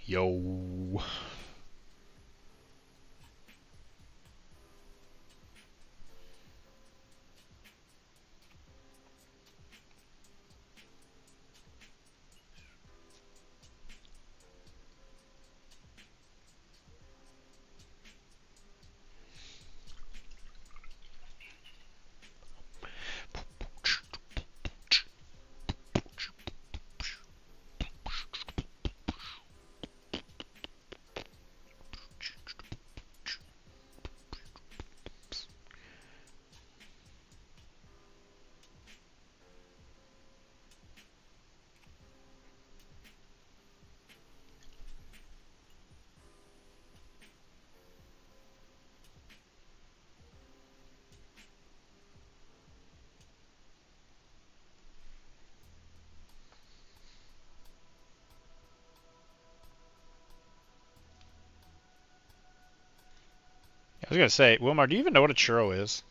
Speaker 9: Yo. was gonna say, Wilmar, do you even know what a churro is?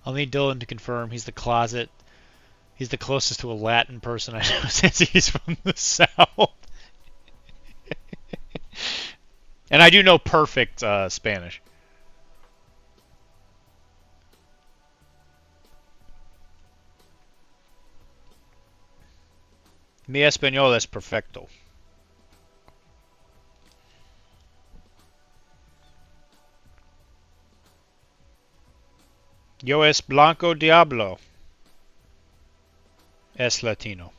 Speaker 9: I'll need Dylan to confirm. He's the closet. He's the closest to a Latin person I know since he's from the South. And I do know perfect Spanish. Mi español es perfecto. Yo es blanco diablo. Es latino.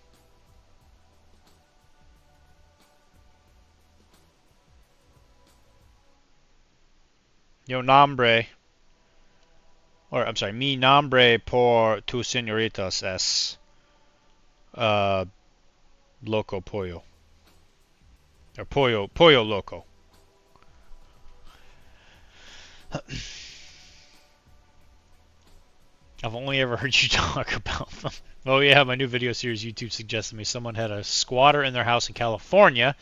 Speaker 9: Yo nombre, or I'm sorry, mi nombre por tus señoritas es loco pollo. Or pollo loco. I've only ever heard you talk about them. Oh yeah, my new video series YouTube suggested me. Someone had a squatter in their house in California.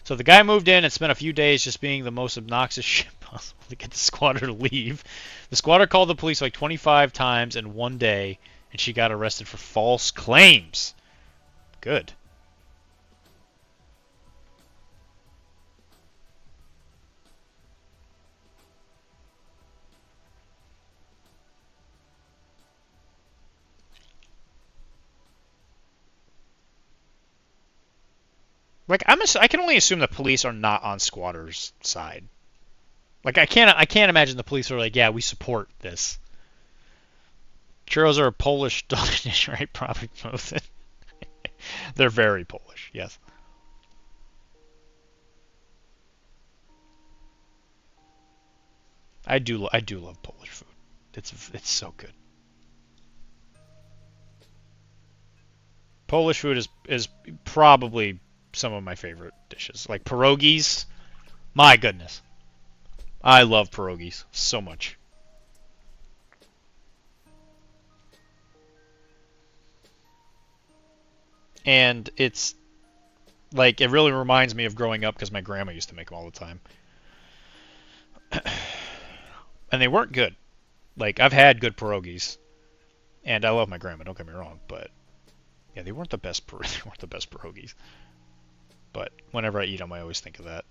Speaker 9: So the guy moved in and spent a few days just being the most obnoxious shit possible to get the squatter to leave. The squatter called the police like 25 times in one day, and she got arrested for false claims. Good. Like I can only assume the police are not on squatters' side. Like I can't imagine the police are like, yeah, we support this. Churros are a Polish dish, right? Probably both. They're very Polish, yes. I do love Polish food. It's so good. Polish food is probably some of my favorite dishes. Like pierogies. My goodness. I love pierogies so much. And it's like it really reminds me of growing up because my grandma used to make them all the time. And they weren't good. Like I've had good pierogies, and I love my grandma. Don't get me wrong, but yeah, they weren't the best. They weren't the best pierogies. But whenever I eat them, I always think of that.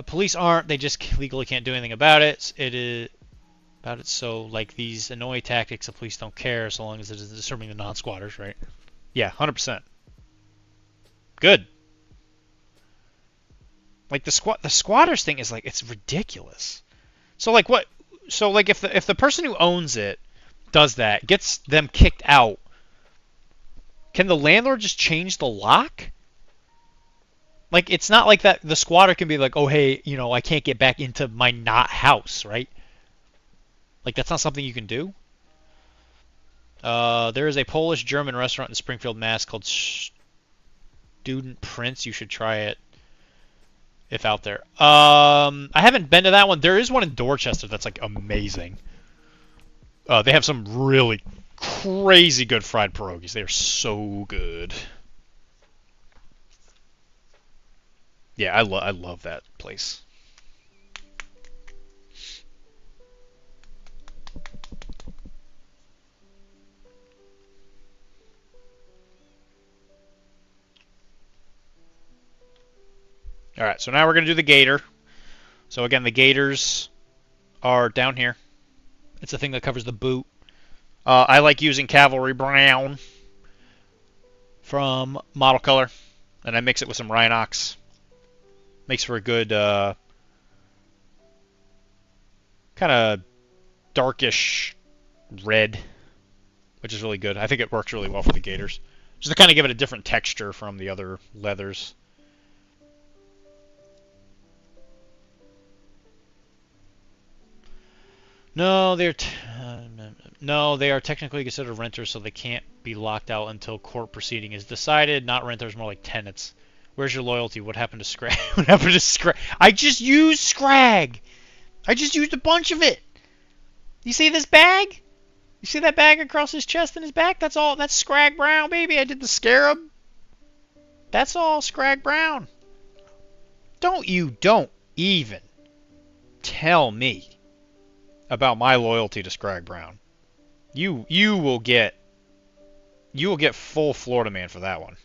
Speaker 9: Police aren't. They just legally can't do anything about it. So like these annoying tactics, the police don't care so long as it is disturbing the non-squatters, right? Yeah, 100%. Good. Like the squatters thing is like it's ridiculous. So like what? So like if the person who owns it does that, gets them kicked out, can the landlord just change the lock? Like, it's not like that the squatter can be like, oh, hey, you know, I can't get back into my not house, right? Like, that's not something you can do. There is a Polish-German restaurant in Springfield, Mass. called Student Prince. You should try it if out there. I haven't been to that one. There is one in Dorchester that's, like, amazing. They have some really crazy good fried pierogies. They are so good. Yeah, I love that place. All right, so now we're going to do the gator. So again, the gators are down here. It's a thing that covers the boot. I like using Cavalry Brown from Model Color, and I mix it with some Rhinox. Makes for a good kind of darkish red, which is really good. I think it works really well for the gaiters. Just to kind of give it a different texture from the other leathers. No, they are technically considered renters, so they can't be locked out until court proceeding is decided. Not renters, more like tenants. Where's your loyalty? What happened to Scrag? What happened to Scrag? I just used Scrag! I just used a bunch of it! You see this bag? You see that bag across his chest and his back? That's all. That's Scrag Brown, baby. I did the scarab. That's all Scrag Brown. Don't even tell me about my loyalty to Scrag Brown. You will get full Florida Man for that one.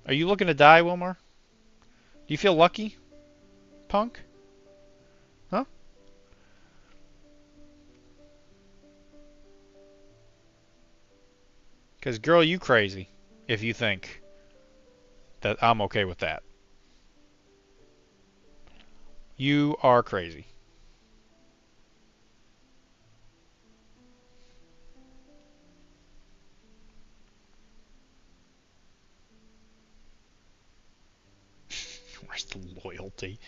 Speaker 9: Are you looking to die, Wilmar? Do you feel lucky, punk? Huh? Because, girl, you crazy if you think that I'm okay with that. You are crazy. Where's the loyalty?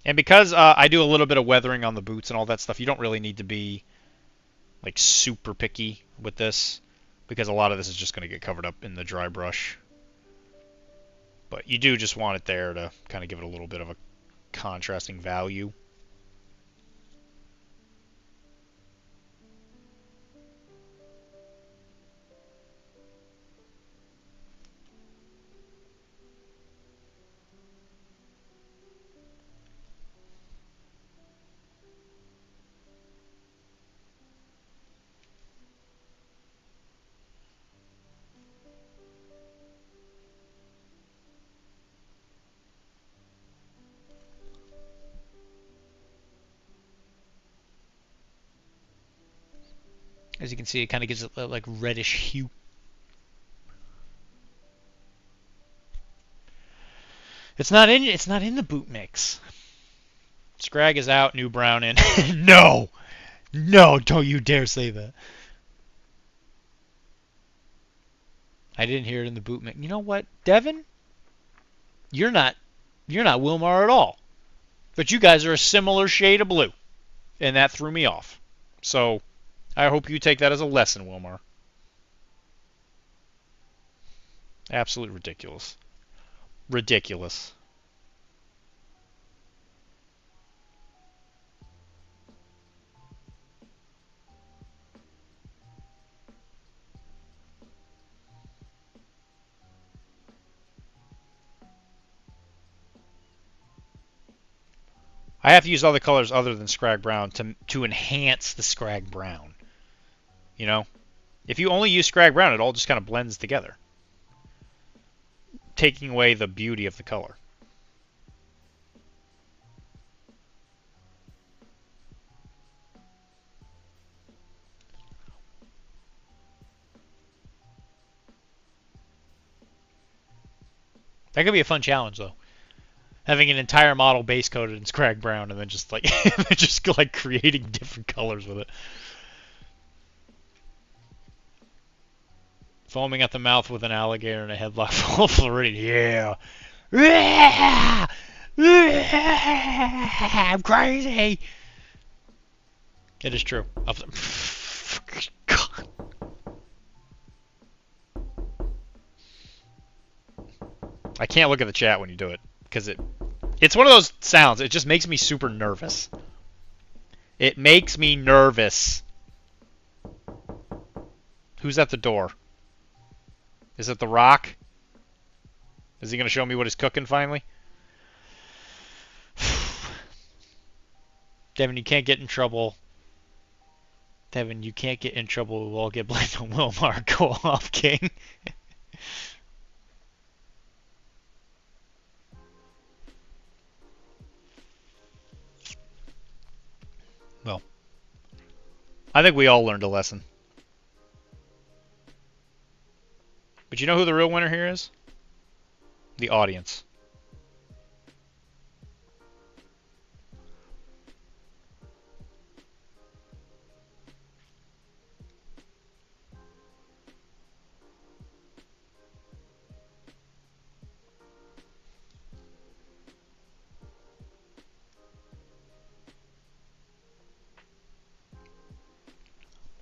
Speaker 9: And because I do a little bit of weathering on the boots and all that stuff, you don't really need to be like super picky with this, because a lot of this is just going to get covered up in the dry brush. But you do just want it there to kind of give it a little bit of a contrasting value. As you can see, it kind of gives it like reddish hue. It's not in the boot mix. Scrag is out, new brown in. No! No, don't you dare say that. I didn't hear it in the boot mix. You know what, Devin? You're not Wilmar at all. But you guys are a similar shade of blue. And that threw me off. So, I hope you take that as a lesson, Wilmar. Absolutely ridiculous. Ridiculous. I have to use other colors other than Scrag Brown to enhance the Scrag Brown. You know? If you only use Scrag Brown, it all just kind of blends together, taking away the beauty of the color. That could be a fun challenge, though. Having an entire model base coated in Scrag Brown and then just like creating different colors with it. Foaming at the mouth with an alligator and a headlock full of Floridian. Yeah! I'm crazy! It is true. God. I can't look at the chat when you do it, because it's one of those sounds. It just makes me super nervous. It makes me nervous. Who's at the door? Is it The Rock? Is he going to show me what he's cooking finally? Devin, you can't get in trouble. Devin, you can't get in trouble. We'll all get blamed on Wilmar. Go off, King. Well, I think we all learned a lesson. But you know who the real winner here is? The audience.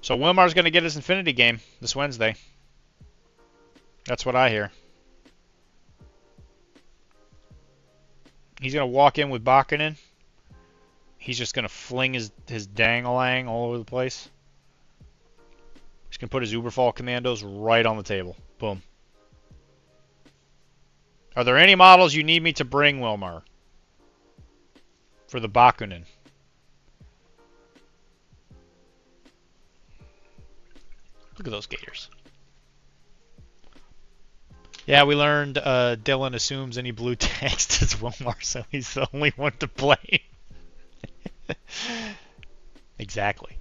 Speaker 9: So Wilmar's going to get his Infinity game this Wednesday. That's what I hear. He's going to walk in with Bakinen. He's just going to fling his dang-a-lang all over the place. He's going to put his Uberfall commandos right on the table. Boom. Are there any models you need me to bring, Wilmar? For the Bakunin? Look at those gators. Yeah, we learned Dylan assumes any blue text is Wilmar, so he's the only one to blame. Exactly.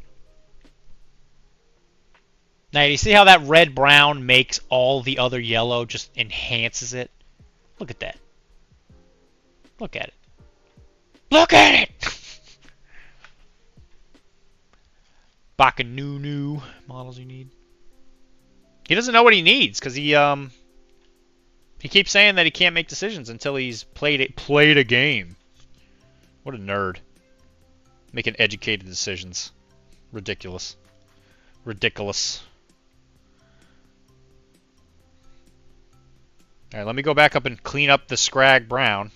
Speaker 9: Now, you see how that red-brown makes all the other yellow, just enhances it? Look at that. Look at it. Look at it! Bakanunu models you need. He doesn't know what he needs, because he keeps saying that he can't make decisions until he's played a game. What a nerd. Making educated decisions. Ridiculous. Ridiculous. Alright, let me go back up and clean up the Scrag Brown.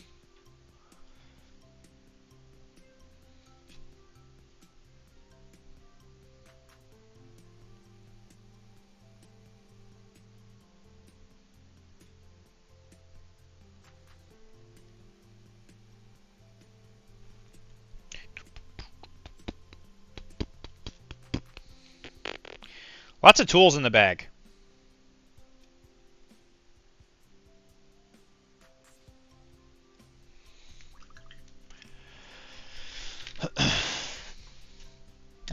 Speaker 9: Lots of tools in the bag.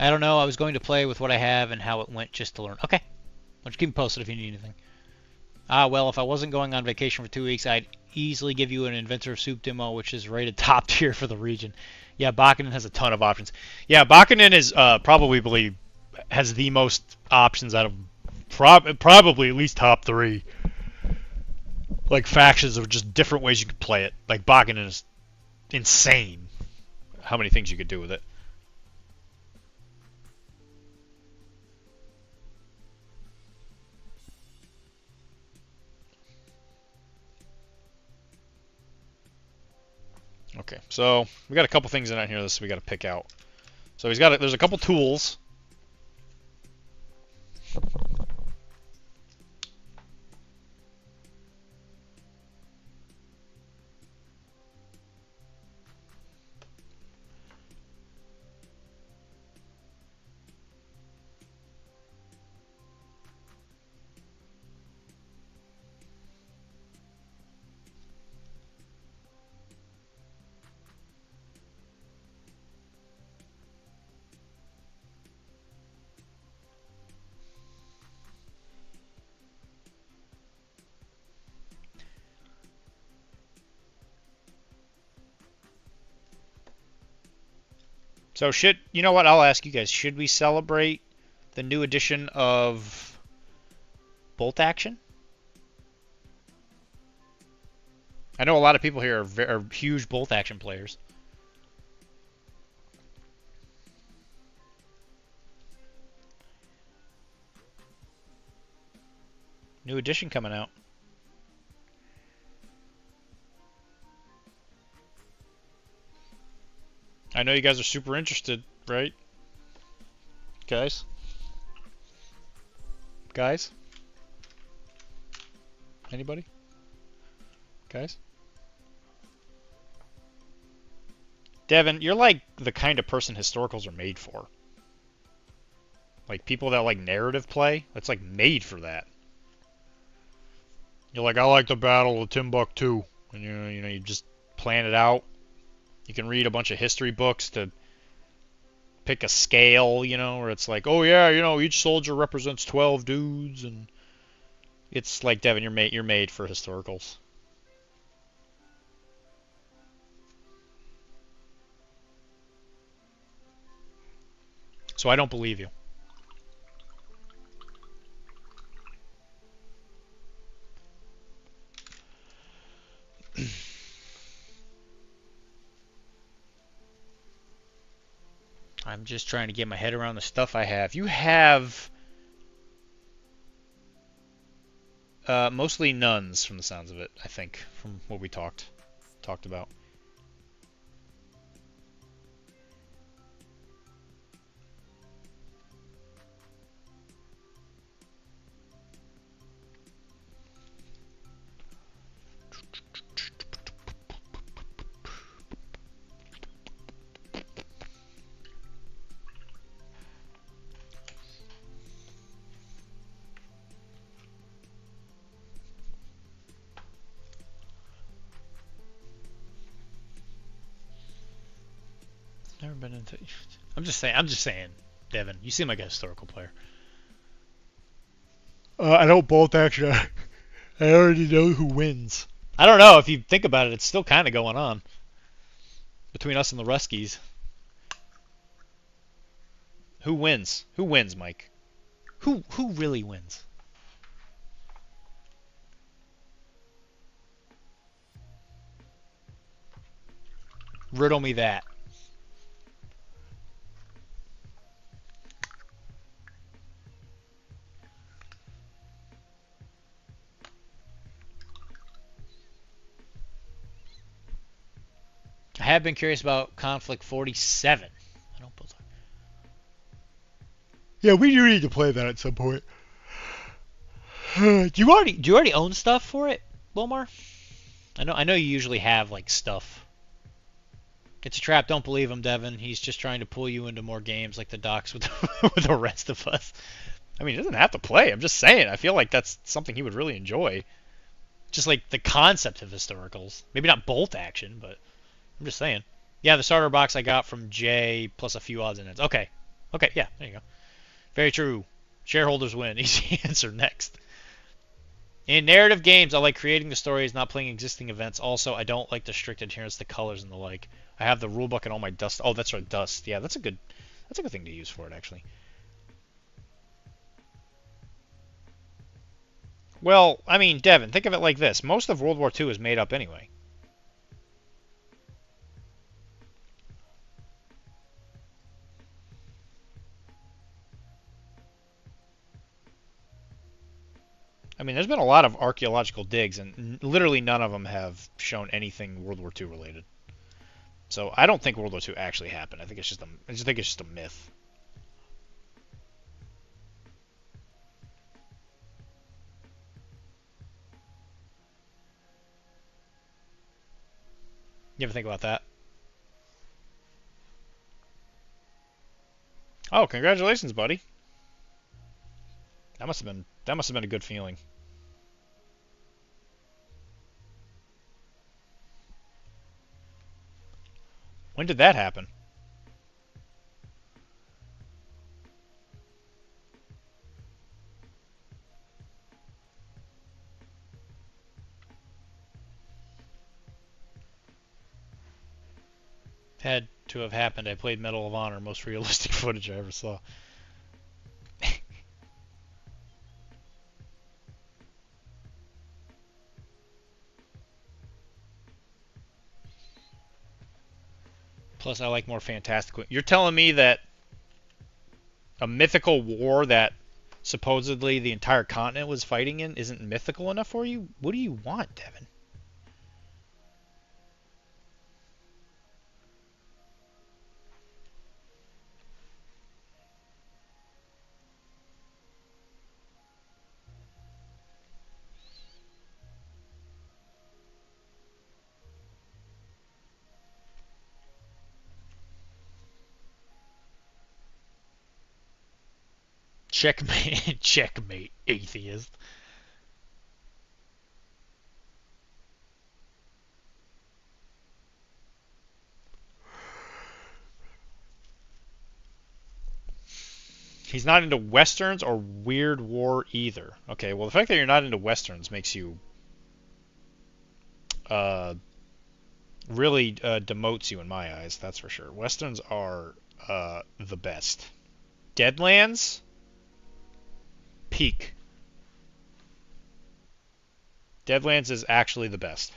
Speaker 9: I don't know. I was going to play with what I have and how it went just to learn. Okay. Why don't you keep me posted if you need anything. Well, if I wasn't going on vacation for 2 weeks, I'd easily give you an Inventor of Soup demo, which is rated top tier for the region. Yeah, Bakinen has a ton of options. Yeah, Bakinen is probably has the most options out of probably at least top 3. Like factions of just different ways you could play it. Like Bakinen is insane how many things you could do with it. Okay, so we got a couple things in here that we got to pick out. So there's a couple tools. So you know what, I'll ask you guys, should we celebrate the new edition of Bolt Action? I know a lot of people here are huge Bolt Action players. New edition coming out. I know you guys are super interested, right? Guys? Guys? Anybody? Guys? Devin, you're like the kind of person historicals are made for. Like people that like narrative play, that's like made for that. You're like, I like the Battle of Timbuktu, and you know, you just plan it out. You can read a bunch of history books to pick a scale, you know, where it's like, oh yeah, you know, each soldier represents 12 dudes, and It's like Devin, you're made for historicals. So I don't believe you. I'm just trying to get my head around the stuff I have. You have mostly nuns from the sounds of it, I think, from what we talked about. Never been into. I'm just saying, Devin. You seem like a historical player. I don't bolt action. I already know who wins. I don't know. If you think about it, it's still kind of going on between us and the Ruskies. Who wins? Who wins, Mike? Who really wins? Riddle me that. I have been curious about Conflict 47. I don't believe. Yeah, we do need to play that at some point. Do you already own stuff for it, Wilmar? I know you usually have like stuff. It's a trap. Don't believe him, Devin. He's just trying to pull you into more games like the docs with with the rest of us. I mean, he doesn't have to play. I'm just saying. I feel like that's something he would really enjoy. Just like the concept of historicals. Maybe not bolt action, but I'm just saying. Yeah, the starter box I got from Jay plus a few odds and ends. Okay. Okay, yeah, there you go. Very true. Shareholders win. Easy answer. Next. In narrative games, I like creating the stories, not playing existing events. Also, I don't like the strict adherence to colors and the like. I have the rulebook and all my dust. Oh, that's right, dust. Yeah, that's a good thing to use for it, actually. Well, I mean, Devin, think of it like this. Most of World War II is made up anyway. I mean, there's been a lot of archaeological digs, and literally none of them have shown anything World War II related. So I don't think World War II actually happened. I just think it's just a myth. You ever think about that? Oh, congratulations, buddy. That must have been a good feeling. When did that happen? Had to have happened. I played Medal of Honor, most realistic footage I ever saw. Plus, I like more fantastical. You're telling me that a mythical war that supposedly the entire continent was fighting in isn't mythical enough for you? What do you want, Devin? Checkmate, checkmate, atheist. He's not into westerns or weird war either. Okay, well the fact that you're not into westerns makes you really demotes you in my eyes. That's for sure. Westerns are the best. Deadlands, peak. Deadlands is actually the best.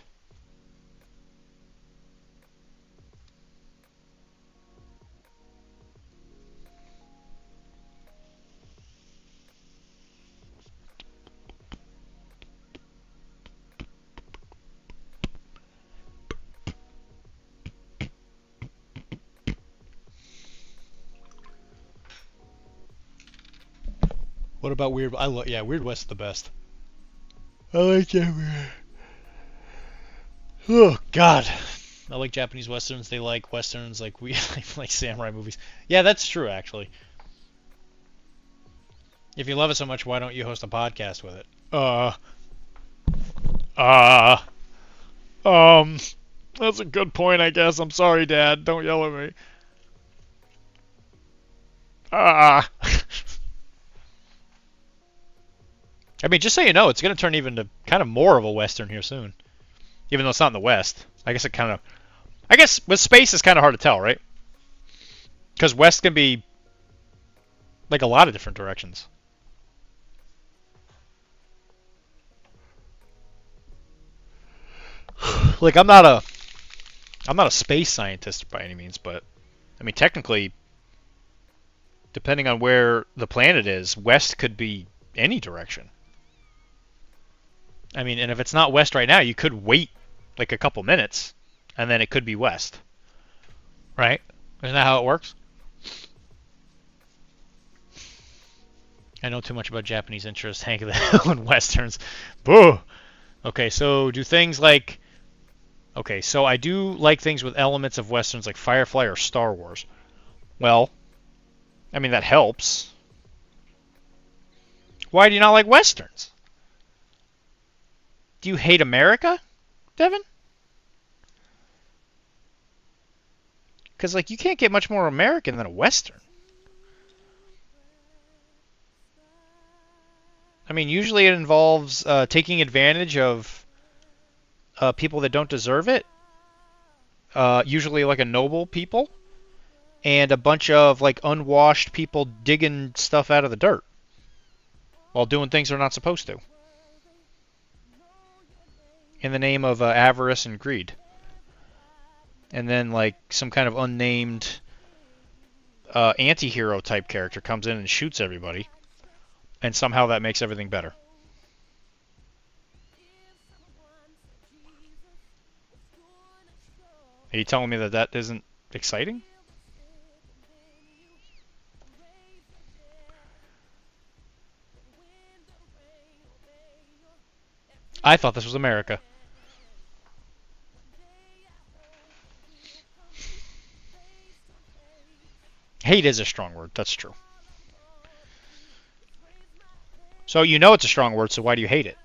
Speaker 9: What about Weird? Yeah, Weird West's the best. I like that. Oh God, I like Japanese westerns. They like westerns. Like we like samurai movies. Yeah, that's true actually. If you love it so much, why don't you host a podcast with it? That's a good point, I guess. I'm sorry, Dad. Don't yell at me. I mean, just so you know, it's going to turn even to kind of more of a western here soon. Even though it's not in the West. I guess with space it's kind of hard to tell, right? Because West can be like a lot of different directions. Like I'm not a space scientist by any means, but I mean technically, depending on where the planet is, West could be any direction. I mean, and if it's not West right now, you could wait like a couple minutes, and then it could be West. Right? Isn't that how it works? I know too much about Japanese interests. Hank of the Hill and Westerns. Boo! Okay, so do things like... Okay, so I do like things with elements of Westerns like Firefly or Star Wars. Well, I mean, that helps. Why do you not like Westerns? Do you hate America, Devin? Because, like, you can't get much more American than a Western. I mean, usually it involves taking advantage of people that don't deserve it. Usually, like, a noble people. And a bunch of, like, unwashed people digging stuff out of the dirt. While doing things they're not supposed to. In the name of avarice and greed. And then, like, some kind of unnamed anti-hero type character comes in and shoots everybody. And somehow that makes everything better. Are you telling me that that isn't exciting? I thought this was America. Hate is a strong word, that's true. So you know it's a strong word, so why do you hate it?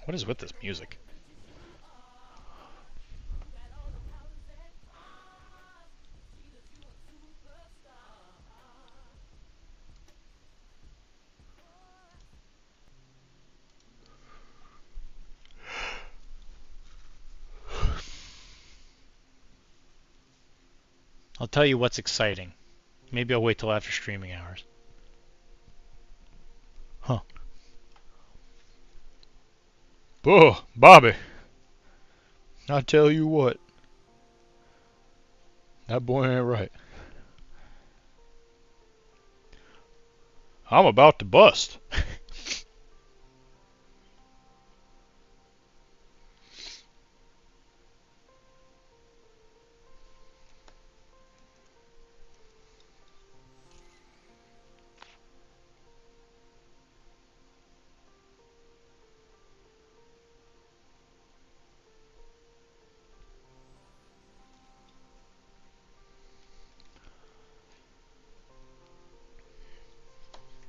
Speaker 9: What is with this music? I'll tell you what's exciting. Maybe I'll wait till after streaming hours. Huh. Oh, Bobby. I tell you what. That boy ain't right. I'm about to bust.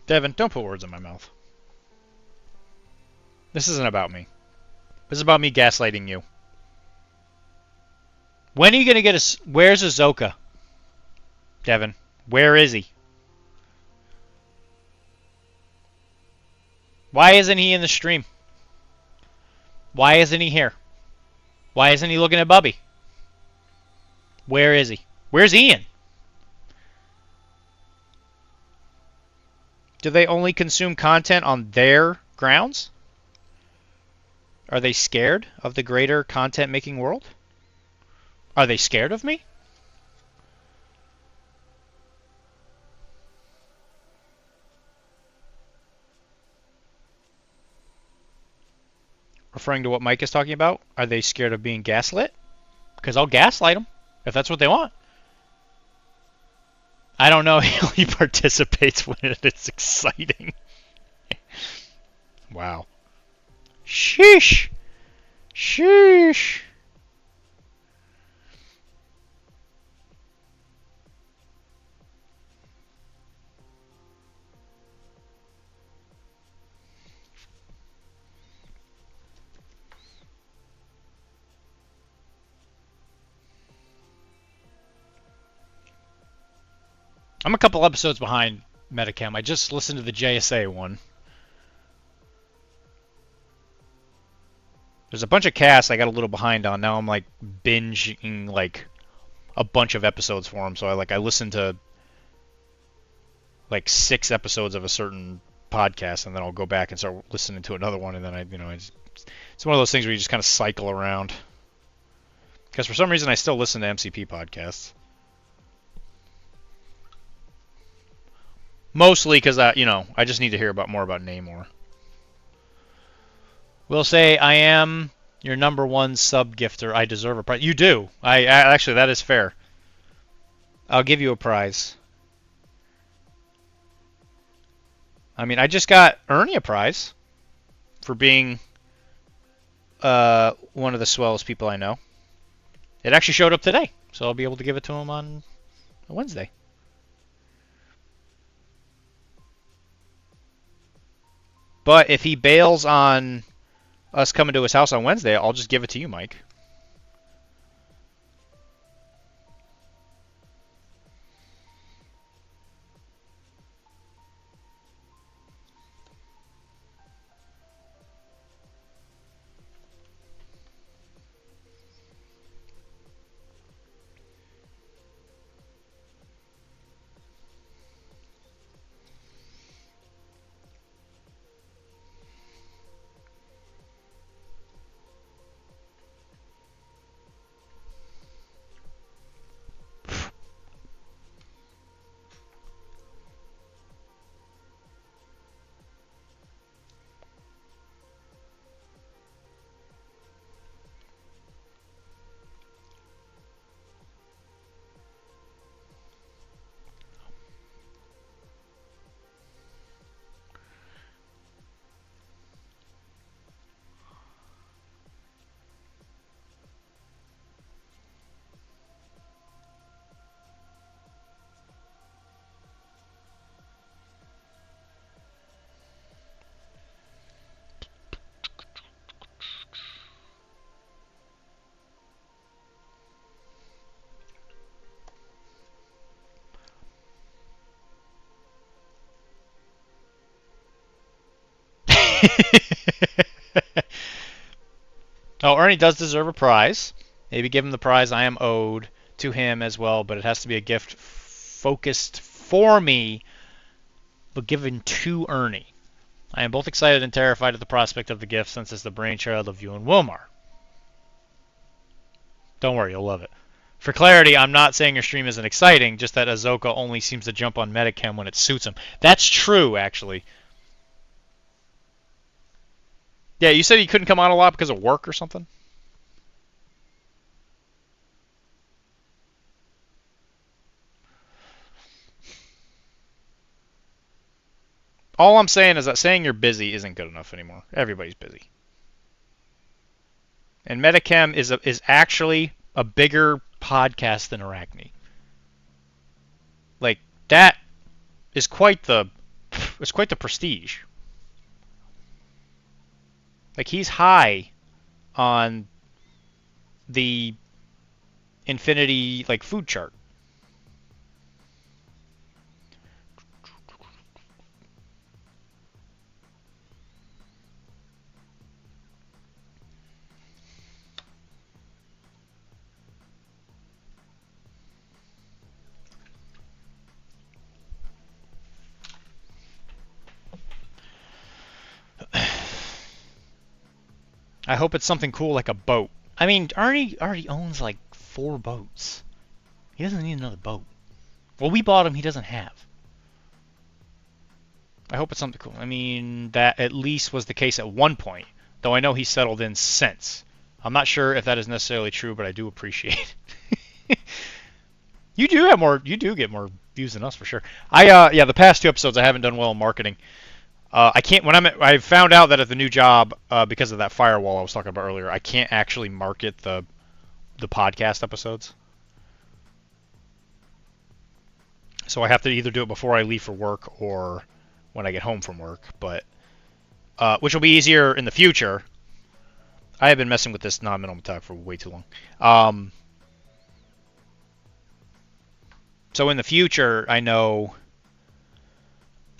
Speaker 9: Devin, don't put words in my mouth. This isn't about me. This is about me gaslighting you. When are you gonna get us? Where's Ahsoka? Devin, where is he? Why isn't he in the stream? Why isn't he here? Why isn't he looking at Bubby? Where is he? Where's Ian? Do they only consume content on their grounds? Are they scared of the greater content-making world? Are they scared of me? Referring to what Mike is talking about, are they scared of being gaslit? Because I'll gaslight them, if that's what they want. I don't know. He participates when it's exciting. Wow. Sheesh. Sheesh. I'm a couple episodes behind Metacam. I just listened to the JSA one. There's a bunch of casts I got a little behind on. Now I'm like binging like a bunch of episodes for them. So I listen to like 6 episodes of a certain podcast, and then I'll go back and start listening to another one, and then it's one of those things where you just kind of cycle around. Because for some reason I still listen to MCP podcasts. Mostly because I just need to hear more about Namor. We'll say I am your #1 sub gifter. I deserve a prize. You do. I actually, that is fair. I'll give you a prize. I mean, I just got Ernie a prize for being one of the swellest people I know. It actually showed up today, so I'll be able to give it to him on Wednesday. But if he bails on us coming to his house on Wednesday, I'll just give it to you, Mike. Oh, Ernie does deserve a prize. Maybe give him the prize I am owed to him as well, but it has to be a gift focused for me, but given to Ernie. I am both excited and terrified at the prospect of the gift, since it's the brainchild of you and Wilmar. Don't worry, you'll love it. For clarity, I'm not saying your stream isn't exciting, just that Ahsoka only seems to jump on Metacam when it suits him. That's true, actually. Yeah, you said you couldn't come on a lot because of work or something? All I'm saying is that saying you're busy isn't good enough anymore. Everybody's busy. And Metachem is actually a bigger podcast than Arachne. Like, that is quite the prestige. Like, he's high on the Infinity, like, food chart. I hope it's something cool like a boat. I mean, Arnie already owns like 4 boats. He doesn't need another boat. Well, we bought him, he doesn't have. I hope it's something cool. I mean, that at least was the case at one point, though I know he's settled in since. I'm not sure if that is necessarily true, but I do appreciate it. You do get more views than us for sure. Yeah, the past 2 episodes I haven't done well in marketing. I can't, I found out that at the new job, because of that firewall I was talking about earlier, I can't actually market the podcast episodes. So I have to either do it before I leave for work or when I get home from work, but which will be easier in the future. I have been messing with this non-minimum talk for way too long. So in the future, I know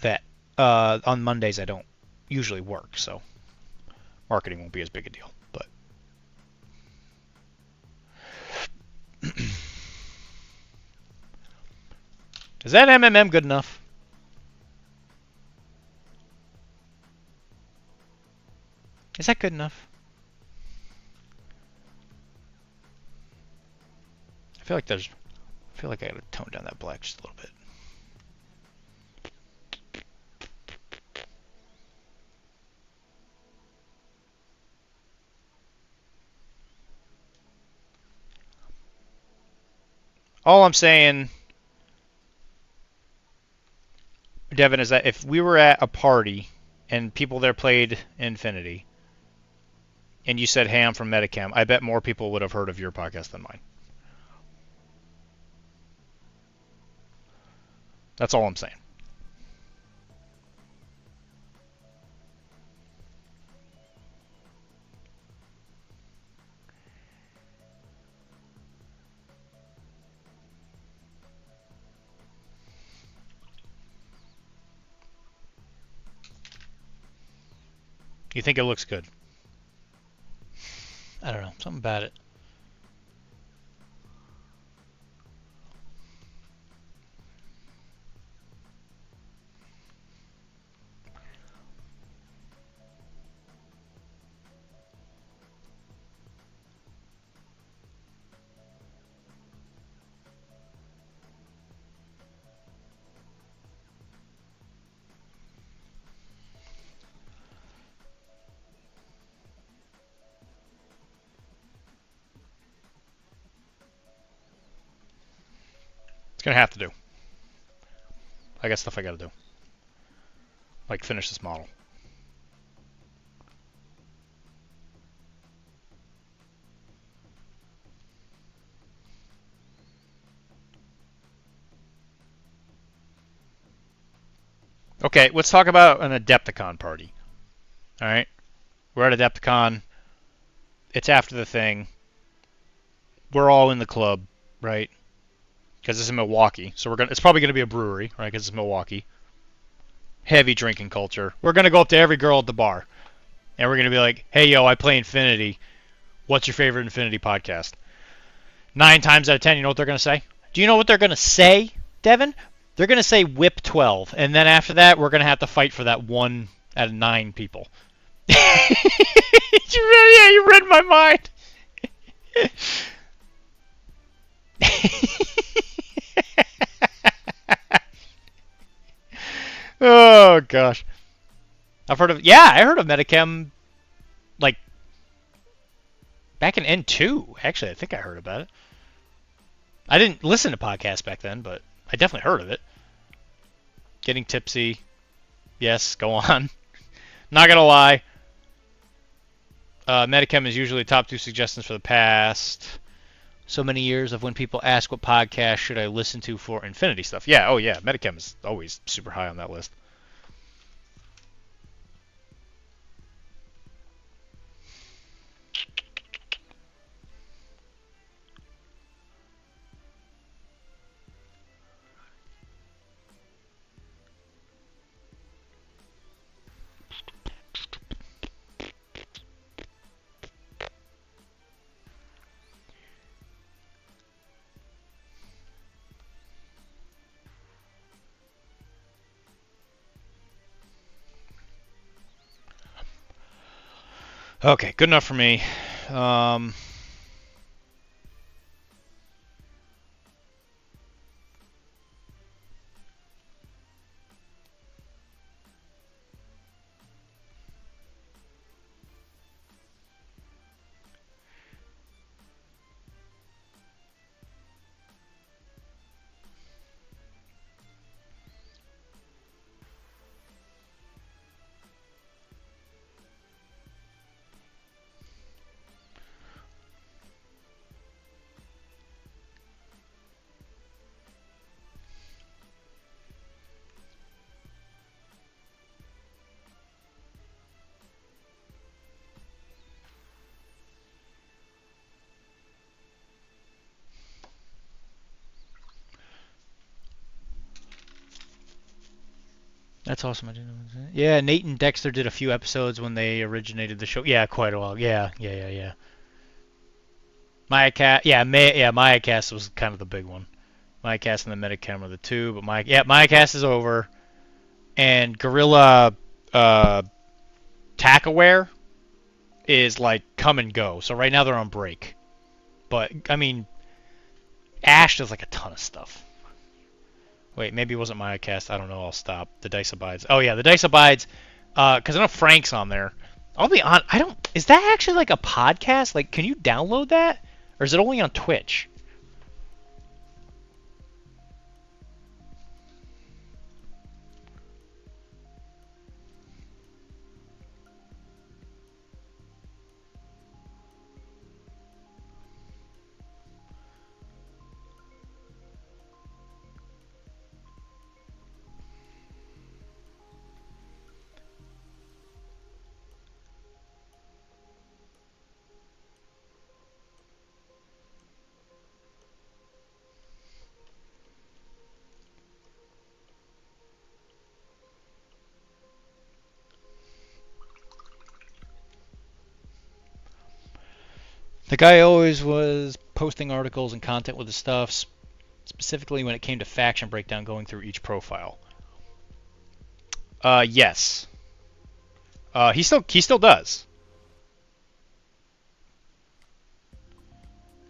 Speaker 9: that on Mondays I don't usually work, so marketing won't be as big a deal. But is that MMM good enough? Is that good enough? I feel like I gotta tone down that black just a little bit. All I'm saying, Devin, is that if we were at a party and people there played Infinity, and you said, "Hey, I'm from Medicam," I bet more people would have heard of your podcast than mine. That's all I'm saying. You think it looks good? I don't know. Something about it. It's gonna have to do. I got stuff I gotta do. Like finish this model. Okay, let's talk about an Adepticon party. Alright? We're at Adepticon. It's after the thing. We're all in the club, right? Because it's in Milwaukee. So it's probably going to be a brewery, right? Because it's Milwaukee. Heavy drinking culture. We're going to go up to every girl at the bar. And we're going to be like, "Hey, yo, I play Infinity. What's your favorite Infinity podcast?" 9 times out of 10, you know what they're going to say? Do you know what they're going to say, Devin? They're going to say whip 12. And then after that, we're going to have to fight for that 1 out of 9 people. You read my mind. Oh gosh, I heard of Medicam, like back in N2. Actually, I think I heard about it. I didn't listen to podcasts back then, but I definitely heard of it. Getting tipsy, yes. Go on. Not gonna lie. Medicam is usually top 2 suggestions for the past so many years of when people ask what podcast should I listen to for Infinity stuff. Yeah, oh yeah, Medicam is always super high on that list. Okay, good enough for me. That's awesome. I didn't know. Yeah, Nate and Dexter did a few episodes when they originated the show. Yeah, quite a while. Yeah. Mayacast was kind of the big one. Mayacast and the Metacam are the two, but Mayacast is over, and Gorilla Tackaware is like come and go. So right now they're on break. But I mean, Ash does like a ton of stuff. Wait, maybe it wasn't Mayacast. I don't know. I'll stop. The Dice Abides. Oh yeah, the Dice Abides. Because I know Frank's on there. I'll be on. I don't. Is that actually like a podcast? Like, can you download that, or is it only on Twitch? The guy always was posting articles and content with his stuff, specifically when it came to faction breakdown, going through each profile. Yes. He still does.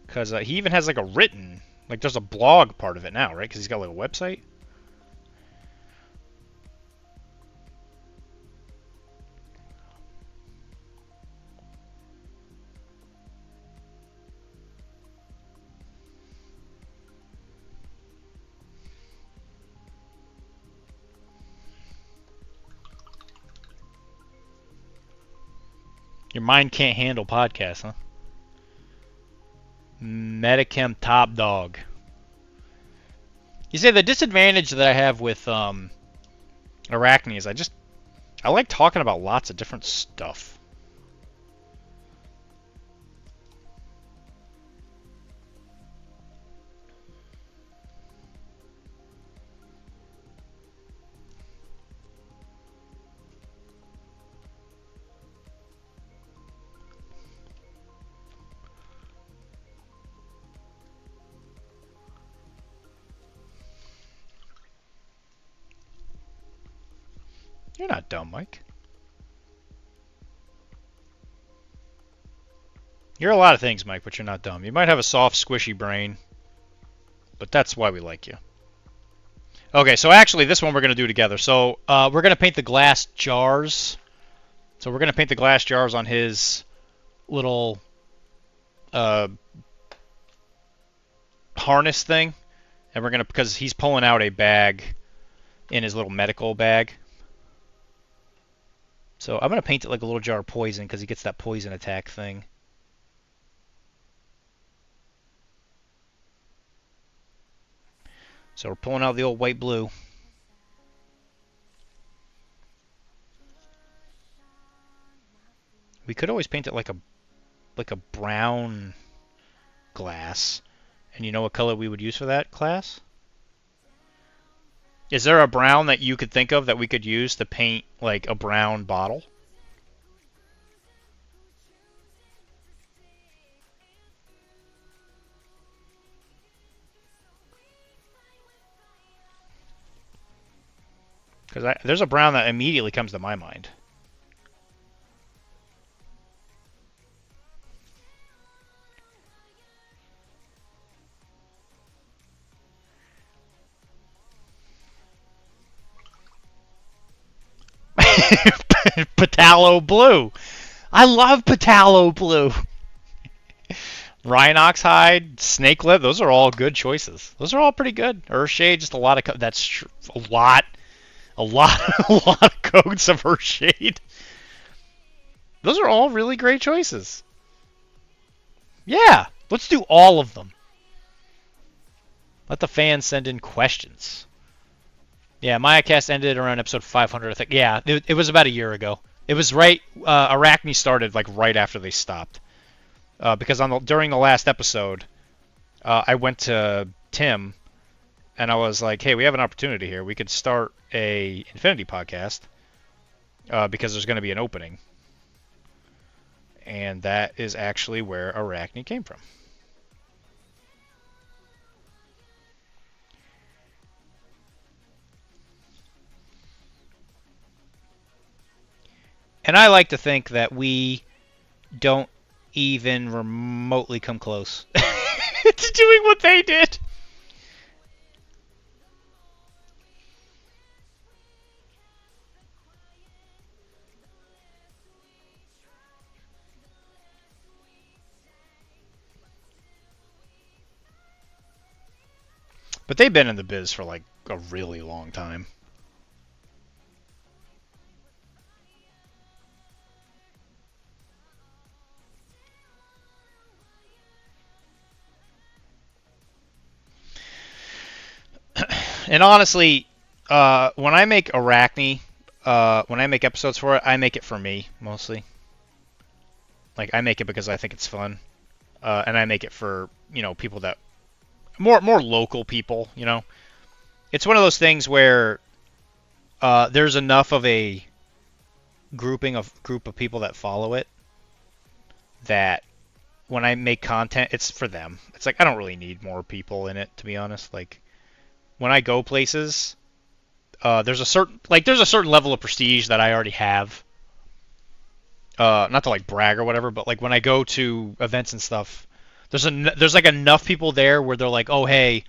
Speaker 9: Because he even has like a written, like there's a blog part of it now, right? Because he's got like a website. Your mind can't handle podcasts, huh? Metachem top dog. You say the disadvantage that I have with Arachne is I like talking about lots of different stuff. You're not dumb, Mike. You're a lot of things, Mike, but you're not dumb. You might have a soft, squishy brain, but that's why we like you. Okay, so actually, this one we're going to do together. So we're going to paint the glass jars. So we're going to paint the glass jars on his little harness thing. And we're going to, because he's pulling out a bag in his little medical bag. So I'm going to paint it like a little jar of poison because he gets that poison attack thing. So we're pulling out the old white blue. We could always paint it like a brown glass. And you know what color we would use for that, class? Is there a brown that you could think of that we could use to paint like a brown bottle? Because there's a brown that immediately comes to my mind. Patalo Blue. I love Patalo Blue. Rhinox hide, snake lip, those are all good choices. Those are all pretty good. Earthshade, just a lot of that's a lot a lot of coats of Earthshade. Those are all really great choices. Yeah, let's do all of them. Let the fans send in questions. Yeah, Mayacast ended around episode 500, I think. Yeah, it was about a year ago. It was right, Arachne started like right after they stopped. Because during the last episode, I went to Tim, and I was like, hey, we have an opportunity here. We could start a Infinity podcast, because there's going to be an opening. And that is actually where Arachne came from. And I like to think that we don't even remotely come close to doing what they did. But they've been in the biz for like a really long time. And honestly, when I make Arachne, when I make episodes for it, I make it for me, mostly. Like, I make it because I think it's fun. And I make it for, people that... More local people, It's one of those things where there's enough of a group of people that follow it that when I make content, it's for them. It's like, I don't really need more people in it, to be honest. Like... When I go places, there's a certain level of prestige that I already have. Not to like brag or whatever, but like when I go to events and stuff, there's like enough people there where they're like, oh hey,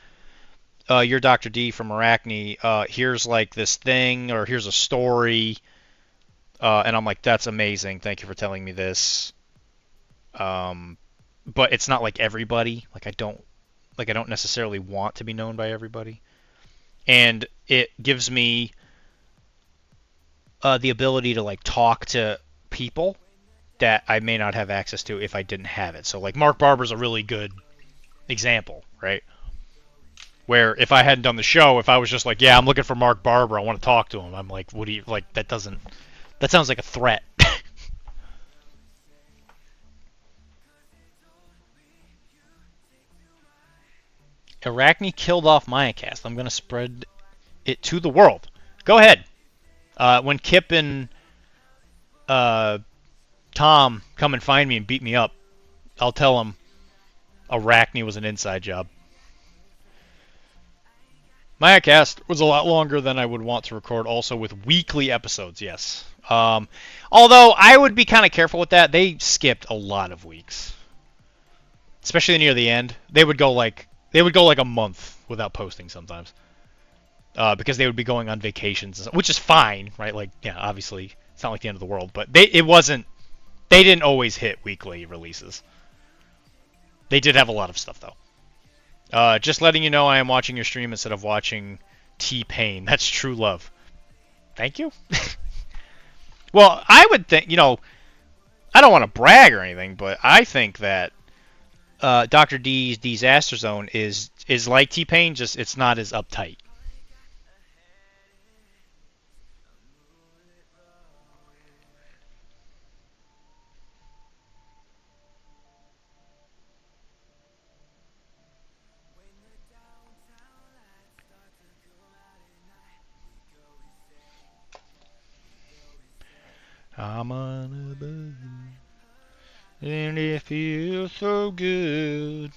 Speaker 9: you're Dr. D from Arachne. Here's like this thing, or here's a story, and I'm like, that's amazing. Thank you for telling me this. But it's not like everybody. Like I don't necessarily want to be known by everybody. And it gives me the ability to like talk to people that I may not have access to if I didn't have it. So like Mark Barber's a really good example, right? Where if I hadn't done the show, if I was just like, yeah, I'm looking for Mark Barber, I want to talk to him. I'm like, what do you like? That sounds like a threat. Arachne killed off Mayacast. I'm going to spread it to the world. Go ahead. When Kip and Tom come and find me and beat me up, I'll tell them Arachne was an inside job. Mayacast was a lot longer than I would want to record, also with weekly episodes, yes. Although I would be kind of careful with that. They skipped a lot of weeks. Especially near the end. They would go like a month without posting sometimes, because they would be going on vacations, which is fine, right? Like, yeah, obviously it's not like the end of the world, but they didn't always hit weekly releases. They did have a lot of stuff though. Just letting you know, I am watching your stream instead of watching T-Pain. That's true love. Thank you. Well, I would think, I don't want to brag or anything, but I think that Dr. D's Deezaster Zone is like T-Pain, just it's not as uptight. I'm on a buzz, and it feels so good.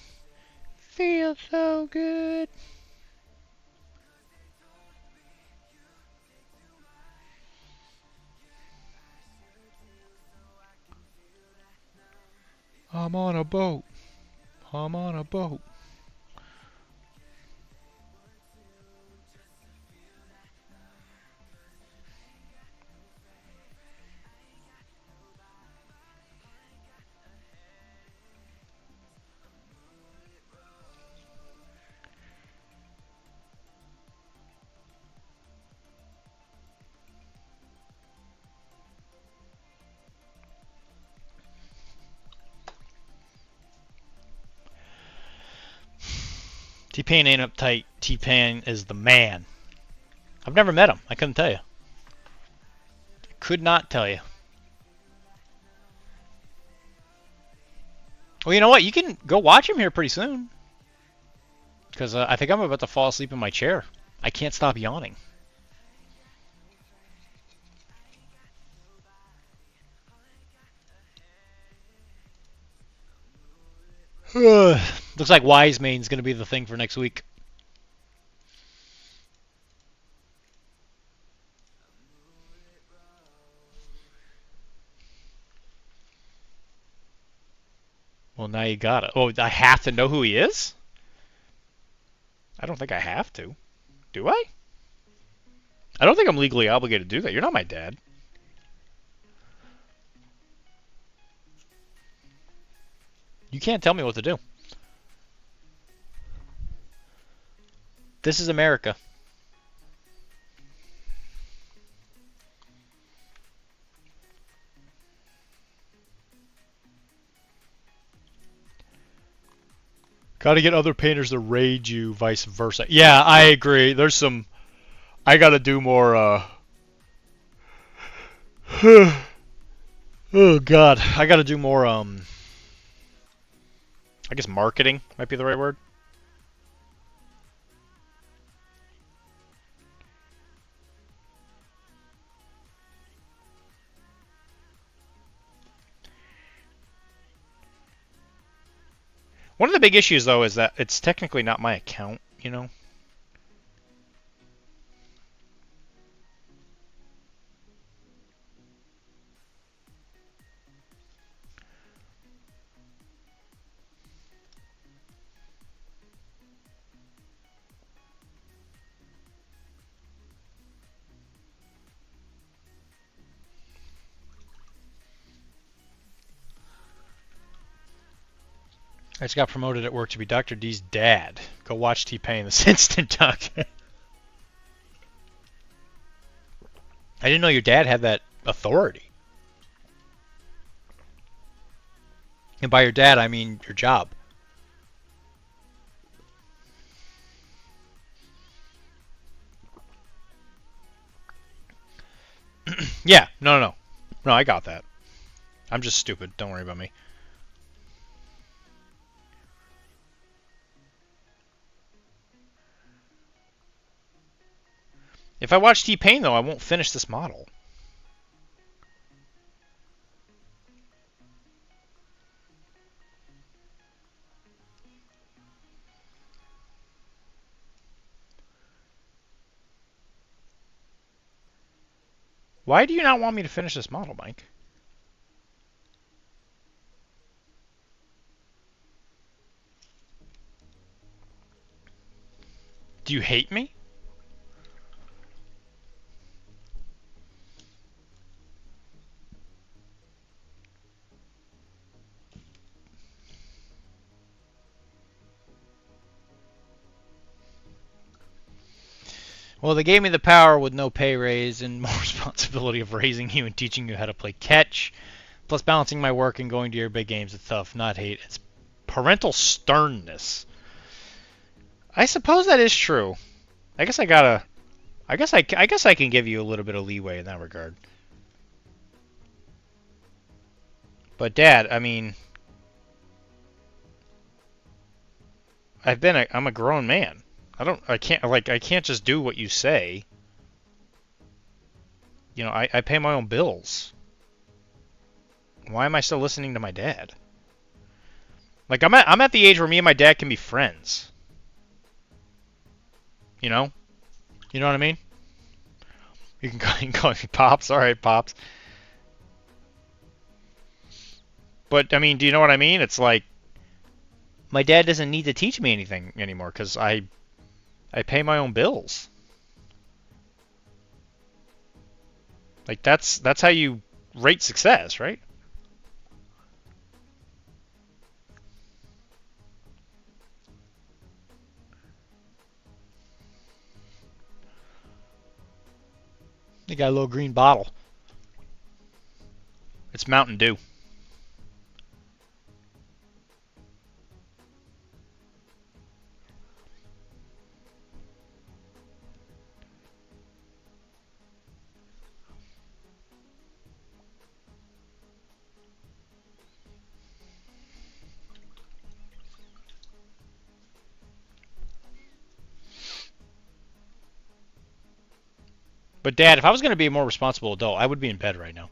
Speaker 9: Feels so good. I'm on a boat. I'm on a boat. T-Pain ain't uptight. T-Pain is the man. I've never met him. I couldn't tell you. Could not tell you. Well, you know what? You can go watch him here pretty soon. Because I think I'm about to fall asleep in my chair. I can't stop yawning. Looks like Wise Main's going to be the thing for next week. Well, now you got it. Oh, I have to know who he is? I don't think I have to. Do I? I don't think I'm legally obligated to do that. You're not my dad. You can't tell me what to do. This is America. Gotta get other painters to raid you, vice versa. Yeah, I agree. There's some... I gotta do more, oh, God. I gotta do more, I guess marketing might be the right word. One of the big issues, though, is that it's technically not my account, you know? I just got promoted at work to be Dr. D's dad. Go watch T-Pain this instant, Doc. I didn't know your dad had that authority. And by your dad, I mean your job. Yeah, no. No, I got that. I'm just stupid. Don't worry about me. If I watch T-Pain, though, I won't finish this model. Why do you not want me to finish this model, Mike? Do you hate me? Well, they gave me the power with no pay raise and more responsibility of raising you and teaching you how to play catch. Plus balancing my work and going to your big games. It's tough, not hate. It's parental sternness. I suppose that is true. I guess I gotta... I guess I can give you a little bit of leeway in that regard. But Dad, I mean... I'm a grown man. I can't just do what you say. You know, I pay my own bills. Why am I still listening to my dad? Like, I'm at the age where me and my dad can be friends. You know? You know what I mean? You can call me Pops. Alright, Pops. But, I mean, do you know what I mean? It's like, my dad doesn't need to teach me anything anymore, because I pay my own bills. Like, that's how you rate success, right? You got a little green bottle. It's Mountain Dew. But Dad, if I was going to be a more responsible adult, I would be in bed right now.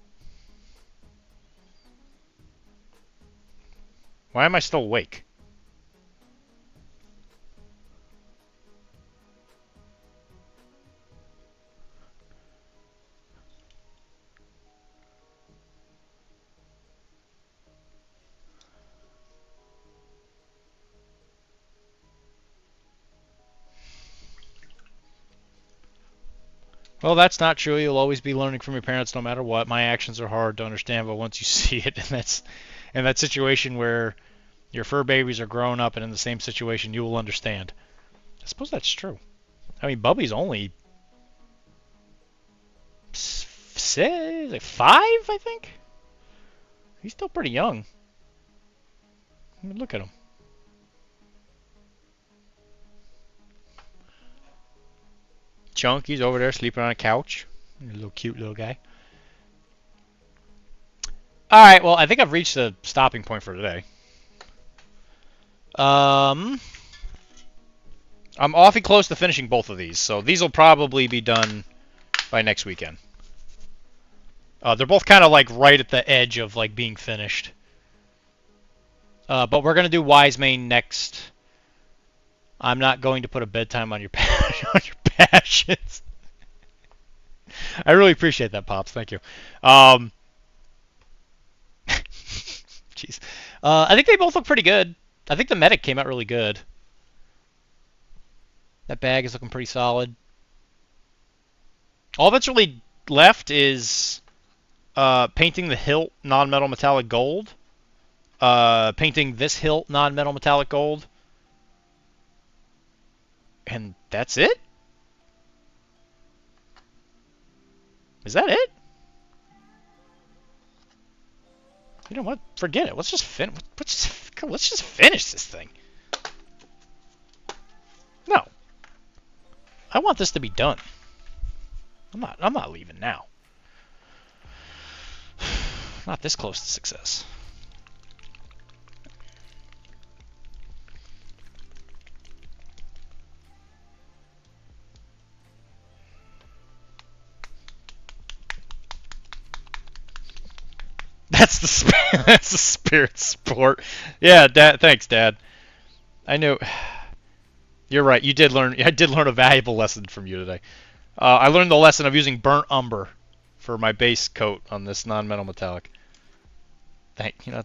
Speaker 9: Why am I still awake? Well, that's not true. You'll always be learning from your parents no matter what. My actions are hard to understand, but once you see it, and that's in that situation where your fur babies are grown up and in the same situation, you will understand. I suppose that's true. I mean, Bubby's only 6, like 5, I think. He's still pretty young. I mean, look at him. Chunky's over there sleeping on a couch. A little cute little guy. Alright, well, I think I've reached the stopping point for today. I'm awfully close to finishing both of these, so these will probably be done by next weekend. They're both kind of like right at the edge of like being finished. But we're going to do Wise Mane next. I'm not going to put a bedtime on your passions. I really appreciate that, Pops. Thank you. Jeez. I think they both look pretty good. I think the medic came out really good. That bag is looking pretty solid. All that's really left is painting the hilt non-metal metallic gold. Painting this hilt non-metal metallic gold. And that's it? Is that it? You know what? Forget it. Let's just let's just finish this thing. No. I want this to be done. I'm not leaving now. Not this close to success. That's the spirit sport. Yeah, Dad. Thanks, Dad. I know. You're right. You did learn. I did learn a valuable lesson from you today. I learned the lesson of using burnt umber for my base coat on this non-metal metallic.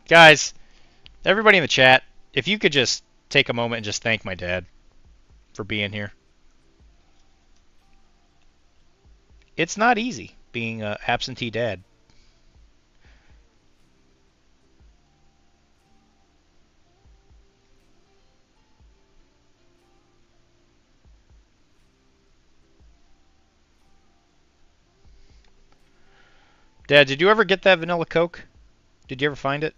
Speaker 9: Guys, everybody in the chat, if you could just take a moment and just thank my dad for being here. It's not easy being an absentee dad. Dad, did you ever get that vanilla Coke? Did you ever find it?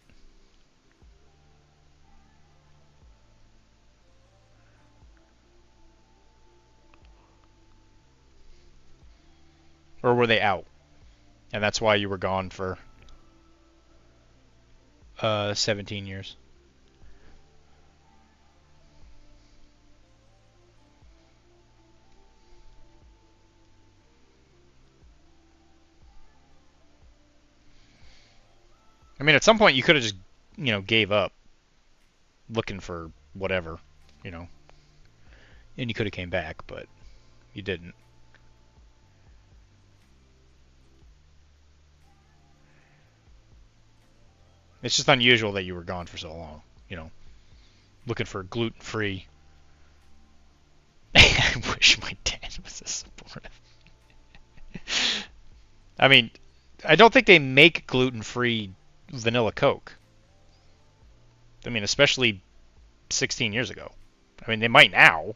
Speaker 9: Or were they out? And that's why you were gone for 17 years. I mean, at some point you could have just, gave up looking for whatever, and you could have came back, but you didn't. It's just unusual that you were gone for so long, looking for gluten-free. I wish my dad was this supportive. I mean, I don't think they make gluten-free vanilla Coke. I mean, especially 16 years ago. I mean, they might now,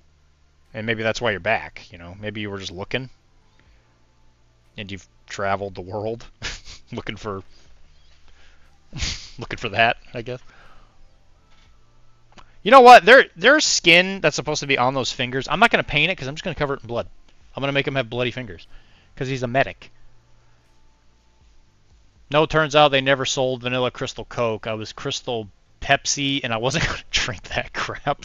Speaker 9: and maybe that's why you're back, Maybe you were just looking, and you've traveled the world looking for that, I guess. You know what? There's skin that's supposed to be on those fingers. I'm not going to paint it because I'm just going to cover it in blood. I'm going to make him have bloody fingers because he's a medic. No, turns out they never sold vanilla Crystal Coke. I was Crystal Pepsi, and I wasn't going to drink that crap.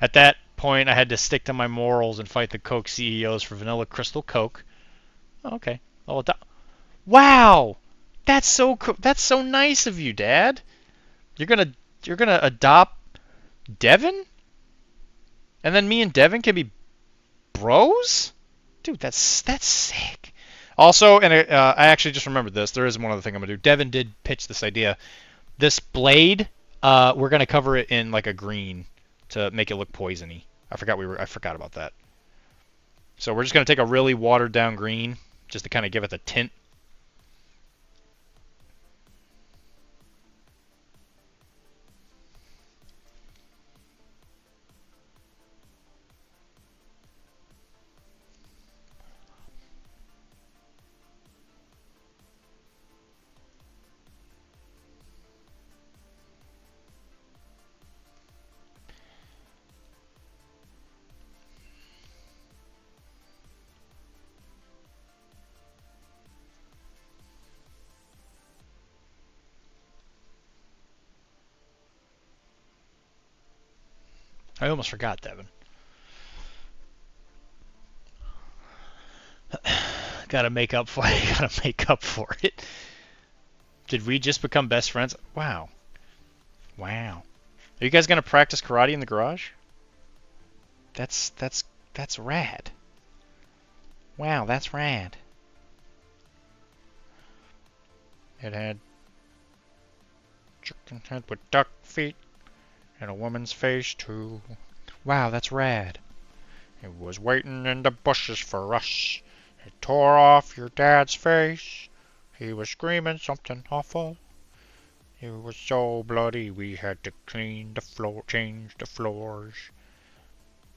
Speaker 9: At that point, I had to stick to my morals and fight the Coke CEOs for vanilla Crystal Coke. Okay. Oh, wow! That's so cool. That's so nice of you, Dad. You're gonna adopt Devin? And then me and Devin can be bros? Dude, that's sick. Also, and I actually just remembered this. There is one other thing I'm gonna do. Devin did pitch this idea. This blade, we're gonna cover it in like a green to make it look poisony. I forgot about that. So we're just gonna take a really watered down green just to kind of give it the tint. I almost forgot, Devin. Gotta make up for it. Did we just become best friends? Wow. Wow. Are you guys gonna practice karate in the garage? That's rad. Wow, that's rad. It had chicken head with duck feet and a woman's face too. Wow, that's rad. It was waiting in the bushes for us. It tore off your dad's face. He was screaming something awful. It was so bloody we had to clean the floor, change the floors.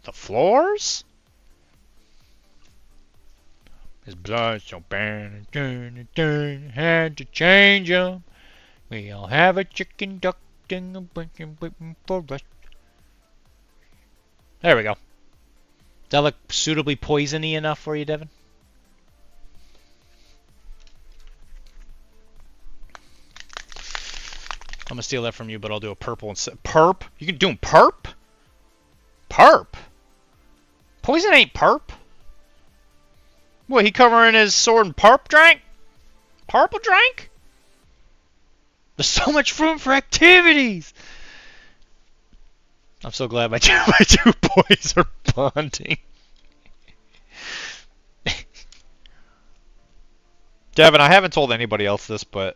Speaker 9: The floors? His blood so bad, had to change 'em. We all have a chicken duck and a bacon waiting for us. There we go. Does that look suitably poisony enough for you, Devin? I'm gonna steal that from you, but I'll do a purple instead. Perp? You can do him perp? Perp? Poison ain't perp. What, he covering his sword in perp drink? Purple drink? There's so much room for activities! I'm so glad my two boys are bonding. Devin, I haven't told anybody else this, but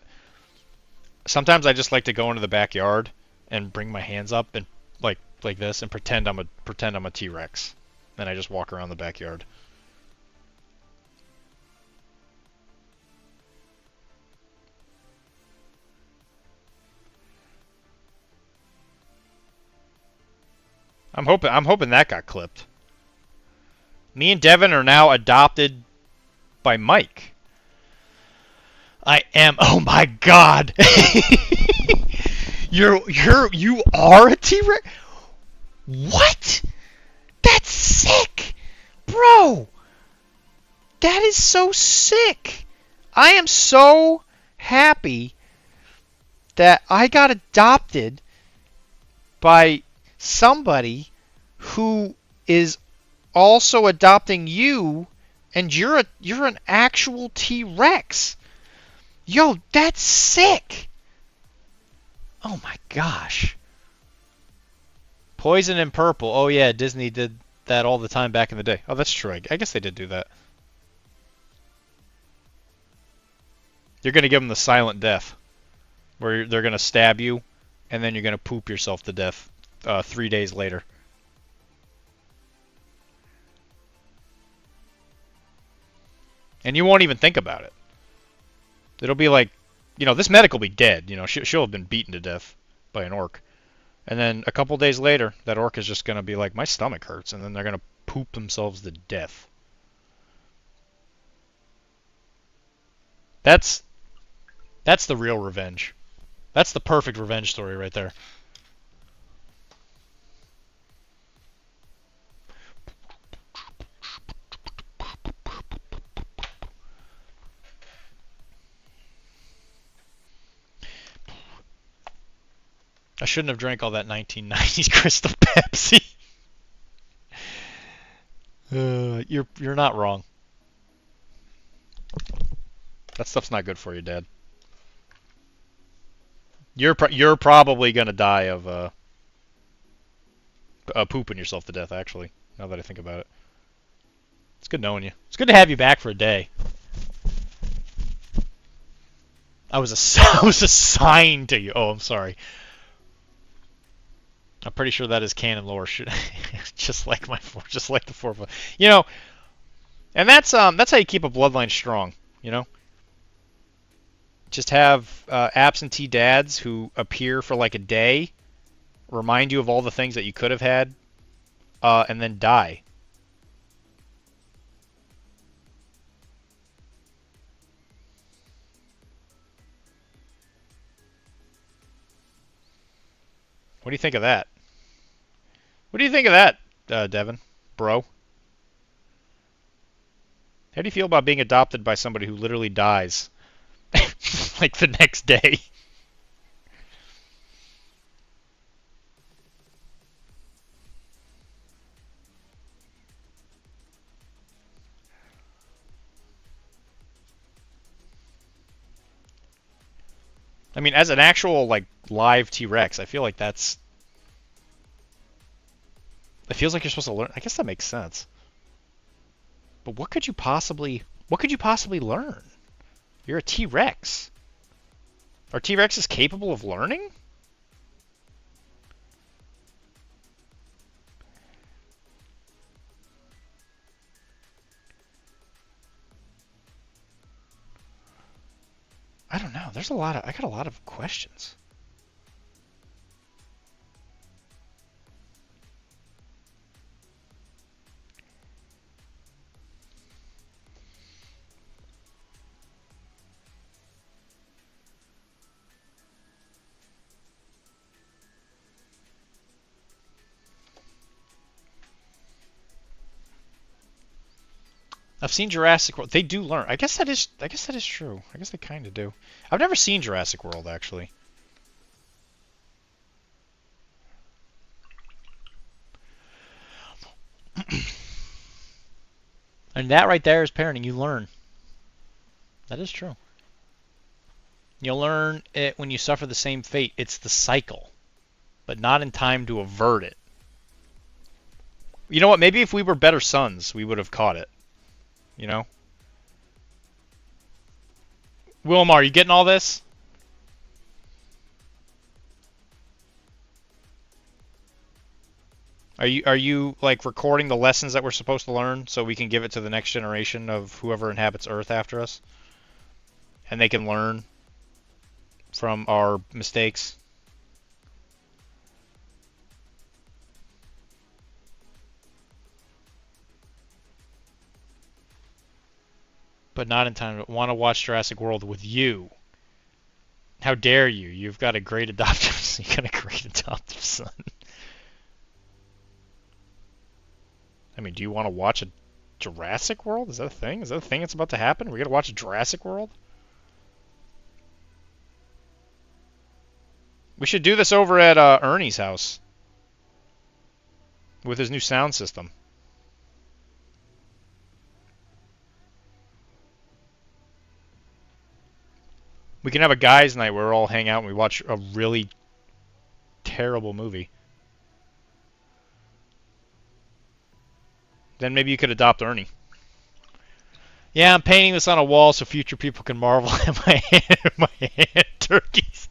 Speaker 9: sometimes I just like to go into the backyard and bring my hands up and like this and pretend I'm a T-Rex. Then I just walk around the backyard. I'm hoping that got clipped. Me and Devin are now adopted by Mike. I am. Oh my God! you are a T-Rex. What? That's sick, bro. That is so sick. I am so happy that I got adopted by somebody who is also adopting you, and you're an actual T-Rex. Yo, that's sick. Oh my gosh. Poison and purple. Oh yeah, Disney did that all the time back in the day. Oh, that's true. I guess they did do that. You're gonna give them the silent death, where they're gonna stab you, and then you're gonna poop yourself to death 3 days later. And you won't even think about it. It'll be like, this medic will be dead. She'll have been beaten to death by an orc. And then a couple days later, that orc is just going to be like, my stomach hurts. And then they're going to poop themselves to death. That's the real revenge. That's the perfect revenge story right there. I shouldn't have drank all that 1990s Crystal Pepsi. You're not wrong. That stuff's not good for you, Dad. You're probably gonna die of pooping yourself to death. Actually, now that I think about it, it's good knowing you. It's good to have you back for a day. I was assigned to you. Oh, I'm sorry. I'm pretty sure that is canon lore. just like the 4. You know, and that's how you keep a bloodline strong. You know, just have absentee dads who appear for like a day, remind you of all the things that you could have had, and then die. What do you think of that? What do you think of that, Devin? Bro? How do you feel about being adopted by somebody who literally dies like the next day? I mean, as an actual like live T-Rex, I feel like that's... It feels like you're supposed to learn. I guess that makes sense. But what could you possibly learn? You're a T-Rex. Are T-Rexes capable of learning? I don't know. I got a lot of questions. I've seen Jurassic World. They do learn. I guess that is true. I guess they kind of do. I've never seen Jurassic World actually. And that right there is parenting. You learn. That is true. You'll learn it when you suffer the same fate. It's the cycle, but not in time to avert it. You know what? Maybe if we were better sons, we would have caught it. You know? Wilmar, you getting all this? Are you like recording the lessons that we're supposed to learn so we can give it to the next generation of whoever inhabits Earth after us? And they can learn from our mistakes? But not in time to want to watch Jurassic World with you. How dare you? You've got a great adoptive son. I mean, do you want to watch a Jurassic World? Is that a thing? Is that a thing that's about to happen? We're going to watch a Jurassic World? We should do this over at Ernie's house. With his new sound system. We can have a guys' night where we all hang out and we watch a really terrible movie. Then maybe you could adopt Ernie. Yeah, I'm painting this on a wall so future people can marvel at my hand turkeys.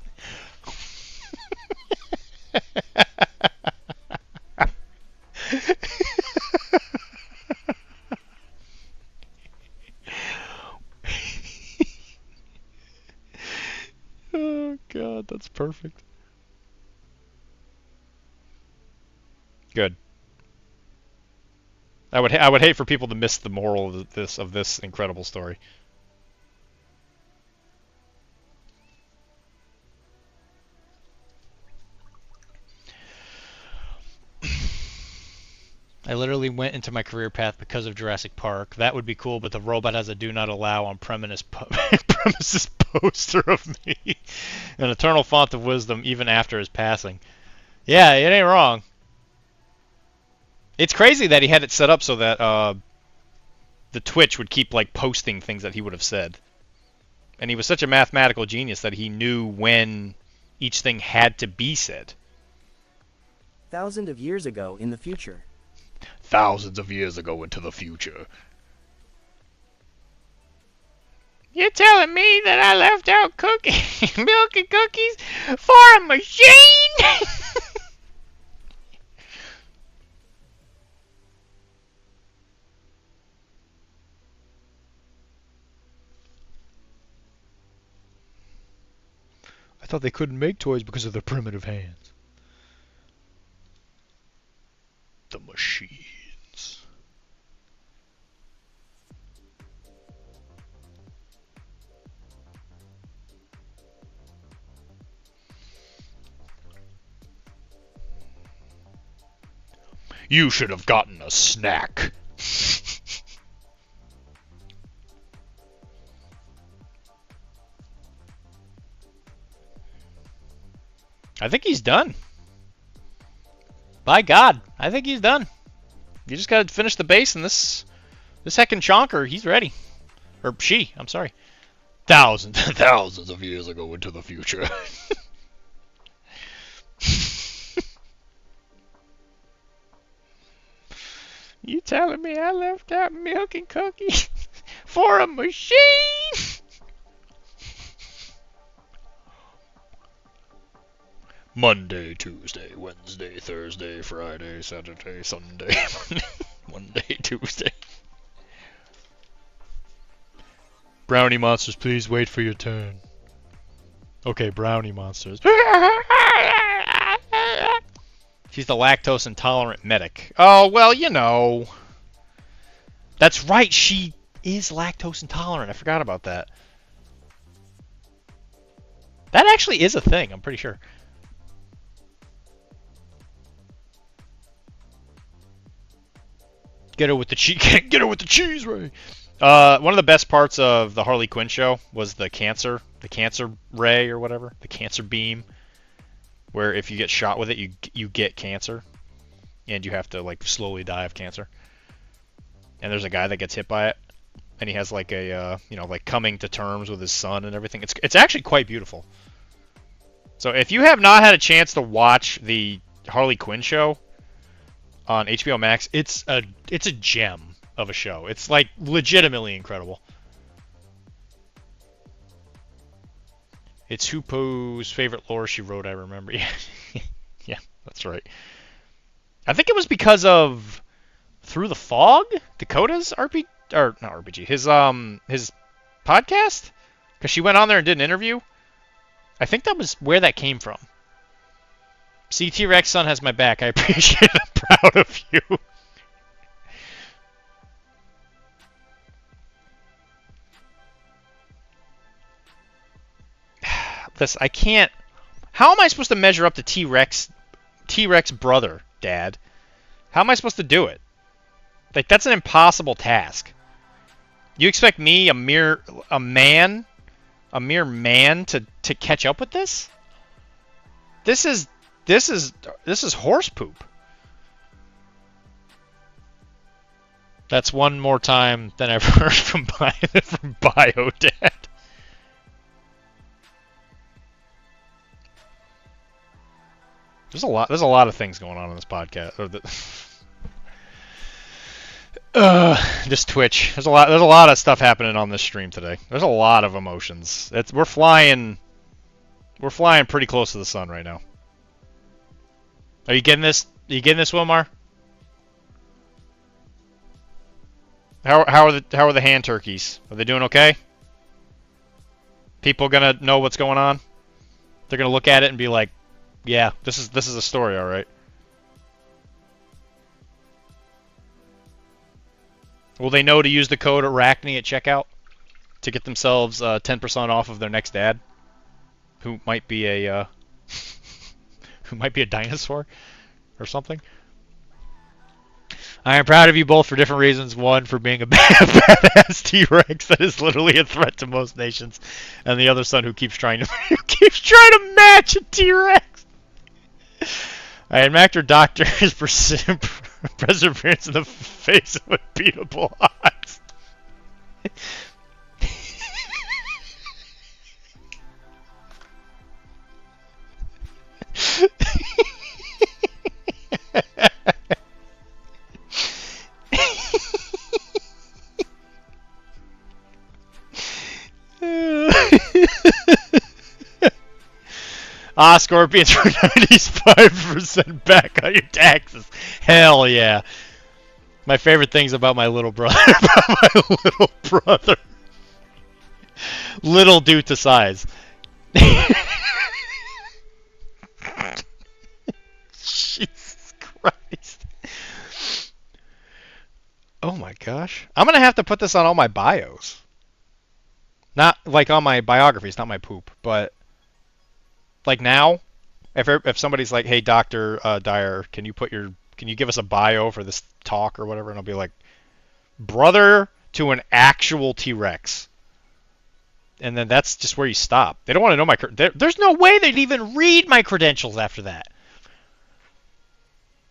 Speaker 9: Oh God, that's perfect. Good. I would hate for people to miss the moral of this incredible story. I literally went into my career path because of Jurassic Park. That would be cool, but the robot has a do not allow on premises poster of me. An eternal font of wisdom even after his passing. Yeah, it ain't wrong. It's crazy that he had it set up so that the Twitch would keep like posting things that he would have said. And he was such a mathematical genius that he knew when each thing had to be said.
Speaker 7: Thousands of years ago in the future.
Speaker 9: Thousands of years ago into the future. You're telling me that I left out milk and cookies for a machine? I thought they couldn't make toys because of their primitive hands. The machines. You should have gotten a snack. I think he's done. By God, I think he's done. You just gotta finish the base, and this heckin' chonker, he's ready. Or she, I'm sorry. Thousands and thousands of years ago into the future. You telling me I left out milk and cookies for a machine? Monday, Tuesday, Wednesday, Thursday, Friday, Saturday, Sunday, Monday, Tuesday. Brownie monsters, please wait for your turn. Okay, brownie monsters. She's the lactose intolerant medic. Oh, well, you know. That's right, she is lactose intolerant. I forgot about that. That actually is a thing, I'm pretty sure. Get her with the cheese. Get her with the cheese, Ray. One of the best parts of the Harley Quinn show was the cancer ray or whatever, the cancer beam, where if you get shot with it, you get cancer, and you have to like slowly die of cancer. And there's a guy that gets hit by it, and he has like a like coming to terms with his son and everything. It's actually quite beautiful. So if you have not had a chance to watch the Harley Quinn show on HBO Max, it's a gem of a show. It's like legitimately incredible. It's Hoopo's favorite lore she wrote, I remember. Yeah, that's right. I think it was because of Through the Fog, Dakota's his podcast, because she went on there and did an interview. I think that was where that came from. See, T-Rex son has my back. I appreciate it. I'm proud of you. I can't. How am I supposed to measure up to T-Rex brother, Dad? How am I supposed to do it? Like, that's an impossible task. You expect me, a mere man, to catch up with this? This is horse poop. That's one more time than I've heard from Bio Dad. There's a lot of things going on in this podcast. Just Twitch. There's a lot of stuff happening on this stream today. There's a lot of emotions. We're flying pretty close to the sun right now. Are you getting this? Are you getting this, Wilmar? How are the hand turkeys? Are they doing okay? People gonna know what's going on? They're gonna look at it and be like, "Yeah, this is a story, all right." Will they know to use the code Arachne at checkout to get themselves 10% off of their next ad, who might be a dinosaur or something? I am proud of you both for different reasons. One, for being a badass T-Rex that is literally a threat to most nations, and the other son who keeps trying to match a T-Rex. I am actor Doctor's perseverance in the face of unbeatable odds. Scorpions for 95% back on your taxes. Hell yeah. My favorite things about my little brother. Little due to size. Jesus Christ. Oh my gosh. I'm going to have to put this on all my bios. Not like on my biographies, not my poop, but like now, if somebody's like, "Hey, Dr. Dyer, can you give us a bio for this talk or whatever?" And I'll be like, "Brother to an actual T-Rex." And then that's just where you stop. They don't want to know my there's no way they'd even read my credentials after that.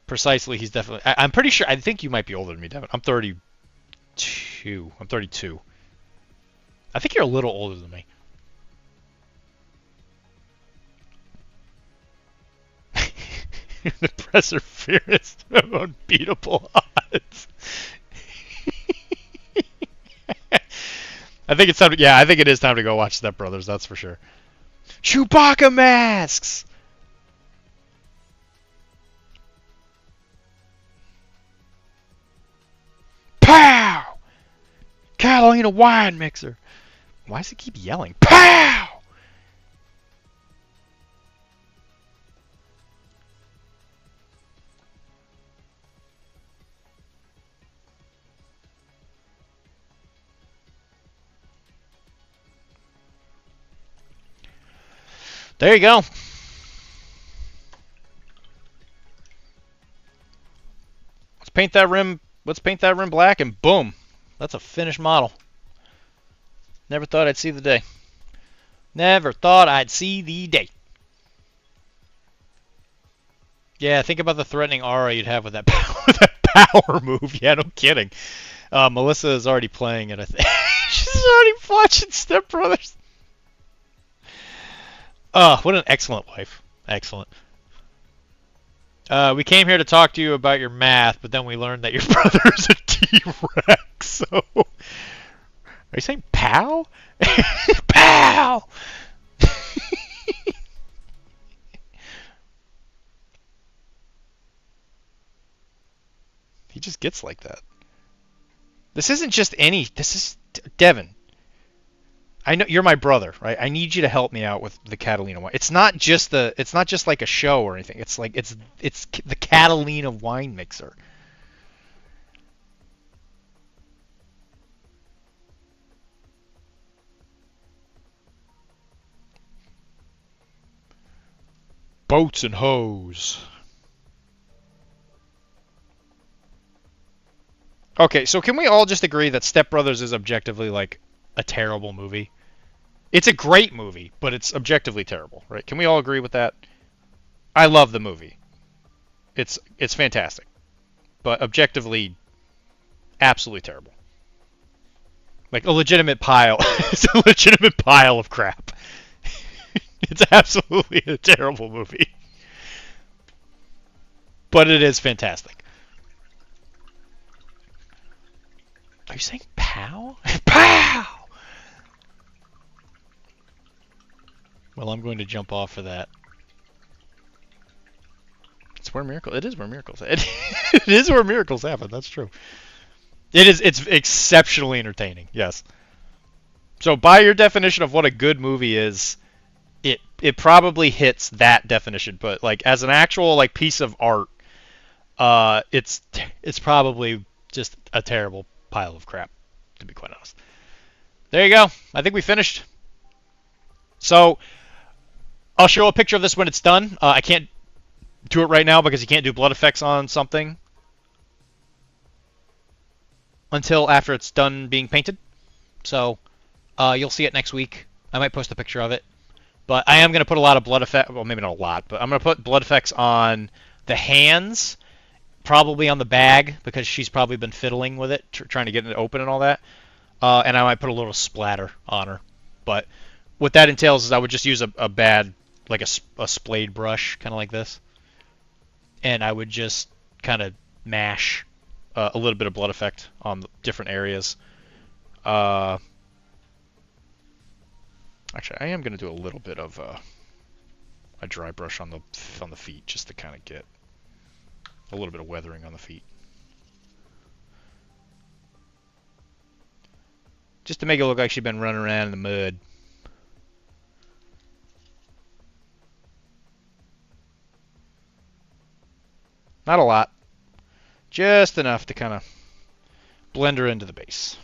Speaker 9: Precisely, he's definitely... I'm pretty sure... I think you might be older than me, Devin. I'm 32. I'm 32. I think you're a little older than me. The perseverance of unbeatable odds. I think it's time to... Yeah, I think it is time to go watch Step Brothers, that's for sure. Chewbacca masks! Pow! Catalina wine mixer. Why does it keep yelling? Pow! There you go. Let's paint that rim black, and boom, that's a finished model. Never thought I'd see the day. Never thought I'd see the day. Yeah, think about the threatening aura you'd have with that power move. Yeah, no kidding. Melissa is already playing it, I think. She's already watching Step Brothers. Oh, what an excellent wife. Excellent. We came here to talk to you about your math, but then we learned that your brother is a T-Rex. So, are you saying pow? Pow! He just gets like that. This isn't just any... This is... Devin. I know you're my brother, right? I need you to help me out with the Catalina wine. It's not just like a show or anything. It's like it's the Catalina wine mixer. Boats and hoes. Okay, so can we all just agree that Step Brothers is objectively like a terrible movie? It's a great movie, but it's objectively terrible, right? Can we all agree with that? I love the movie. It's fantastic. But objectively, absolutely terrible. Like a legitimate pile. It's a legitimate pile of crap. It's absolutely a terrible movie. But it is fantastic. Are you saying pow? Pow! Well, I'm going to jump off for that. It's where miracles. It is where miracles. It is where miracles happen. That's true. It is. It's exceptionally entertaining. Yes. So, by your definition of what a good movie is, it probably hits that definition. But like as an actual like piece of art, it's probably just a terrible pile of crap, to be quite honest. There you go. I think we finished. So. I'll show a picture of this when it's done. I can't do it right now because you can't do blood effects on something until after it's done being painted. So you'll see it next week. I might post a picture of it. But I am going to put a lot of blood effects, well, maybe not a lot, but I'm going to put blood effects on the hands, probably on the bag, because she's probably been fiddling with it, trying to get it open and all that. And I might put a little splatter on her. But what that entails is I would just use a bad... like a splayed brush, kind of like this. And I would just kind of mash a little bit of blood effect on the different areas. Actually, I am going to do a little bit of... a dry brush on the feet just to kind of get a little bit of weathering on the feet. Just to make it look like she'd been running around in the mud. Not a lot. Just enough to kind of blend her into the base.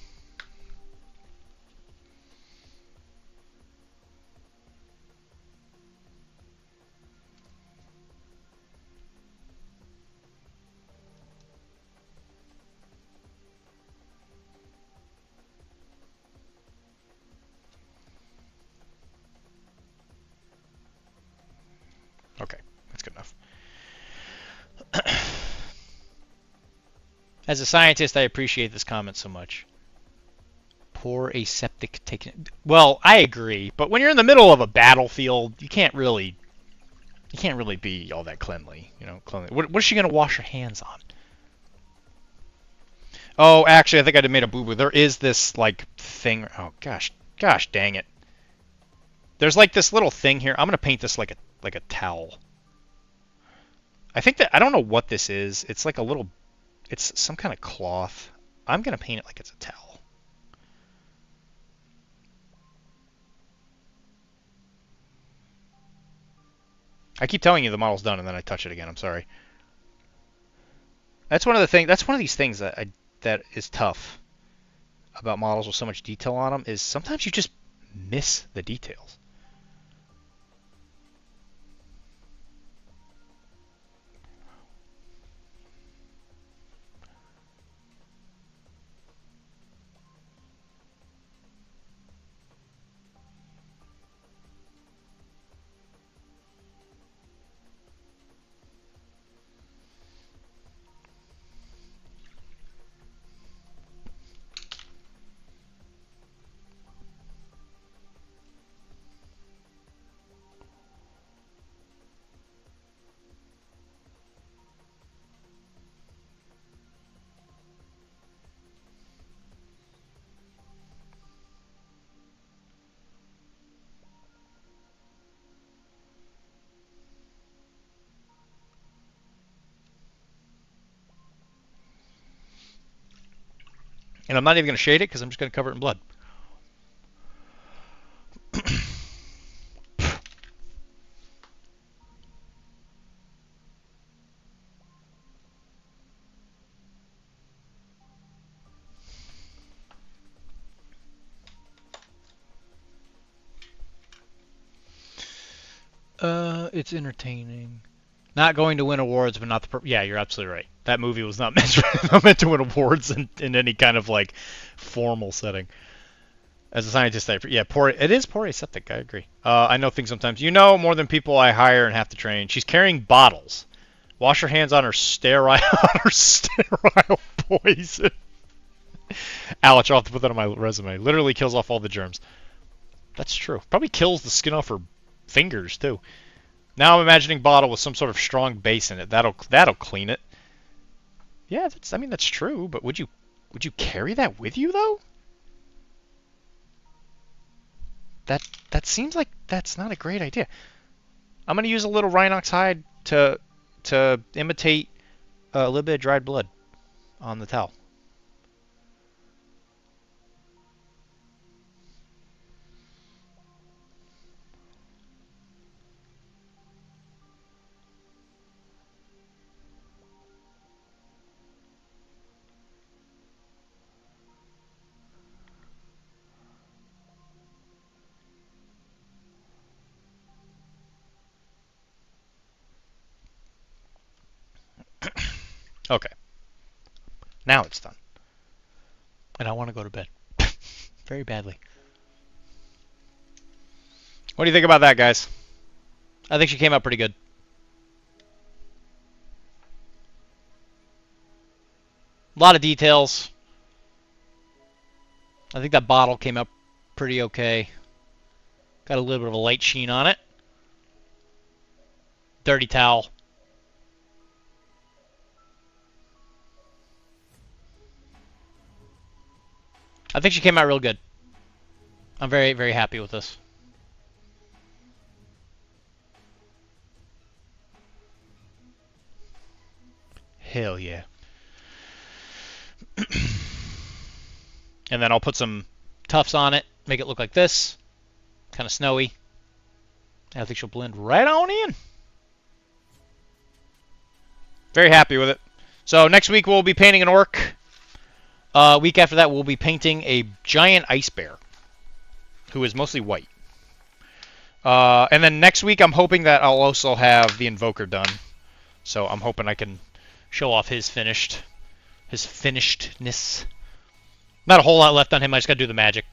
Speaker 9: Okay, that's good enough. As a scientist, I appreciate this comment so much. Poor aseptic taken. Well, I agree, but when you're in the middle of a battlefield, you can't really be all that cleanly, you know. Cleanly. What is she gonna wash her hands on? Oh, actually, I think I made a boo-boo. There is this like thing. Oh gosh, dang it. There's like this little thing here. I'm gonna paint this like a towel. I think that I don't know what this is. It's like a little. It's some kind of cloth. I'm gonna paint it like it's a towel. I keep telling you the model's done, and then I touch it again. I'm sorry. That's one of the things. That's one of these things that is tough about models with so much detail on them. Is sometimes you just miss the details. And I'm not even going to shade it because I'm just going to cover it in blood. It's entertaining. Not going to win awards, but not the... Yeah, you're absolutely right. That movie was not meant to win awards in any kind of, like, formal setting. As a scientist, yeah, it is poor aseptic, I agree. I know things sometimes. You know more than people I hire and have to train. She's carrying bottles. Wash your hands on her sterile poison. Ouch, I'll have to put that on my resume. Literally kills off all the germs. That's true. Probably kills the skin off her fingers, too. Now I'm imagining bottle with some sort of strong base in it. That'll clean it. Yeah, that's true. But would you carry that with you though? That seems like that's not a great idea. I'm gonna use a little rhinox hide to imitate a little bit of dried blood on the towel. Okay. Now it's done. And I want to go to bed. Very badly. What do you think about that, guys? I think she came out pretty good. A lot of details. I think that bottle came out pretty okay. Got a little bit of a light sheen on it. Dirty towel. I think she came out real good. I'm very, very happy with this. Hell yeah. And then I'll put some tufts on it, make it look like this. Kind of snowy. I think she'll blend right on in. Very happy with it. So next week we'll be painting an orc. Week after that we'll be painting a giant ice bear, who is mostly white. And then next week I'm hoping that I'll also have the Invoker done. So I'm hoping I can show off his finishedness. Not a whole lot left on him, I just gotta do the magic.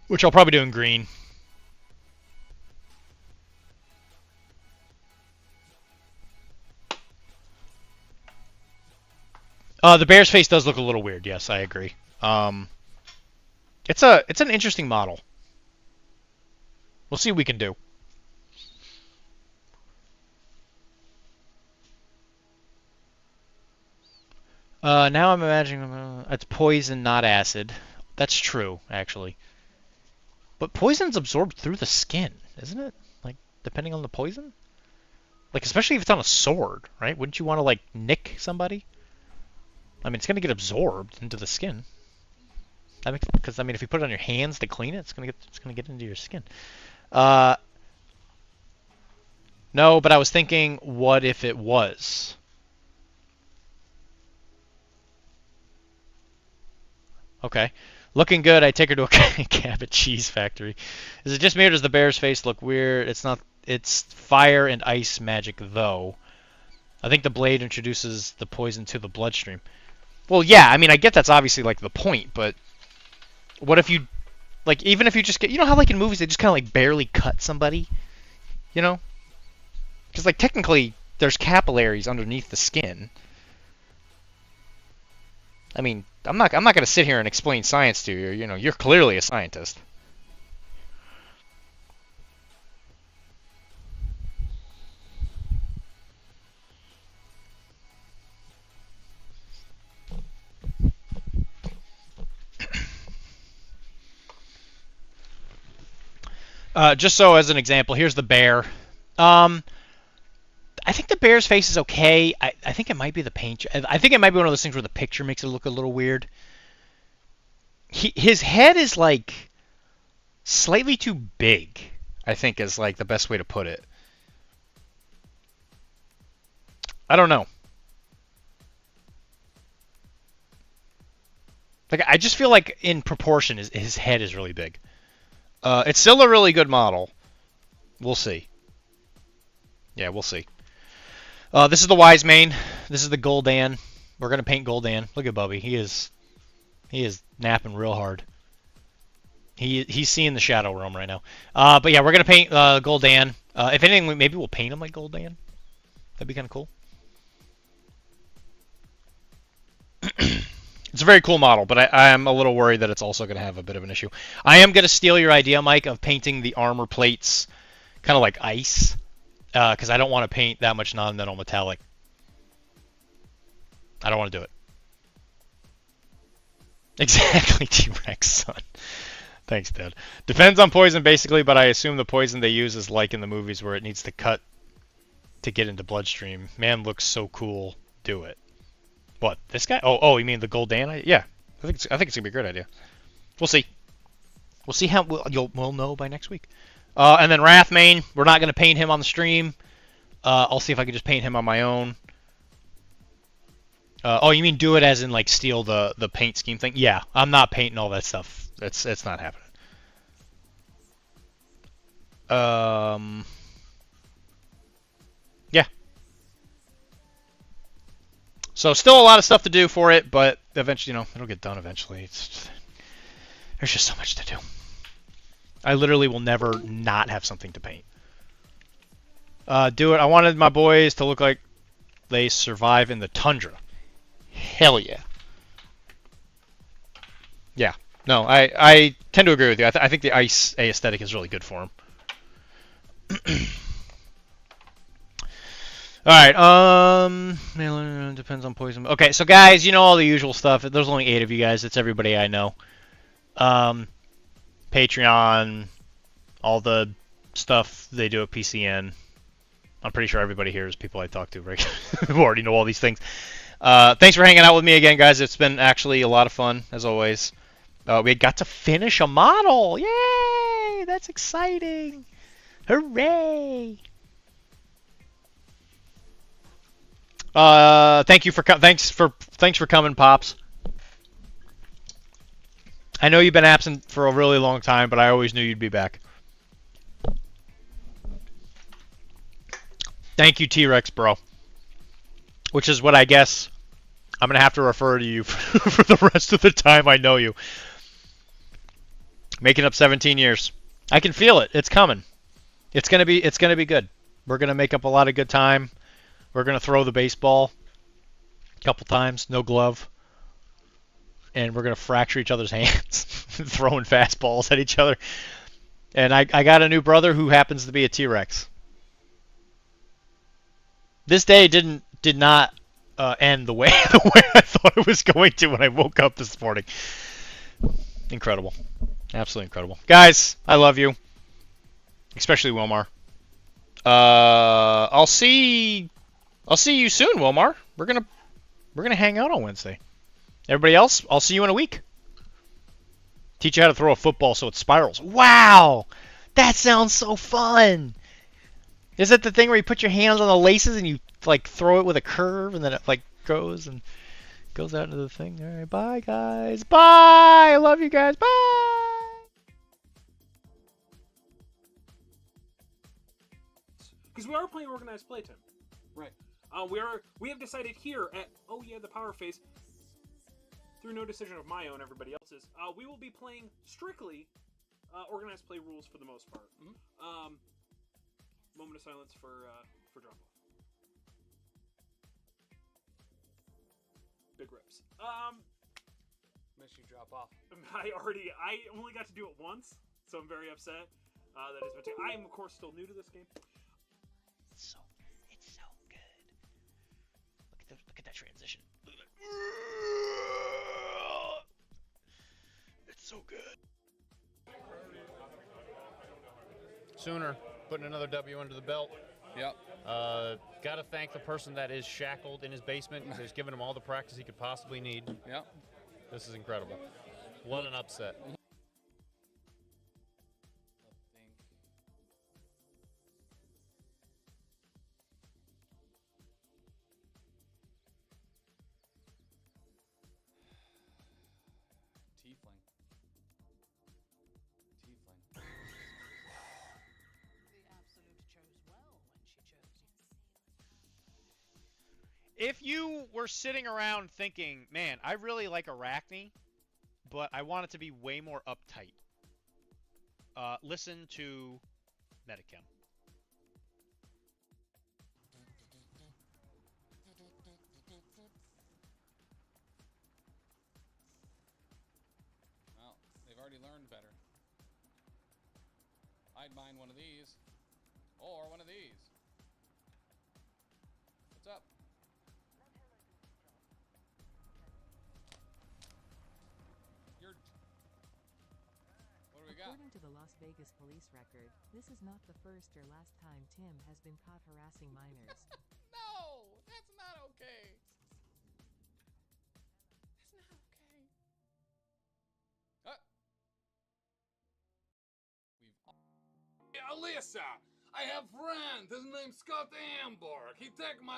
Speaker 9: Which I'll probably do in green. The bear's face does look a little weird, yes, I agree. It's an interesting model. We'll see what we can do. Now I'm imagining it's poison, not acid. That's true, actually. But poison's absorbed through the skin, isn't it? Like, depending on the poison? Like, especially if it's on a sword, right? Wouldn't you want to, like, nick somebody? I mean, it's going to get absorbed into the skin. Because, I mean, if you put it on your hands to clean it, it's going to get into your skin. No, but I was thinking, what if it was? Okay. Looking good, I take her to a Cabot cheese factory. Is it just me or does the bear's face look weird? It's not. It's fire and ice magic, though. I think the blade introduces the poison to the bloodstream. Well, yeah, I mean, I get that's obviously, like, the point, but what if you, like, even if you just get, you know how, like, in movies they just kind of, like, barely cut somebody? You know? Because, like, technically, there's capillaries underneath the skin. I mean, I'm not going to sit here and explain science to you. You know, you're clearly a scientist. Just so as an example, here's the bear. I think the bear's face is okay. I think it might be the paint. I think it might be one of those things where the picture makes it look a little weird. His head is, like, slightly too big, I think is, like, the best way to put it. I don't know. Like, I just feel like in proportion his head is really big. It's still a really good model. We'll see. Yeah, we'll see. This is the Wise Mane. This is the Gul'dan. We're gonna paint Gul'dan. Look at Bubby. He is napping real hard. He's seeing the Shadow Realm right now. But yeah, we're gonna paint Gul'dan. If anything, maybe we'll paint him like Gul'dan. That'd be kind of cool. It's a very cool model, but I am a little worried that it's also going to have a bit of an issue. I am going to steal your idea, Mike, of painting the armor plates kind of like ice, because I don't want to paint that much non-metal metallic. I don't want to do it. Exactly, T-Rex, son. Thanks, Dad. Depends on poison, basically, but I assume the poison they use is like in the movies where it needs to cut to get into bloodstream. Man looks so cool. Do it. What, this guy? Oh, you mean the Gul'dan? Yeah, I think it's gonna be a great idea. We'll see. We'll see how we'll know by next week. And then Wrathmane, we're not gonna paint him on the stream. I'll see if I can just paint him on my own. Oh, you mean do it as in like steal the paint scheme thing? Yeah, I'm not painting all that stuff. It's not happening. Yeah. So still a lot of stuff to do for it, but eventually, you know, it'll get done eventually. There's just so much to do. I literally will never not have something to paint. Do it. I wanted my boys to look like they survive in the tundra. Hell yeah. Yeah. No, I tend to agree with you. I think the ice aesthetic is really good for him. Alright, depends on poison. Okay, so guys, you know all the usual stuff. There's only 8 of you guys. It's everybody I know. Patreon, all the stuff they do at PCN. I'm pretty sure everybody here is people I talk to, right? Who already know all these things. Thanks for hanging out with me again, guys. It's been actually a lot of fun, as always. We got to finish a model. Yay! That's exciting. Hooray! Thanks for coming, Pops. I know you've been absent for a really long time, but I always knew you'd be back. Thank you, T-Rex, bro. Which is what I guess I'm gonna have to refer to you for the rest of the time I know you. Making up 17 years. I can feel it. It's coming. It's gonna be good. We're gonna make up a lot of good time. We're gonna throw the baseball a couple times, no glove, and we're gonna fracture each other's hands, throwing fastballs at each other. And I got a new brother who happens to be a T-Rex. This day did not end the way I thought it was going to when I woke up this morning. Incredible, absolutely incredible, guys. I love you, especially Wilmar. I'll see you soon, Wilmar. We're gonna hang out on Wednesday. Everybody else, I'll see you in a week. Teach you how to throw a football so it spirals. Wow, that sounds so fun. Is it the thing where you put your hands on the laces and you like throw it with a curve and then it like goes out into the thing? All right, bye guys. Bye. I love you guys. Bye.
Speaker 2: Because we are playing organized play, Tim.
Speaker 6: Right.
Speaker 2: We have decided here at the Power Phase, through no decision of my own, everybody else's, we will be playing strictly organized play rules for the most part.
Speaker 6: Mm-hmm.
Speaker 2: Moment of silence for drop off. Big rips.
Speaker 6: Miss you drop off.
Speaker 2: I only got to do it once, so I'm very upset. That is I am of course still new to this game.
Speaker 9: It's so good. Look at that transition. It's so good.
Speaker 12: Sooner. Putting another W under the belt.
Speaker 6: Yep.
Speaker 12: Got to thank the person that is shackled in his basement because he's given him all the practice he could possibly need.
Speaker 6: Yep.
Speaker 12: This is incredible. What an upset.
Speaker 9: If you were sitting around thinking, man, I really like Arachne, but I want it to be way more uptight, listen to Metachem.
Speaker 4: Well, they've already learned better. I'd mind one of these. Or one of these. What's up?
Speaker 8: According to the Las Vegas police record, this is not the first or last time Tim has been caught harassing minors.
Speaker 4: No, that's not okay. That's not okay.
Speaker 6: Hey, Alyssa, I have friend. His name's Scott Amberg. He take my